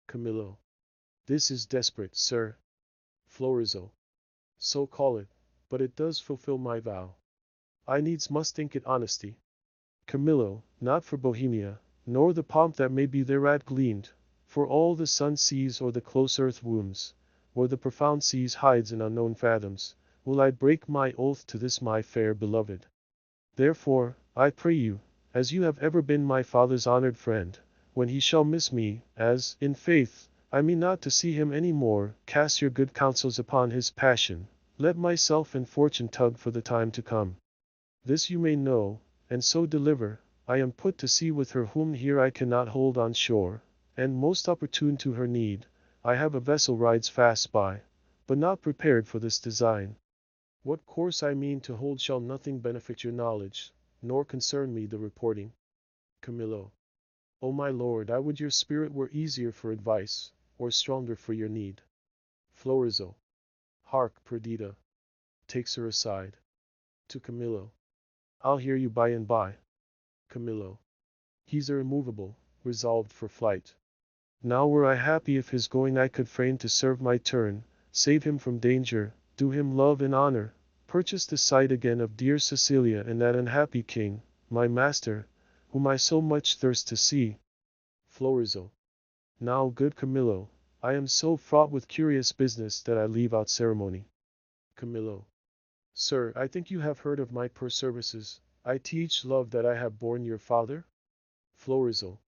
Camillo. This is desperate, sir. Florizel. So call it, but it does fulfill my vow. I needs must think it honesty. Camillo, not for Bohemia, nor the pomp that may be thereat gleaned, for all the sun sees or the close earth wombs, or the profound seas hides in unknown fathoms, will I break my oath to this my fair beloved. Therefore, I pray you, as you have ever been my father's honored friend, when he shall miss me, as, in faith, I mean not to see him any more, cast your good counsels upon his passion, let myself and fortune tug for the time to come. This you may know, and so deliver, I am put to sea with her whom here I cannot hold on shore, and most opportune to her need, I have a vessel rides fast by, but not prepared for this design. What course I mean to hold shall nothing benefit your knowledge, nor concern me the reporting. Camillo. O my lord, I would your spirit were easier for advice, or stronger for your need. Florizel. Hark, Perdita. Takes her aside. To Camillo. I'll hear you by and by. Camillo. He's immovable, resolved for flight. Now were I happy if his going I could frame to serve my turn, save him from danger, do him love and honor, purchase the sight again of dear Cecilia and that unhappy king, my master, whom I so much thirst to see. Florizel. Now, good Camillo, I am so fraught with curious business that I leave out ceremony. Camillo. Sir, I think you have heard of my poor services. I teach love that I have borne your father? Florizel.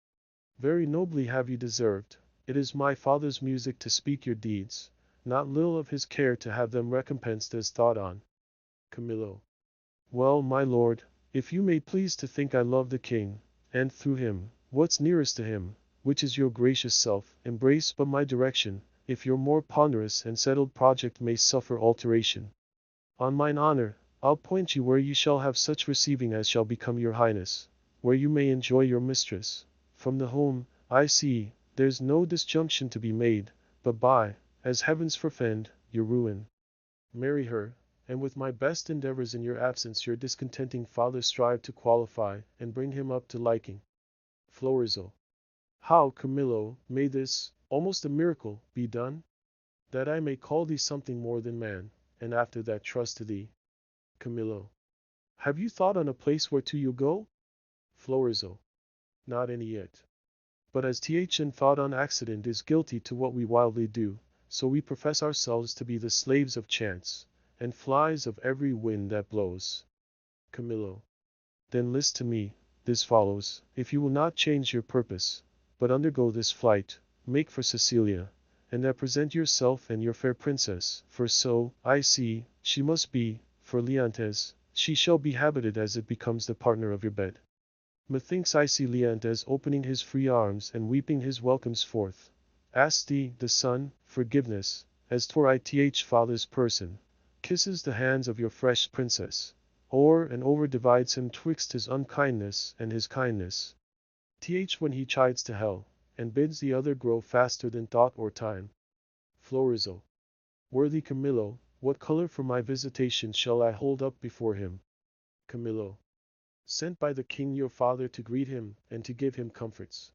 Very nobly have you deserved. It is my father's music to speak your deeds, not little of his care to have them recompensed as thought on. Camillo. Well, my lord, if you may please to think I love the king, and through him, what's nearest to him, which is your gracious self, embrace but my direction, if your more ponderous and settled project may suffer alteration. On mine honor, I'll point you where you shall have such receiving as shall become your highness, where you may enjoy your mistress, from the whom, I see, there's no disjunction to be made, but by, as heavens forfend, your ruin. Marry her, and with my best endeavors in your absence your discontenting father strive to qualify, and bring him up to liking. Florizel. How, Camillo, may this, almost a miracle, be done? That I may call thee something more than man, and after that trust to thee. Camillo. Have you thought on a place whereto you'll go? Florizel. Not any yet. But as Thn thought on accident is guilty to what we wildly do, so we profess ourselves to be the slaves of chance, and flies of every wind that blows. Camillo. Then list to me, this follows, if you will not change your purpose, but undergo this flight, make for Cecilia, and that present yourself and your fair princess, for so, I see, she must be, for Leontes, she shall be habited as it becomes the partner of your bed. Methinks I see Leontes opening his free arms and weeping his welcomes forth. Asks thee, the son, forgiveness, as 'twere ith father's person, kisses the hands of your fresh princess, o'er and over divides him twixt his unkindness and his kindness. When he chides to hell, and bids the other grow faster than thought or time. Florizel. Worthy Camillo, What color for my visitation shall I hold up before him? Camillo. Sent by the king your father to greet him, and to give him comforts.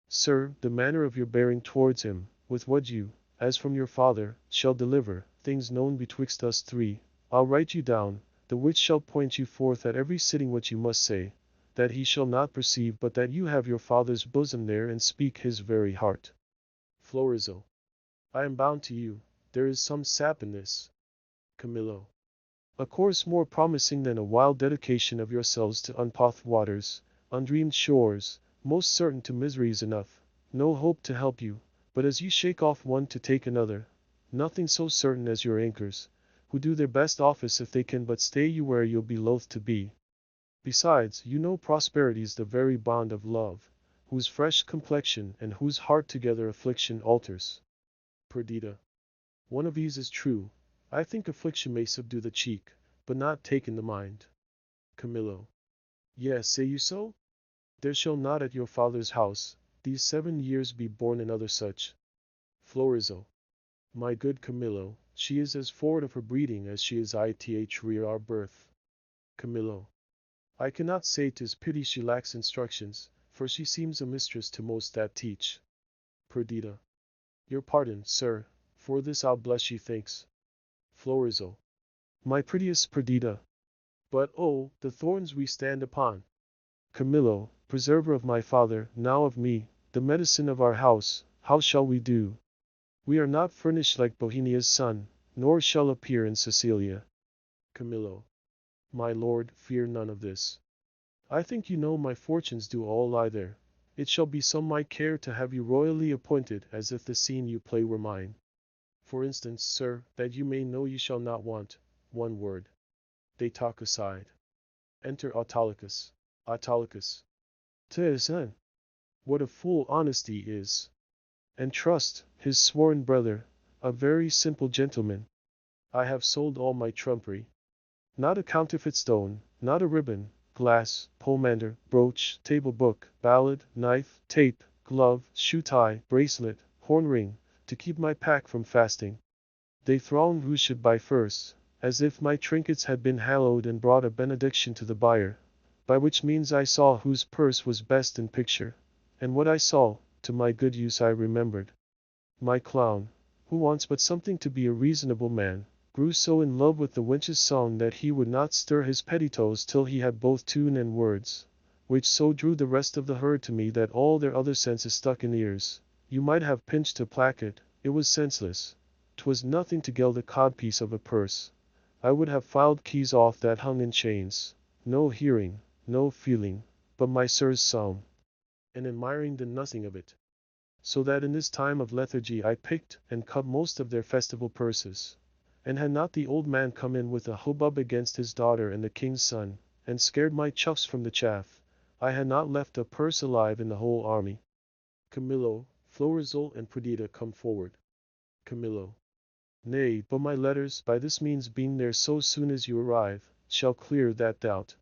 Sir, the manner of your bearing towards him, with what you, as from your father, shall deliver, things known betwixt us three, I'll write you down, the which shall point you forth at every sitting what you must say, that he shall not perceive but that you have your father's bosom there and speak his very heart. Florizel. I am bound to you, there is some sap in this. Camillo. A course more promising than a wild dedication of yourselves to unpathed waters, undreamed shores, most certain to miseries enough, no hope to help you, but as you shake off one to take another, nothing so certain as your anchors, who do their best office if they can but stay you where you'll be loath to be. Besides, you know prosperity's the very bond of love, whose fresh complexion and whose heart together affliction alters. Perdita. One of these is true. I think affliction may subdue the cheek, but not take in the mind. Camillo. Yes, say you so? There shall not at your father's house, these 7 years be born another such. Florizel. My good Camillo, she is as forward of her breeding as she is ith rear our birth. Camillo. I cannot say 'tis pity she lacks instructions, for she seems a mistress to most that teach. Perdita. Your pardon, sir, for this I'll bless you thanks. Florizel. My prettiest Perdita. But oh, the thorns we stand upon. Camillo, preserver of my father, now of me, the medicine of our house, how shall we do? We are not furnished like Bohemia's son, nor shall appear in Cecilia. Camillo. My lord, fear none of this. I think you know my fortunes do all lie there. It shall be some my care to have you royally appointed as if the scene you play were mine. For instance, sir, that you may know you shall not want, one word. They talk aside. Enter Autolycus. Autolycus. 'Tis then. What a fool honesty is. And trust, his sworn brother, a very simple gentleman. I have sold all my trumpery. Not a counterfeit stone, not a ribbon, glass, pomander, brooch, table book, ballad, knife, tape, glove, shoe tie, bracelet, horn ring, to keep my pack from fasting. They thronged who should buy first, as if my trinkets had been hallowed and brought a benediction to the buyer, by which means I saw whose purse was best in picture, and what I saw, to my good use I remembered. My clown, who wants but something to be a reasonable man, grew so in love with the wench's song that he would not stir his petticoats till he had both tune and words, which so drew the rest of the herd to me that all their other senses stuck in ears. You might have pinched a placket, it was senseless. 'Twas nothing to gild the codpiece of a purse. I would have filed keys off that hung in chains. No hearing, no feeling, but my sir's song, and admiring the nothing of it. So that in this time of lethargy I picked and cut most of their festival purses. And had not the old man come in with a hubbub against his daughter and the king's son, and scared my chuffs from the chaff, I had not left a purse alive in the whole army. Camillo, Florizel and Perdita come forward. Camillo. Nay, but my letters, by this means being there so soon as you arrive, shall clear that doubt.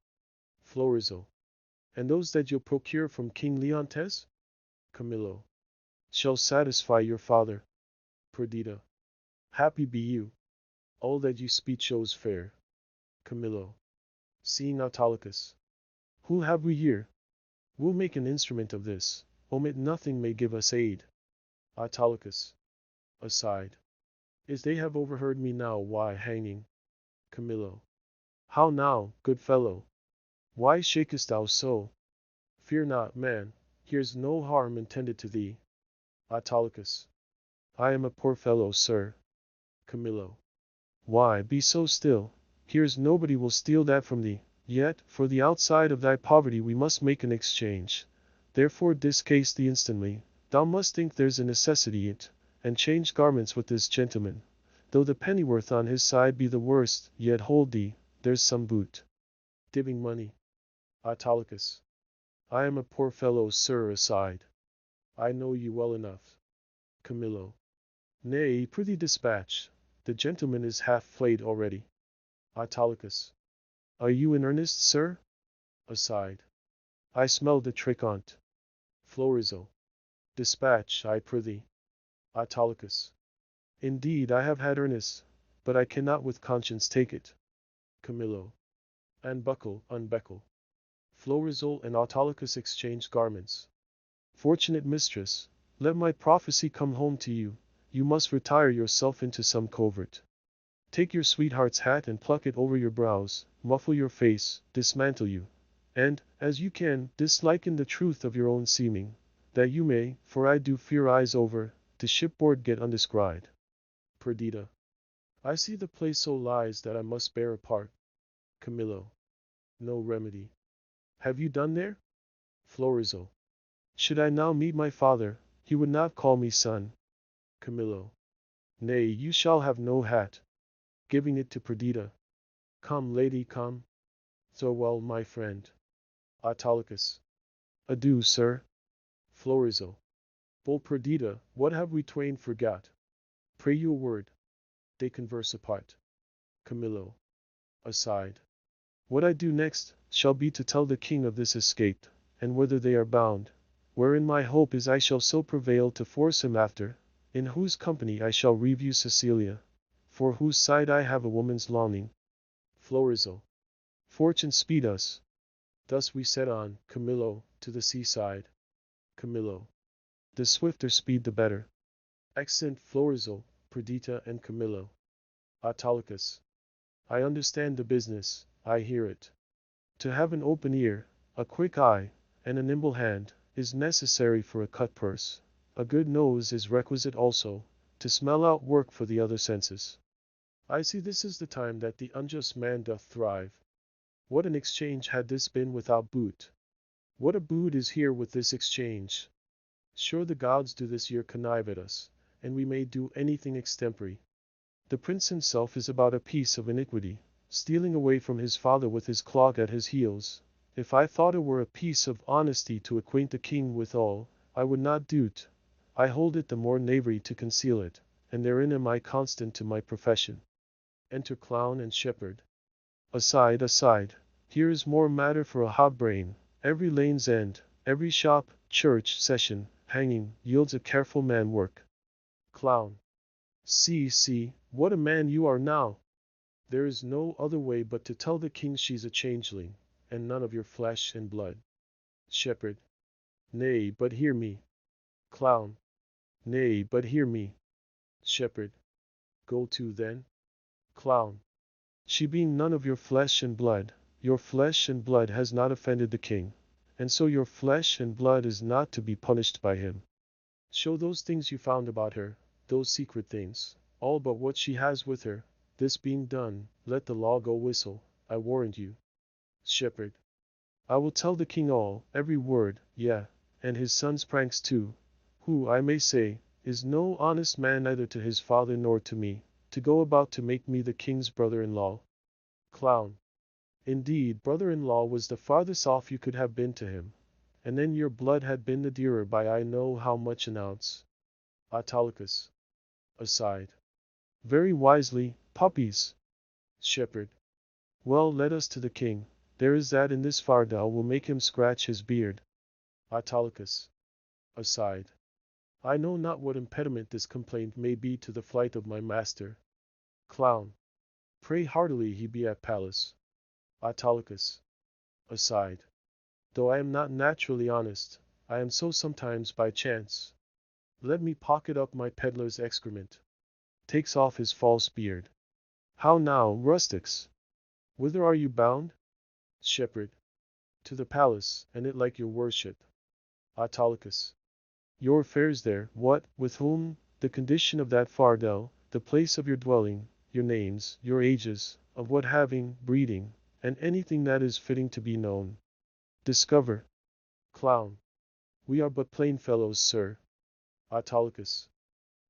Florizel. And those that you'll procure from King Leontes? Camillo. Shall satisfy your father. Perdita. Happy be you. All that you speak shows fair. Camillo. Seeing Autolycus. Who have we here? We'll make an instrument of this. Omit nothing may give us aid. Autolycus. Aside. Is they have overheard me now, why hanging? Camillo. How now, good fellow? Why shakest thou so? Fear not, man, here's no harm intended to thee. Autolycus. I am a poor fellow, sir. Camillo. Why, be so still, here's nobody will steal that from thee, yet, for the outside of thy poverty we must make an exchange. Therefore discase thee instantly, thou must think there's a necessity in't, and change garments with this gentleman. Though the pennyworth on his side be the worst, yet hold thee, there's some boot. Giving money. Autolycus. I am a poor fellow, sir, aside. I know you well enough. Camillo. Nay, prithee dispatch. The gentleman is half flayed already. Autolycus. Are you in earnest, sir? Aside. I smell the trick on't. Florizel. Dispatch, I prithee. Autolycus. Indeed I have had earnest. but I cannot with conscience take it. Camillo. Unbuckle, unbuckle. Florizel and Autolycus exchanged garments. Fortunate mistress, let my prophecy come home to you. You must retire yourself into some covert. Take your sweetheart's hat and pluck it over your brows, muffle your face, dismantle you. And, as you can, disliken the truth of your own seeming, that you may, for I do fear eyes over, to shipboard get undescried. Perdita. I see the place so lies that I must bear a part. Camillo. No remedy. Have you done there? Florizel. Should I now meet my father, he would not call me son. Camillo. Nay, you shall have no hat. Giving it to Perdita. Come, lady, come. Farewell, my friend. Autolycus. Adieu, sir. Florizel. Bold Perdita, what have we twain forgot? Pray you a word. They converse apart. Camillo. Aside. What I do next, shall be to tell the king of this escape, and whither they are bound, wherein my hope is I shall so prevail to force him after, in whose company I shall review Cecilia, for whose side I have a woman's longing. Florizel. Fortune speed us. Thus we set on, Camillo, to the seaside. Camillo. The swifter speed the better. Accent Florizel, Perdita and Camillo. Autolycus. I understand the business, I hear it. To have an open ear, a quick eye, and a nimble hand, is necessary for a cut purse. A good nose is requisite also, to smell out work for the other senses. I see this is the time that the unjust man doth thrive. What an exchange had this been without boot! What a boot is here with this exchange! Sure the gods do this year connive at us, and we may do anything extempore. The prince himself is about a piece of iniquity, stealing away from his father with his clog at his heels. If I thought it were a piece of honesty to acquaint the king withal, I would not do't. I hold it the more knavery to conceal it, and therein am I constant to my profession. Enter clown and shepherd. Aside, aside, here is more matter for a hot brain. Every lane's end, every shop, church, session, hanging, yields a careful man work. Clown. See, what a man you are now! There is no other way but to tell the king she's a changeling, and none of your flesh and blood. Shepherd. Nay, but hear me. Clown. Nay, but hear me. Shepherd. Go to then. Clown. She being none of your flesh and blood, your flesh and blood has not offended the king, and so your flesh and blood is not to be punished by him. Show those things you found about her, those secret things, all but what she has with her. This being done, let the law go whistle, I warrant you. Shepherd. I will tell the king all, every word, yea, and his son's pranks too, who, I may say, is no honest man neither to his father nor to me, to go about to make me the king's brother-in-law. Clown. Indeed, brother-in-law was the farthest off you could have been to him, and then your blood had been the dearer by I know how much an ounce. Autolycus. Aside. Very wisely, puppies. Shepherd. Well, let us to the king. There is that in this fardel will make him scratch his beard. Autolycus. Aside. I know not what impediment this complaint may be to the flight of my master. Clown. Pray heartily he be at palace. Autolycus. Aside. Though I am not naturally honest, I am so sometimes by chance. Let me pocket up my peddler's excrement. Takes off his false beard. How now, rustics? Whither are you bound? Shepherd. To the palace, and it like your worship. Autolycus. Your affairs there, what, with whom, the condition of that fardel, the place of your dwelling, your names, your ages, of what having, breeding, and anything that is fitting to be known. Discover. Clown. We are but plain fellows, sir. Autolycus.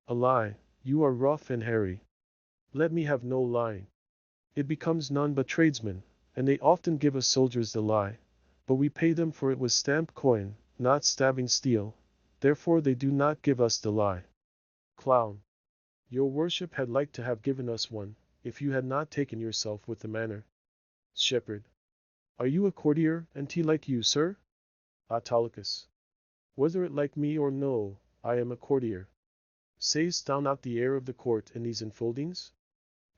A lie, you are rough and hairy. Let me have no lying. It becomes none but tradesmen, and they often give us soldiers the lie, but we pay them for it with stamped coin, not stabbing steel, therefore they do not give us the lie. Clown. Your worship had like to have given us one, if you had not taken yourself with the manner. Shepherd. Are you a courtier, and tea like you, sir? Autolycus. Whether it like me or no, I am a courtier. Say'st thou not the air of the court in these enfoldings?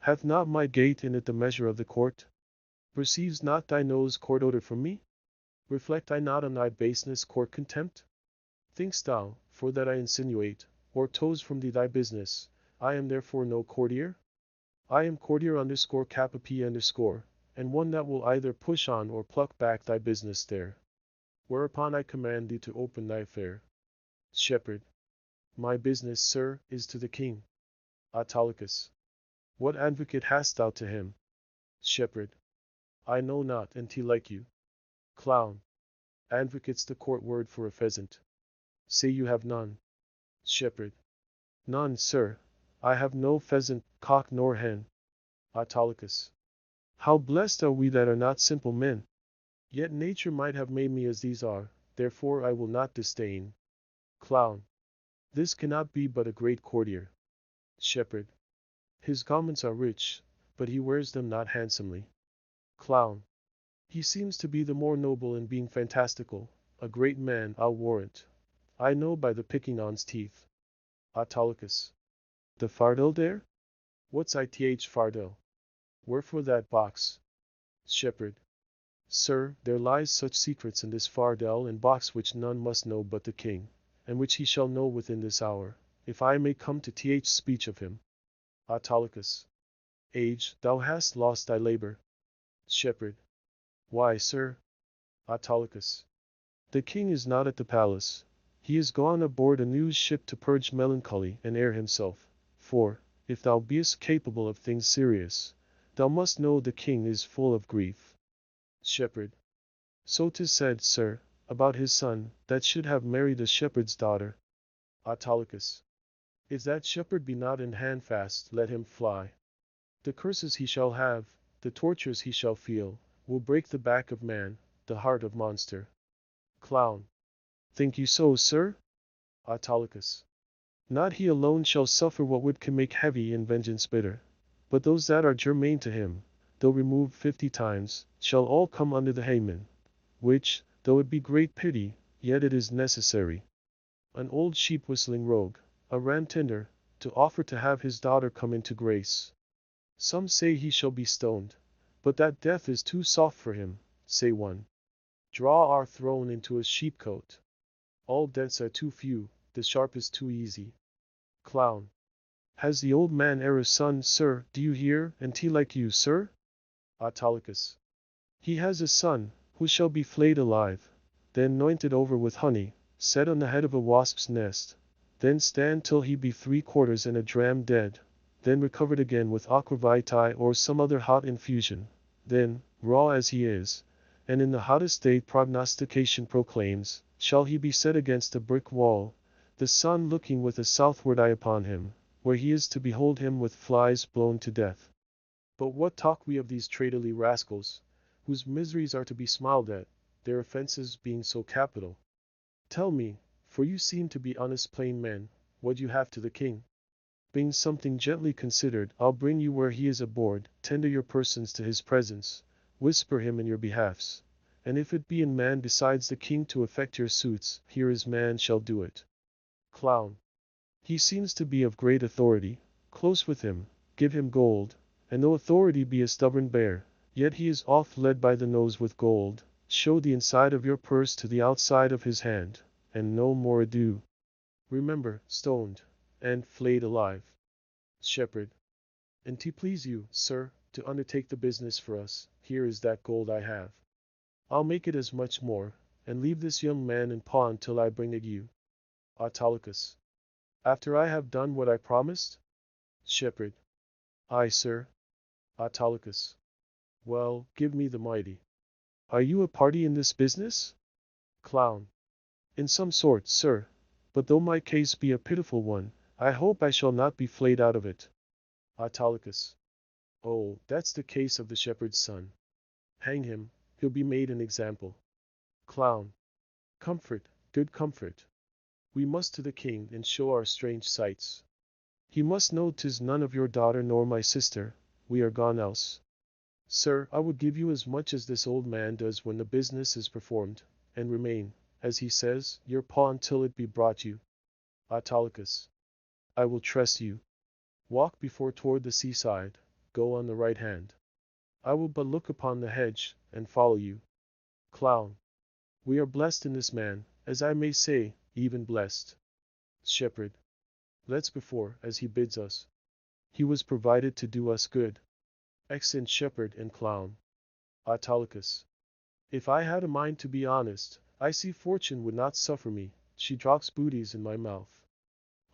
Hath not my gait in it the measure of the court? Perceives not thy nose court odor from me? Reflect I not on thy baseness court contempt? Think'st thou, for that I insinuate, or toes from thee thy business, I am therefore no courtier? I am courtier underscore kappa p underscore, and one that will either push on or pluck back thy business there. Whereupon I command thee to open thy affair. Shepherd. My business, sir, is to the king. Autolycus. What advocate hast thou to him? Shepherd. I know not, and he like you. Clown. Advocate's the court word for a pheasant. Say you have none. Shepherd. None, sir. I have no pheasant, cock nor hen. Autolycus. How blessed are we that are not simple men! Yet nature might have made me as these are, therefore I will not disdain. Clown. This cannot be but a great courtier. Shepherd. His garments are rich, but he wears them not handsomely. Clown. He seems to be the more noble in being fantastical, a great man, I'll warrant. I know by the picking on's teeth. Autolycus. The fardel there? What's ith fardel? Wherefore that box? Shepherd. Sir, there lies such secrets in this fardel and box which none must know but the king, and which he shall know within this hour, if I may come to th speech of him. Autolycus. Age, thou hast lost thy labor. Shepherd. Why, sir? Autolycus. The king is not at the palace. He is gone aboard a new ship to purge melancholy and air himself. For, if thou beest capable of things serious, thou must know the king is full of grief. Shepherd. So 'tis said, sir, about his son, that should have married a shepherd's daughter. Autolycus. If that shepherd be not in handfast, let him fly. The curses he shall have, the tortures he shall feel, will break the back of man, the heart of monster. Clown. Think you so, sir? Autolycus. Not he alone shall suffer what would can make heavy and vengeance bitter, but those that are germane to him, though removed 50 times, shall all come under the Haman, which, though it be great pity, yet it is necessary. An old sheep whistling rogue, a ram tender, to offer to have his daughter come into grace. Some say he shall be stoned, but that death is too soft for him, say one. Draw our throne into a sheepcote. All deaths are too few, the sharp is too easy. Clown. Has the old man e'er a son, sir, do you hear, and he like you, sir? Autolycus. He has a son, who shall be flayed alive, then anointed over with honey, set on the head of a wasp's nest, then stand till he be 3/4 and a dram dead, then recovered again with aqua vitae or some other hot infusion, then, raw as he is, and in the hottest state prognostication proclaims, shall he be set against a brick wall, the sun looking with a southward eye upon him, where he is to behold him with flies blown to death. But what talk we of these traitorly rascals, whose miseries are to be smiled at, their offences being so capital? Tell me, for you seem to be honest plain men, what you have to the king. Being something gently considered, I'll bring you where he is aboard, tender your persons to his presence, whisper him in your behalfs, and if it be in man besides the king to effect your suits, here is man shall do it. Clown. He seems to be of great authority, close with him, give him gold, and though authority be a stubborn bear, yet he is oft led by the nose with gold, show the inside of your purse to the outside of his hand, and no more ado. Remember, stoned, and flayed alive. Shepherd. And to please you, sir, to undertake the business for us, here is that gold I have. I'll make it as much more, and leave this young man in pawn till I bring it you. Autolycus. After I have done what I promised? Shepherd. Aye, sir. Autolycus. Well, give me the mighty. Are you a party in this business? Clown. In some sort, sir, but though my case be a pitiful one, I hope I shall not be flayed out of it. Autolycus. Oh, that's the case of the shepherd's son. Hang him, he'll be made an example. Clown. Comfort, good comfort. We must to the king and show our strange sights. He must know 'tis none of your daughter nor my sister, we are gone else. Sir, I would give you as much as this old man does when the business is performed, and remain, as he says, your pawn till it be brought you. Autolycus. I will trust you. Walk before toward the seaside, go on the right hand. I will but look upon the hedge, and follow you. Clown. We are blessed in this man, as I may say, even blessed. Shepherd. Let's before, as he bids us. He was provided to do us good. Accent shepherd and clown. Autolycus. If I had a mind to be honest, I see fortune would not suffer me, she drops booties in my mouth.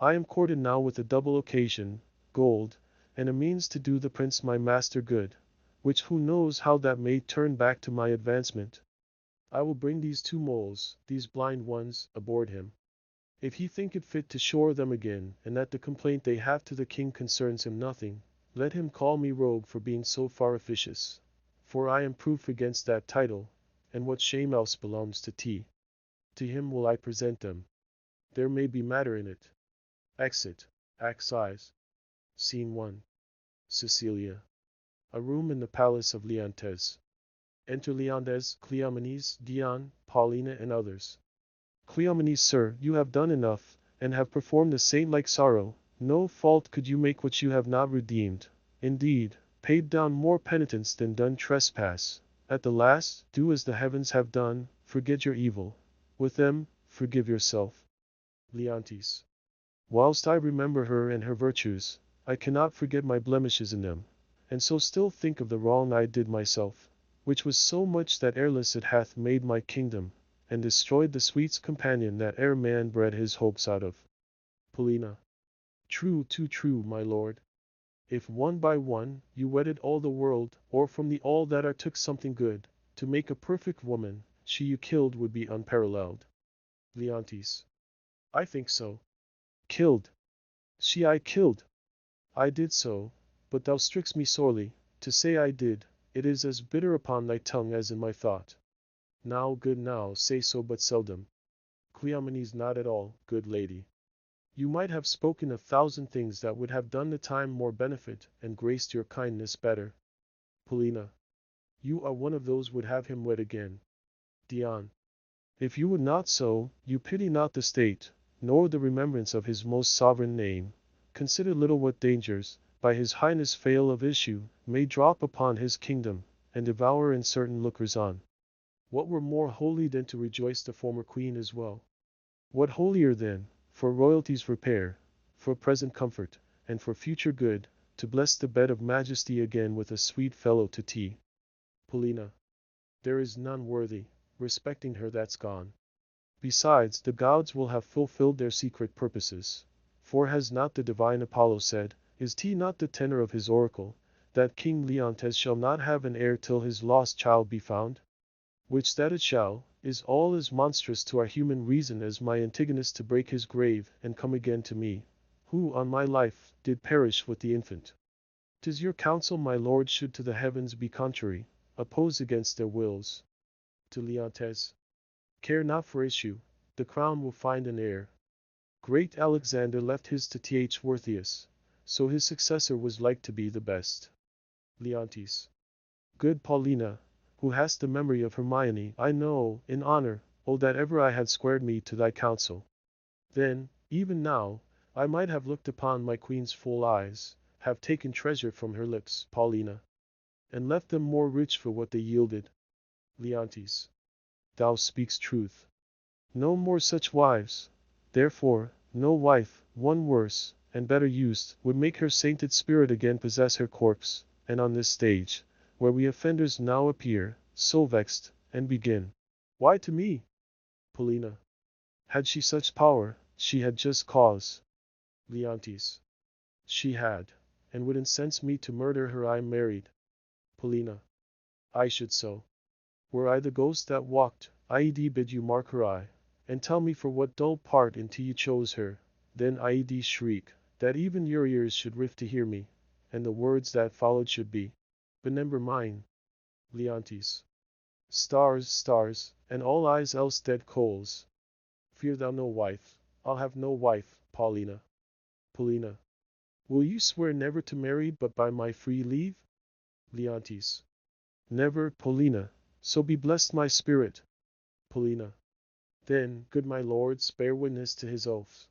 I am courted now with a double occasion, gold, and a means to do the prince my master good, which who knows how that may turn back to my advancement. I will bring these two moles, these blind ones, aboard him. If he think it fit to shore them again, and that the complaint they have to the king concerns him nothing, let him call me rogue for being so far officious. For I am proof against that title, and what shame else belongs to T. To him will I present them. There may be matter in it. Exit. Act size. Scene 1. Cecilia. A room in the palace of Leontes. Enter Leontes, Cleomenes, Dion, Paulina, and others. Cleomenes, sir, you have done enough, and have performed a saint-like sorrow. No fault could you make which you have not redeemed. Indeed, paid down more penitence than done trespass. At the last, do as the heavens have done, forget your evil. With them, forgive yourself. Leontes. Whilst I remember her and her virtues, I cannot forget my blemishes in them, and so still think of the wrong I did myself, which was so much that ereless it hath made my kingdom, and destroyed the sweet's companion that e'er man bred his hopes out of. Paulina. True, too true, my lord. If one by one you wedded all the world, or from the all that are took something good, to make a perfect woman, she you killed would be unparalleled. Leontes. I think so. Killed. She I killed. I did so, but thou strict'st me sorely, to say I did, it is as bitter upon thy tongue as in my thought. Now, good now, say so but seldom. Cleomenes, not at all, good lady. You might have spoken 1,000 things that would have done the time more benefit, and graced your kindness better. Paulina. You are one of those would have him wed again. Dion. If you would not so, you pity not the state, nor the remembrance of his most sovereign name. Consider little what dangers, by his highness fail of issue, may drop upon his kingdom, and devour in certain lookers on. What were more holy than to rejoice the former queen as well? What holier than, for royalty's repair, for present comfort, and for future good, to bless the bed of majesty again with a sweet fellow to tea? Paulina. There is none worthy, respecting her that's gone. Besides, the gods will have fulfilled their secret purposes. For has not the divine Apollo said, is T not the tenor of his oracle, that King Leontes shall not have an heir till his lost child be found? Which that it shall, is all as monstrous to our human reason as my Antigonus to break his grave and come again to me, who on my life did perish with the infant. 'Tis your counsel my lord should to the heavens be contrary, oppose against their wills. To Leontes. Care not for issue, the crown will find an heir. Great Alexander left his to Th. Worthius, so his successor was like to be the best. Leontes. Good Paulina, who hast the memory of Hermione, I know, in honor, oh that ever I had squared me to thy counsel. Then, even now, I might have looked upon my queen's full eyes, have taken treasure from her lips, Paulina, and left them more rich for what they yielded. Leontes. Thou speakst truth. No more such wives. Therefore, no wife, one worse, and better used, would make her sainted spirit again possess her corpse, and on this stage, where we offenders now appear, so vexed, and begin. Why to me? Paulina. Had she such power, she had just cause. Leontes. She had, and would incense me to murder her I married. Paulina. I should so. Were I the ghost that walked, I'd bid you mark her eye, and tell me for what dull part into you chose her, then I'd shriek, that even your ears should rift to hear me, and the words that followed should be, Benember mine. Leontes. Stars, stars, and all eyes else dead coals. Fear thou no wife, I'll have no wife, Paulina. Paulina. Will you swear never to marry but by my free leave? Leontes. Never, Paulina, so be blessed my spirit. Paulina. Then, good my lords, bear witness to his oaths.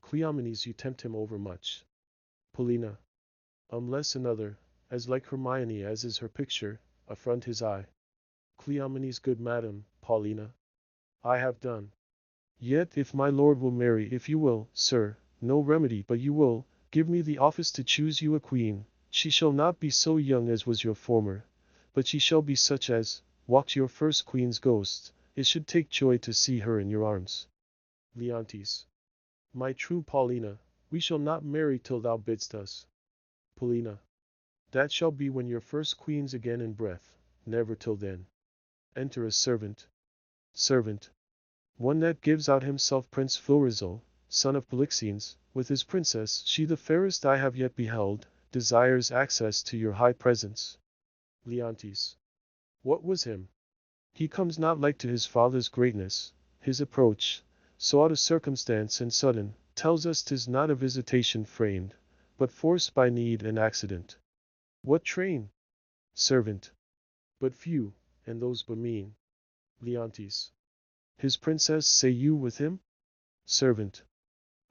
Cleomenes, you tempt him overmuch. Paulina. Unless another, as like Hermione as is her picture, affront his eye. Cleomenes, good madam, Paulina, I have done. Yet if my lord will marry, if you will, sir, no remedy but you will, give me the office to choose you a queen, she shall not be so young as was your former, but she shall be such as, walked your first queen's ghost, it should take joy to see her in your arms. Leontes. My true Paulina, we shall not marry till thou bidst us. Paulina. That shall be when your first queen's again in breath, never till then. Enter a servant. Servant. One that gives out himself Prince Florizel, son of Polixenes, with his princess, she the fairest I have yet beheld, desires access to your high presence. Leontes. What was him? He comes not like to his father's greatness, his approach, so out of circumstance and sudden, tells us 'tis not a visitation framed, but forced by need and accident. What train? Servant. But few, and those but mean. Leontes. His princess, say you, with him? Servant.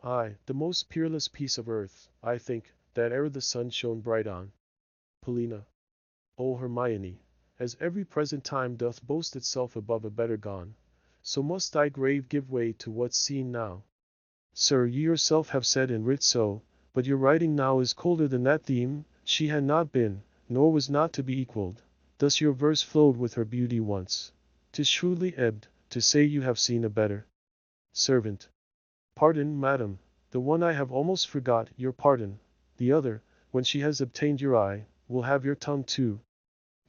Ay, the most peerless piece of earth, I think, that e'er the sun shone bright on. Paulina. O Hermione, as every present time doth boast itself above a better gone, so must thy grave give way to what's seen now. Sir, you yourself have said and writ so, but your writing now is colder than that theme, she had not been, nor was not to be equalled, thus your verse flowed with her beauty once. 'Tis shrewdly ebbed, to say you have seen a better. Servant. Pardon, madam, the one I have almost forgot, your pardon, the other, when she has obtained your eye, will have your tongue too.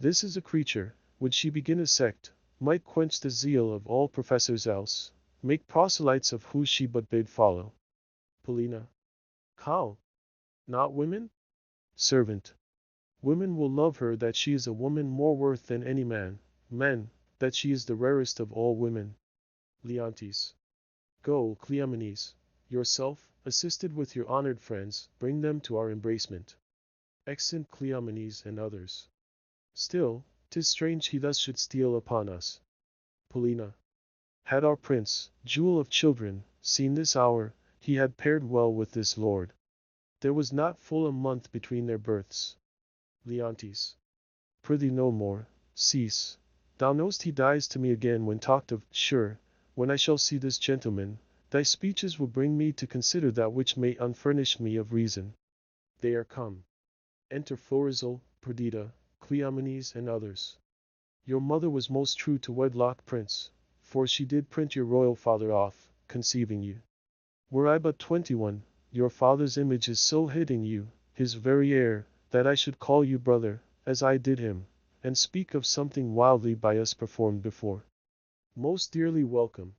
This is a creature, would she begin a sect, might quench the zeal of all professors else, make proselytes of who she but bid follow. Paulina. How? Not women? Servant. Women will love her that she is a woman more worth than any man, men, that she is the rarest of all women. Leontes. Go, Cleomenes, yourself, assisted with your honored friends, bring them to our embracement. Exeunt Cleomenes and others. Still, 'tis strange he thus should steal upon us. Paulina. Had our prince, jewel of children, seen this hour, he had paired well with this lord. There was not full a month between their births. Leontes. Prithee no more, cease. Thou know'st he dies to me again when talked of, sure, when I shall see this gentleman, thy speeches will bring me to consider that which may unfurnish me of reason. They are come. Enter Florizel, Perdita, Cleomenes, and others. Your mother was most true to wedlock, prince, for she did print your royal father off, conceiving you. Were I but 21, your father's image is so hid in you, his very air, that I should call you brother, as I did him, and speak of something wildly by us performed before. Most dearly welcome.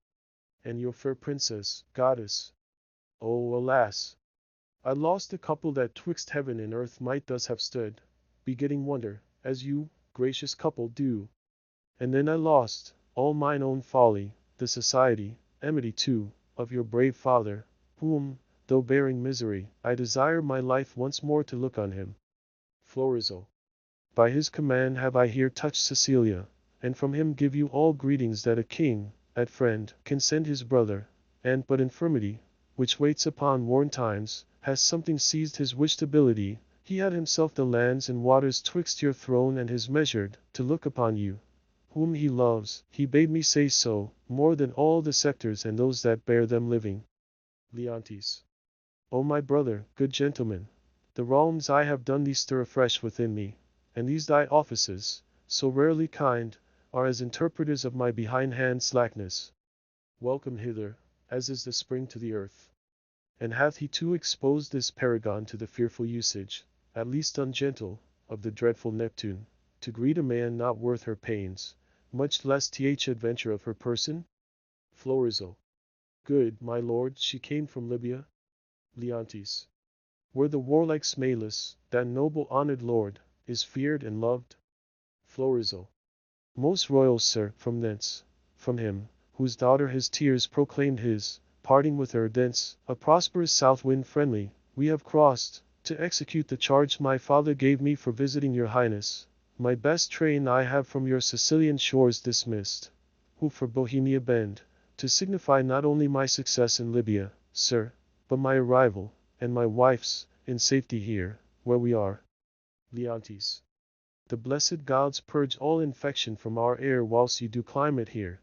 And your fair princess, goddess. Oh, alas! I lost a couple that 'twixt heaven and earth might thus have stood, begetting wonder, as you, gracious couple, do. And then I lost, all mine own folly, the society, amity too, of your brave father, whom, though bearing misery, I desire my life once more to look on him. Florizel. By his command have I here touched Cecilia, and from him give you all greetings that a king, at friend, can send his brother, and but infirmity, which waits upon worn times, has something seized his wished ability, he had himself the lands and waters twixt your throne and his measured, to look upon you, whom he loves, he bade me say so, more than all the sectors and those that bear them living. Leontes. O my brother, good gentleman, the wrongs I have done thee stir afresh within me, and these thy offices, so rarely kind, are as interpreters of my behindhand slackness. Welcome hither, as is the spring to the earth. And hath he too exposed this paragon to the fearful usage, at least ungentle, of the dreadful Neptune, to greet a man not worth her pains, much less th adventure of her person? Florizel. Good, my lord, she came from Libya. Leontes. Where the warlike Smalus, that noble honored lord, is feared and loved. Florizel. Most royal sir, from thence, from him, whose daughter his tears proclaimed his, parting with her thence, a prosperous south wind friendly, we have crossed, to execute the charge my father gave me for visiting your highness. My best train I have from your Sicilian shores dismissed, who for Bohemia bend, to signify not only my success in Libya, sir, but my arrival, and my wife's, in safety here, where we are. Leontes. The blessed gods purge all infection from our air whilst you do climate here.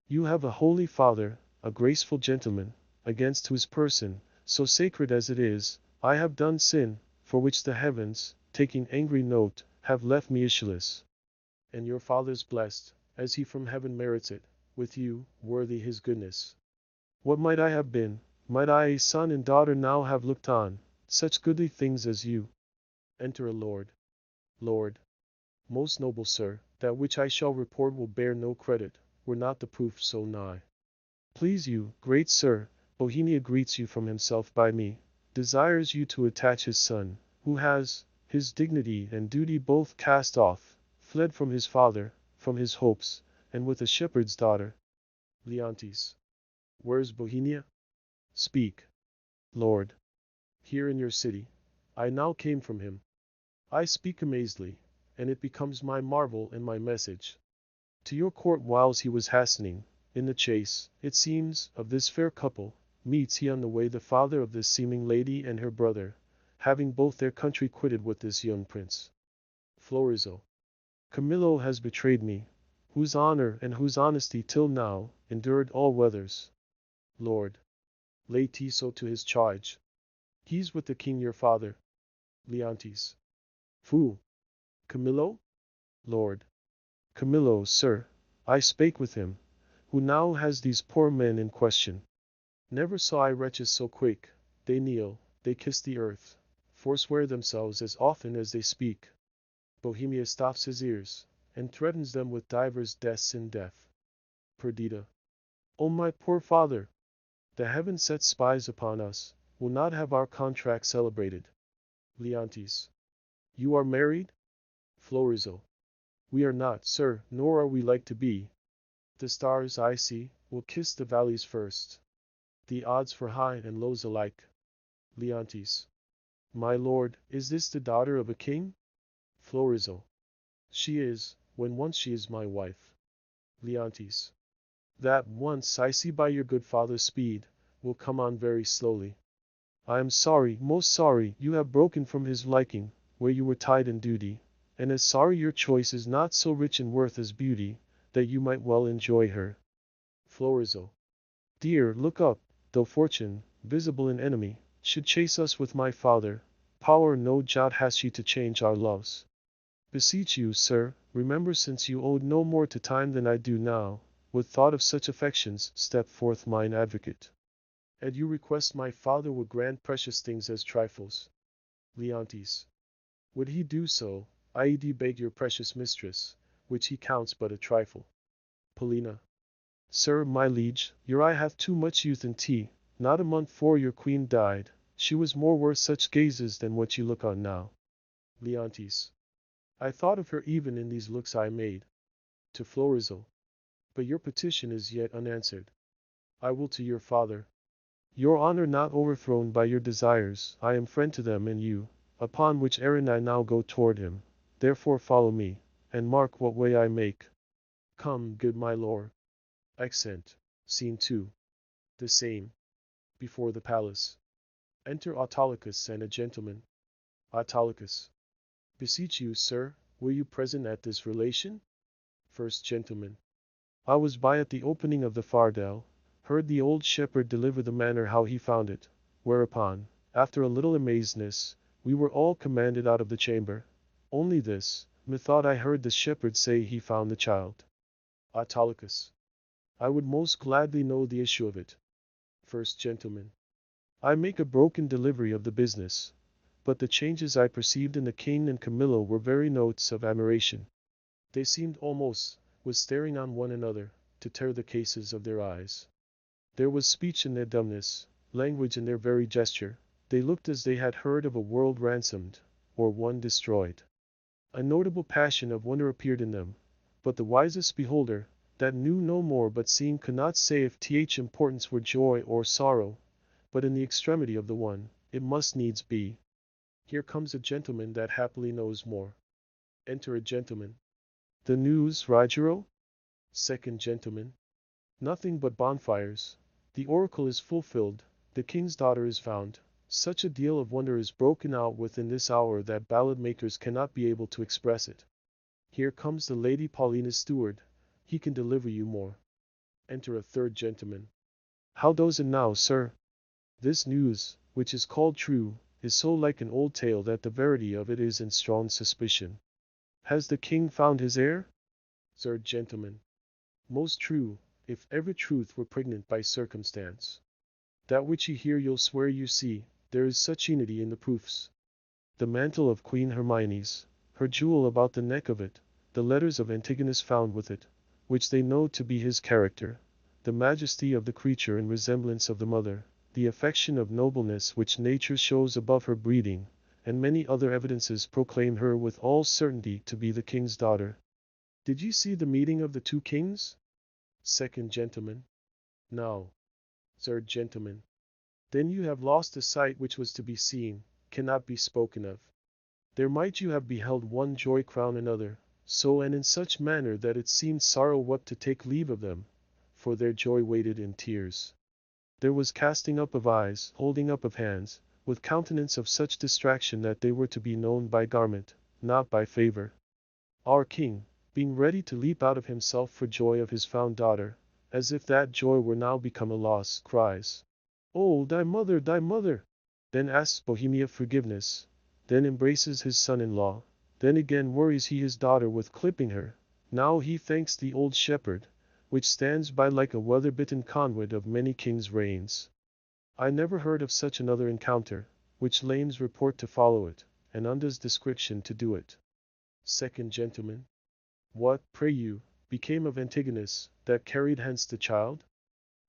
You have a holy father, a graceful gentleman, against whose person, so sacred as it is, I have done sin, for which the heavens, taking angry note, have left me issueless. And your father's blessed, as he from heaven merits it, with you, worthy his goodness. What might I have been, might I a son and daughter now have looked on, such goodly things as you? Enter a lord. Lord. Most noble sir, that which I shall report will bear no credit, were not the proof so nigh. Please you, great sir, Bohemia greets you from himself by me, desires you to attach his son, who has, his dignity and duty both cast off, fled from his father, from his hopes, and with a shepherd's daughter. Leontes. Where's Bohemia? Speak. Lord. Here in your city. I now came from him. I speak amazedly, and it becomes my marvel and my message. To your court whiles he was hastening, in the chase, it seems, of this fair couple, meets he on the way the father of this seeming lady and her brother, having both their country quitted with this young prince. Florizel. Camillo has betrayed me, whose honor and whose honesty till now, endured all weathers. Lord. Lay Tiso to his charge. He's with the king your father. Leontes. Fool. Camillo? Lord. Camillo, sir, I spake with him, who now has these poor men in question. Never saw I wretches so quick, they kneel, they kiss the earth, forswear themselves as often as they speak. Bohemia stops his ears, and threatens them with divers deaths in death. Perdita. O my poor father! The heaven sets spies upon us, will not have our contract celebrated. Leontes. You are married? Florizel. We are not, sir, nor are we like to be. The stars, I see, will kiss the valleys first. The odds for high and lows alike. Leontes. My lord, is this the daughter of a king? Florizel. She is, when once she is my wife. Leontes. That once I see by your good father's speed, will come on very slowly. I am sorry, most sorry, you have broken from his liking, where you were tied in duty, and as sorry your choice is not so rich in worth as beauty, that you might well enjoy her. Florizel. Dear, look up, though fortune, visible an enemy, should chase us with my father, power no jot has she to change our loves. Beseech you, sir, remember since you owed no more to time than I do now, with thought of such affections, step forth mine advocate. And you request my father would grant precious things as trifles. Leontes. Would he do so, I.e. beg your precious mistress, which he counts but a trifle. Paulina. Sir, my liege, your eye hath too much youth and tea, not a month 'fore your queen died, she was more worth such gazes than what you look on now. Leontes. I thought of her even in these looks I made. To Florizel. But your petition is yet unanswered. I will to your father. Your honor not overthrown by your desires, I am friend to them and you, upon which errand I now go toward him, therefore follow me, and mark what way I make. Come, good my lord. Accent. Scene 2. The same. Before the palace. Enter Autolycus and a gentleman. Autolycus. Beseech you, sir, were you present at this relation? First Gentleman. I was by at the opening of the fardel, heard the old shepherd deliver the manner how he found it, whereupon, after a little amazedness, we were all commanded out of the chamber. Only this, methought I heard the shepherd say he found the child. Autolycus. I would most gladly know the issue of it. First Gentleman. I make a broken delivery of the business, but the changes I perceived in the king and Camillo were very notes of admiration. They seemed almost, with staring on one another, to tear the cases of their eyes. There was speech in their dumbness, language in their very gesture. They looked as they had heard of a world ransomed, or one destroyed. A notable passion of wonder appeared in them, but the wisest beholder, that knew no more but seeing could not say if th importance were joy or sorrow, but in the extremity of the one, it must needs be. Here comes a gentleman that happily knows more. Enter a gentleman. The news, Rogero? Second Gentleman. Nothing but bonfires. The oracle is fulfilled, the king's daughter is found, Such a deal of wonder is broken out within this hour that ballad makers cannot be able to express it. Here comes the Lady Paulina's steward. He can deliver you more. Enter a third gentleman. How does it now, sir? This news, which is called true, is so like an old tale that the verity of it is in strong suspicion. Has the king found his heir? Third gentleman. Most true, if ever truth were pregnant by circumstance. That which you hear you'll swear you see, there is such unity in the proofs. The mantle of Queen Hermione's, her jewel about the neck of it, the letters of Antigonus found with it, which they know to be his character, the majesty of the creature in resemblance of the mother, the affection of nobleness which nature shows above her breeding, and many other evidences proclaim her with all certainty to be the king's daughter. Did you see the meeting of the two kings? Second gentleman. No. Third gentleman. Then you have lost a sight which was to be seen, cannot be spoken of. There might you have beheld one joy crown another, so and in such manner that it seemed sorrow what to take leave of them, for their joy waited in tears. There was casting up of eyes, holding up of hands, with countenance of such distraction that they were to be known by garment, not by favor. Our king, being ready to leap out of himself for joy of his found daughter, as if that joy were now become a loss, cries, "Oh, thy mother, thy mother!" Then asks Bohemia forgiveness, then embraces his son-in-law, then again worries he his daughter with clipping her. Now he thanks the old shepherd, which stands by like a weather-bitten conduit of many kings' reigns. I never heard of such another encounter, which lames report to follow it, and undoes description to do it. Second gentleman. What, pray you, became of Antigonus, that carried hence the child?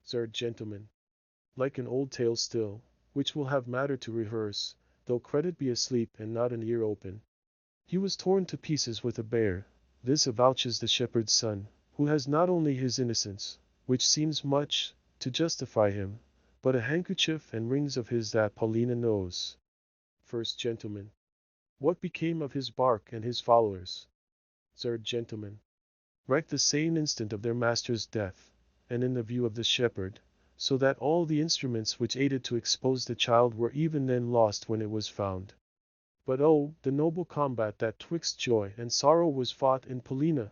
Third gentleman. Like an old tale still, which will have matter to rehearse, though credit be asleep and not an ear open. He was torn to pieces with a bear. This avouches the shepherd's son, who has not only his innocence, which seems much to justify him, but a handkerchief and rings of his that Paulina knows. First gentleman. What became of his bark and his followers? Third gentleman. Wrecked the same instant of their master's death, and in the view of the shepherd, so that all the instruments which aided to expose the child were even then lost when it was found. But oh, the noble combat that twixt joy and sorrow was fought in Paulina!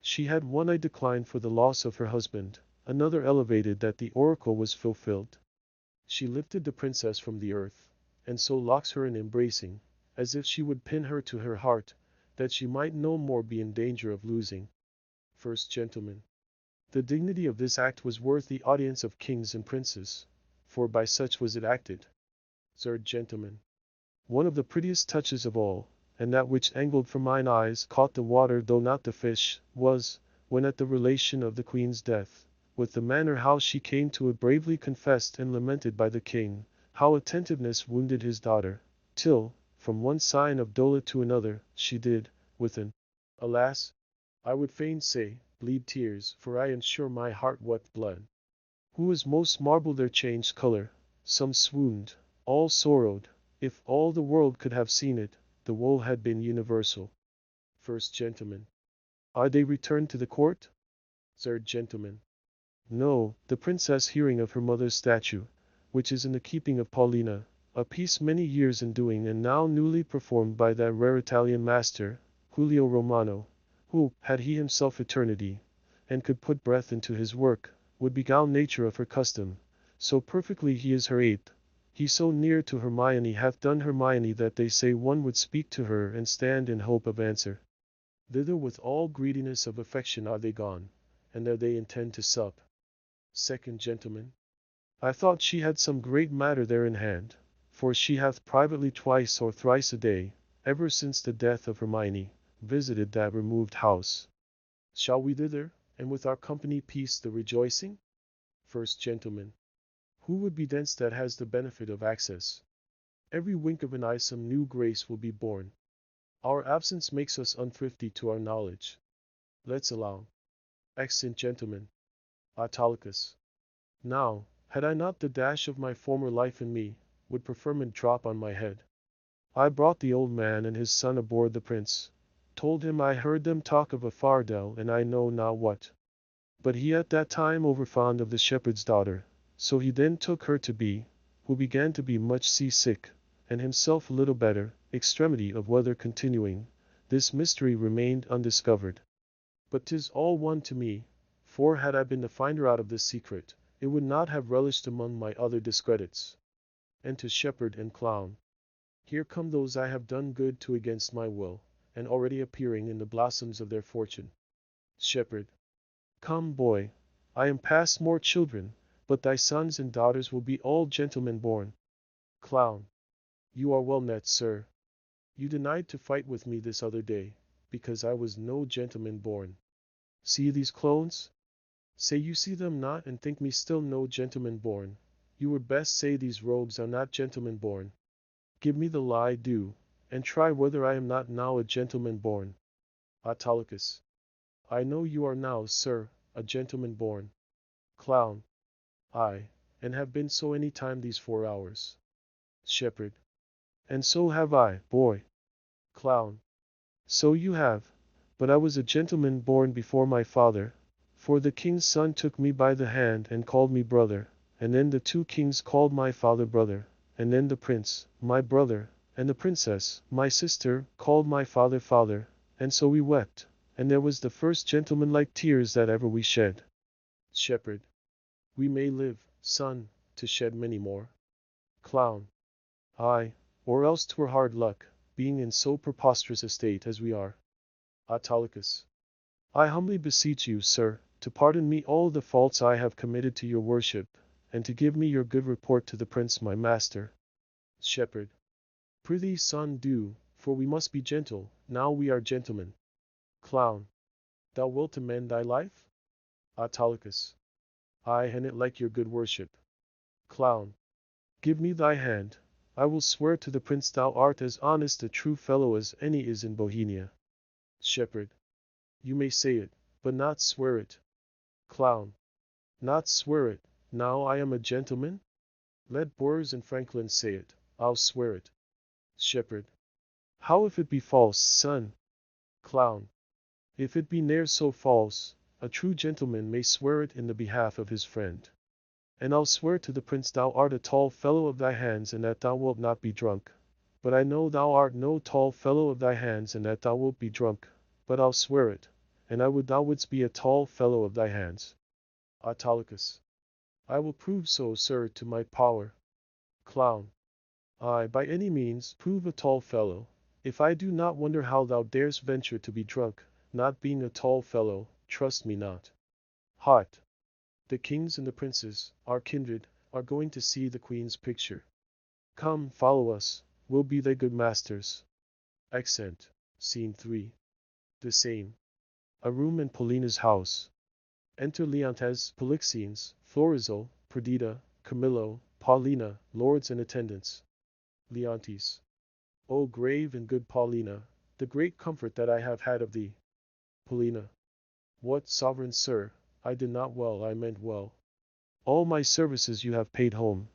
She had one eye declined for the loss of her husband, another elevated that the oracle was fulfilled. She lifted the princess from the earth, and so locks her in embracing, as if she would pin her to her heart, that she might no more be in danger of losing. First gentleman. The dignity of this act was worth the audience of kings and princes, for by such was it acted. Third gentleman. One of the prettiest touches of all, and that which angled for mine eyes caught the water though not the fish, was, when at the relation of the queen's death, with the manner how she came to it bravely confessed and lamented by the king, how attentiveness wounded his daughter, till, from one sign of dolour to another, she did, with an, alas, I would fain say, bleed tears, for I am sure my heart wept blood. Who was most marble their changed colour, some swooned, all sorrowed. If all the world could have seen it, the woe had been universal. First gentleman. Are they returned to the court? Third gentleman. No, the princess hearing of her mother's statue, which is in the keeping of Paulina, a piece many years in doing and now newly performed by that rare Italian master, Julio Romano, who, had he himself eternity, and could put breath into his work, would beguile nature of her custom, so perfectly he is her ape. He so near to Hermione hath done Hermione that they say one would speak to her and stand in hope of answer. Thither with all greediness of affection are they gone, and there they intend to sup. Second gentleman. I thought she had some great matter there in hand, for she hath privately twice or thrice a day, ever since the death of Hermione, visited that removed house. Shall we thither, and with our company piece the rejoicing? First gentleman. Who would be thence that has the benefit of access? Every wink of an eye some new grace will be born. Our absence makes us unthrifty to our knowledge. Let's allow. Excellent gentleman. Autolycus. Now, had I not the dash of my former life in me, would preferment drop on my head. I brought the old man and his son aboard the prince, told him I heard them talk of a fardel and I know not what. But he at that time overfond of the shepherd's daughter, so he then took her to be, who began to be much seasick, and himself a little better, extremity of weather continuing, this mystery remained undiscovered. But 'tis all one to me, for had I been the finder out of this secret, it would not have relished among my other discredits. And to shepherd and clown, here come those I have done good to against my will, and already appearing in the blossoms of their fortune. Shepherd. Come, boy, I am past more children, but thy sons and daughters will be all gentlemen born. Clown. You are well net, sir. You denied to fight with me this other day, because I was no gentleman born. See these clothes? Say you see them not, and think me still no gentleman born. You would best say these robes are not gentleman born. Give me the lie do, and try whether I am not now a gentleman born. Autolycus. I know you are now, sir, a gentleman born. Clown. Ay, and have been so any time these 4 hours. Shepherd. And so have I, boy. Clown. So you have, but I was a gentleman born before my father, for the king's son took me by the hand and called me brother, and then the 2 kings called my father brother, and then the prince, my brother, and the princess, my sister, called my father father, and so we wept, and there was the first gentlemanlike tears that ever we shed. Shepherd. We may live, son, to shed many more. Clown. Ay, or else 'twere hard luck, being in so preposterous a state as we are. Autolycus. I humbly beseech you, sir, to pardon me all the faults I have committed to your worship, and to give me your good report to the prince my master. Shepherd. Prithee, son, do, for we must be gentle, now we are gentlemen. Clown. Thou wilt amend thy life? Autolycus. Ay, and it like your good worship. Clown. Give me thy hand. I will swear to the prince thou art as honest a true fellow as any is in Bohemia. Shepherd. You may say it, but not swear it. Clown. Not swear it, now I am a gentleman? Let Boers and Franklin say it, I'll swear it. Shepherd. How if it be false, son? Clown. If it be ne'er so false, a true gentleman may swear it in the behalf of his friend. And I'll swear to the prince thou art a tall fellow of thy hands, and that thou wilt not be drunk. But I know thou art no tall fellow of thy hands, and that thou wilt be drunk. But I'll swear it, and I would thou wouldst be a tall fellow of thy hands. Autolycus. I will prove so, sir, to my power. Clown. Ay, by any means, prove a tall fellow. If I do not wonder how thou darest venture to be drunk, not being a tall fellow, trust me not. Hot. The kings and the princes, our kindred, are going to see the queen's picture. Come, follow us, we'll be thy good masters. Accent. Scene 3. The same. A room in Paulina's house. Enter Leontes, Polixenes, Florizel, Perdita, Camillo, Paulina, lords and attendants. Leontes. O grave and good Paulina, the great comfort that I have had of thee. Paulina. What, sovereign sir, I did not well, I meant well. All my services you have paid home,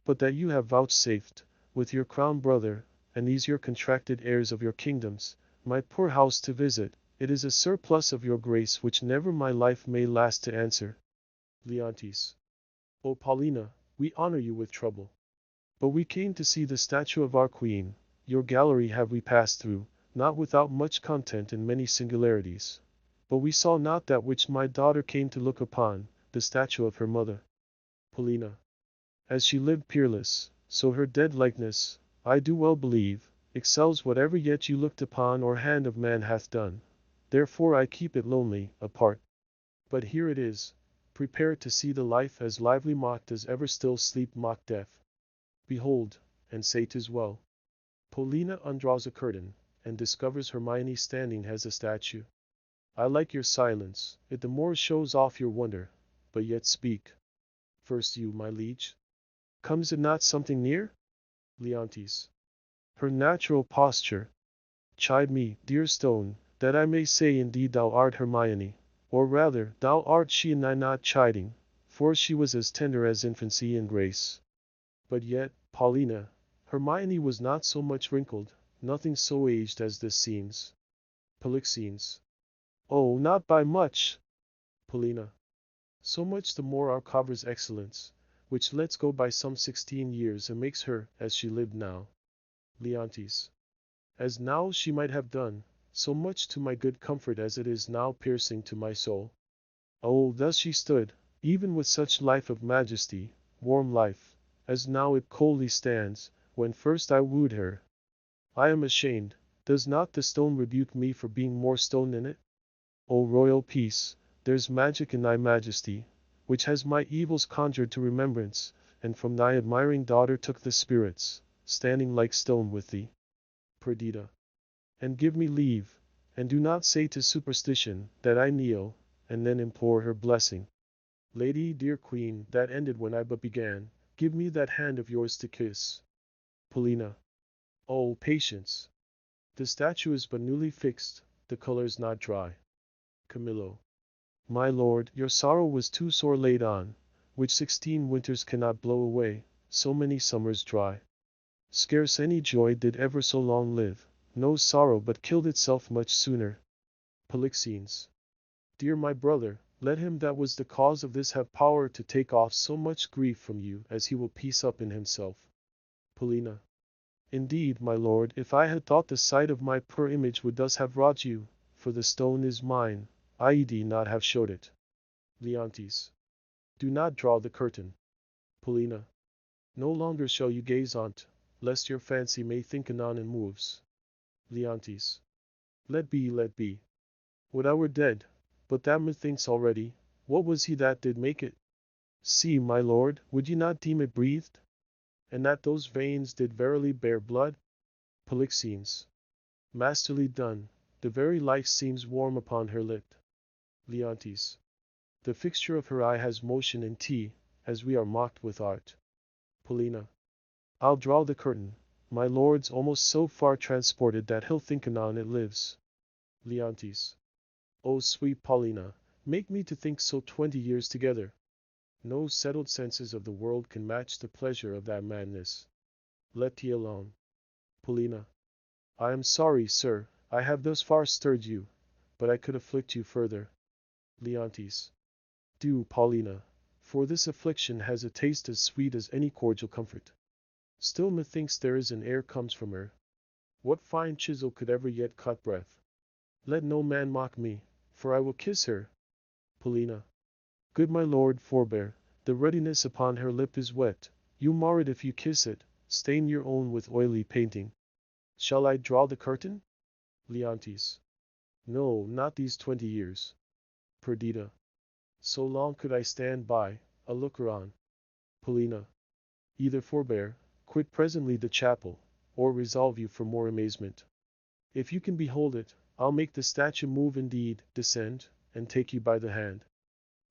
but that you have vouchsafed, with your crown brother, and these your contracted heirs of your kingdoms, my poor house to visit, it is a surplus of your grace which never my life may last to answer. Leontes. O Paulina, we honor you with trouble. But we came to see the statue of our queen, your gallery have we passed through, not without much content and many singularities. But we saw not that which my daughter came to look upon, the statue of her mother. Paulina. As she lived peerless, so her dead likeness, I do well believe, excels whatever yet you looked upon or hand of man hath done. Therefore I keep it lonely, apart. But here it is, prepare to see the life as lively mocked as ever still sleep mocked death. Behold, and say 'tis well. Paulina undraws a curtain, and discovers Hermione standing as a statue. I like your silence, it the more shows off your wonder, but yet speak. First you, my liege. Comes it not something near? Leontes. Her natural posture. Chide me, dear stone, that I may say indeed thou art Hermione, or rather, thou art she and I not chiding, for she was as tender as infancy and grace. But yet, Paulina, Hermione was not so much wrinkled, nothing so aged as this seems. Polixenes. Oh, not by much. Paulina. So much the more our cover's excellence, which lets go by some 16 years and makes her, as she lived now. Leontes. As now she might have done, so much to my good comfort as it is now piercing to my soul. Oh, thus she stood, even with such life of majesty, warm life, as now it coldly stands, when first I wooed her. I am ashamed, does not the stone rebuke me for being more stone in it? O royal peace, there's magic in thy majesty, which has my evils conjured to remembrance, and from thy admiring daughter took the spirits, standing like stone with thee. Perdita. And give me leave, and do not say to superstition, that I kneel, and then implore her blessing. Lady, dear queen, that ended when I but began, give me that hand of yours to kiss. Paulina. Oh, patience! The statue is but newly fixed, the color's not dry. Camillo. My lord, your sorrow was too sore laid on, which 16 winters cannot blow away, so many summers dry. Scarce any joy did ever so long live, no sorrow but killed itself much sooner. Polixenes. Dear my brother, let him that was the cause of this have power to take off so much grief from you as he will peace up in himself. Paulina. Indeed, my lord, if I had thought the sight of my poor image would thus have wrought you, for the stone is mine, I d not have showed it. Leontes. Do not draw the curtain. Paulina. No longer shall you gaze on't, lest your fancy may think anon and moves. Leontes. Let be, let be. Would I were dead, but that methinks already, what was he that did make it? See, my lord, would ye not deem it breathed? And that those veins did verily bear blood? Polixenes. Masterly done, the very life seems warm upon her lip. Leontes. The fixture of her eye has motion in tea, as we are mocked with art. Paulina. I'll draw the curtain, my lord's almost so far transported that he'll think anon it lives. Leontes. O sweet Paulina, make me to think so 20 years together. No settled senses of the world can match the pleasure of that madness. Let tea alone. Paulina. I am sorry, sir, I have thus far stirred you, but I could afflict you further. Leontes. Do, Paulina, for this affliction has a taste as sweet as any cordial comfort. Still methinks there is an air comes from her. What fine chisel could ever yet cut breath? Let no man mock me, for I will kiss her. Paulina. Good my lord, forbear, the ruddiness upon her lip is wet, you mar it if you kiss it, stain your own with oily painting. Shall I draw the curtain? Leontes. No, not these 20 years. Perdita. So long could I stand by, a looker on. Paulina. Either forbear, quit presently the chapel, or resolve you for more amazement. If you can behold it, I'll make the statue move indeed, descend, and take you by the hand.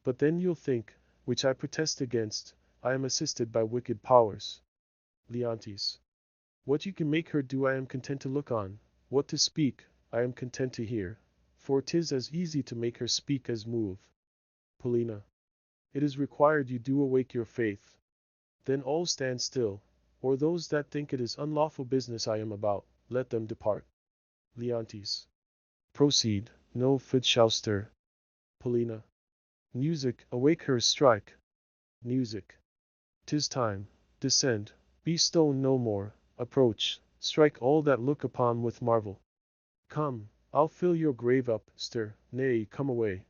But then you'll think, which I protest against, I am assisted by wicked powers. Leontes. What you can make her do I am content to look on, what to speak, I am content to hear, for 'tis as easy to make her speak as move. Paulina. It is required you do awake your faith. Then all stand still, or those that think it is unlawful business I am about, let them depart. Leontes. Proceed, no foot shall stir. Paulina. Music, awake her, strike. Music. 'Tis time, descend, be stone no more, approach, strike all that look upon with marvel. Come, I'll fill your grave up, stir, nay, come away.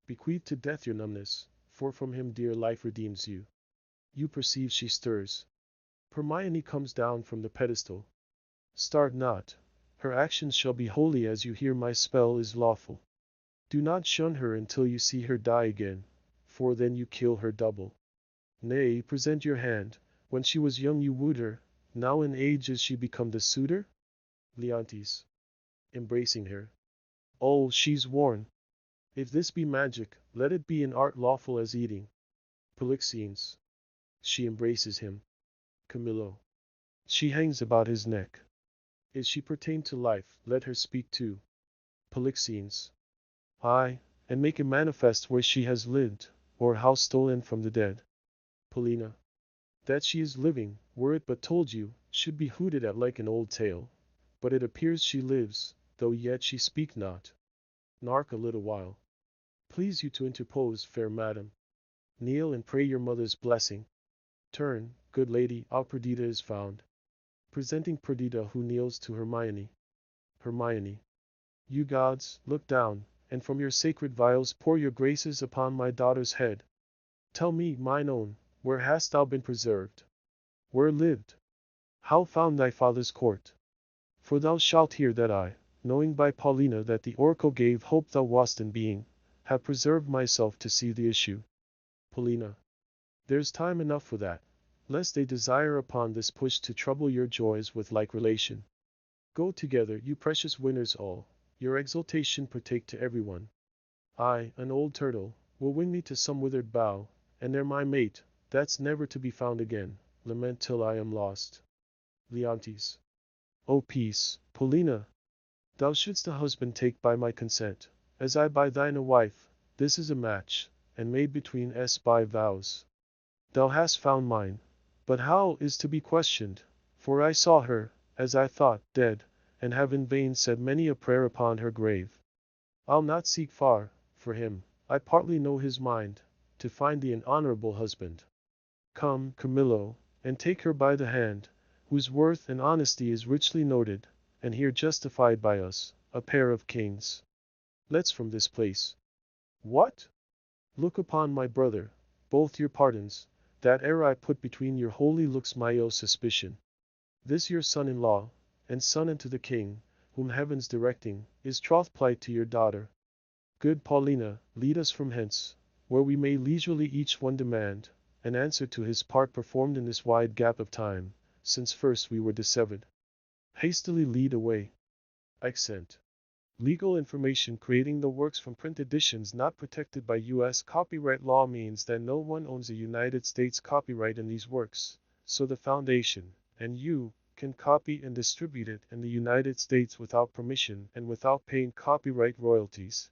Bequeath to death your numbness, for from him dear life redeems you. You perceive she stirs. Hermione comes down from the pedestal. Start not, her actions shall be holy as you hear my spell is lawful. Do not shun her until you see her die again, for then you kill her double. Nay, present your hand, when she was young you wooed her, now in age is she become the suitor? Leontes. Embracing her. Oh, she's worn. If this be magic, let it be in art lawful as eating. Polixenes. She embraces him. Camillo. She hangs about his neck. Is she pertain to life, let her speak too. Polixenes. Aye, and make it manifest where she has lived, or how stolen from the dead. Paulina. That she is living, were it but told you, should be hooted at like an old tale. But it appears she lives, though yet she speak not. Nark a little while. Please you to interpose, fair madam. Kneel and pray your mother's blessing. Turn, good lady, our Perdita is found. Presenting Perdita, who kneels to Hermione. Hermione. You gods, look down, and from your sacred vials pour your graces upon my daughter's head. Tell me, mine own, where hast thou been preserved? Where lived? How found thy father's court? For thou shalt hear that I, knowing by Paulina that the oracle gave hope thou wast in being, have preserved myself to see the issue. Paulina. There's time enough for that, lest they desire upon this push to trouble your joys with like relation. Go together, you precious winners all, your exultation partake to everyone. I, an old turtle, will wing me to some withered bough, and there my mate, that's never to be found again, lament till I am lost. Leontes. O peace, Paulina! Thou shouldst a husband take by my consent, as I by thine a wife. This is a match, and made between us by vows. Thou hast found mine, but how is to be questioned, for I saw her, as I thought, dead, and have in vain said many a prayer upon her grave. I'll not seek far, for him, I partly know his mind, to find thee an honorable husband. Come, Camillo, and take her by the hand, whose worth and honesty is richly noted, and here justified by us, a pair of kings. Let's from this place. What? Look upon my brother, both your pardons, that ere I put between your holy looks my ill suspicion. This your son-in-law, and son unto the king, whom heaven's directing, is troth-plight to your daughter. Good Paulina, lead us from hence, where we may leisurely each one demand an answer to his part performed in this wide gap of time, since first we were dissevered. Hastily lead away. Accent. Legal information creating the works from print editions not protected by U.S. copyright law means that no one owns a United States copyright in these works, so the Foundation, and you, can copy and distribute it in the United States without permission and without paying copyright royalties.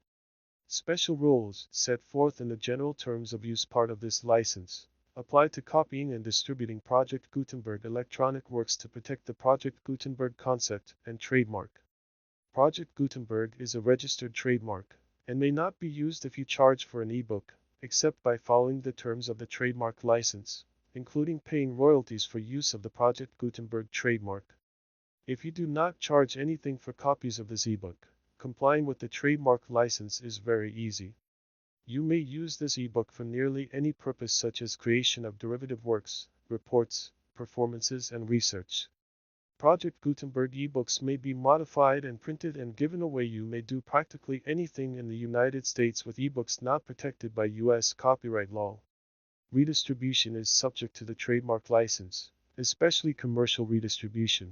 Special rules, set forth in the general terms of use part of this license, apply to copying and distributing Project Gutenberg electronic works to protect the Project Gutenberg concept and trademark. Project Gutenberg is a registered trademark, and may not be used if you charge for an ebook, except by following the terms of the trademark license, including paying royalties for use of the Project Gutenberg trademark. If you do not charge anything for copies of this ebook, complying with the trademark license is very easy. You may use this ebook for nearly any purpose such as creation of derivative works, reports, performances and research. Project Gutenberg ebooks may be modified and printed and given away. You may do practically anything in the United States with ebooks not protected by U.S. copyright law. Redistribution is subject to the trademark license, especially commercial redistribution.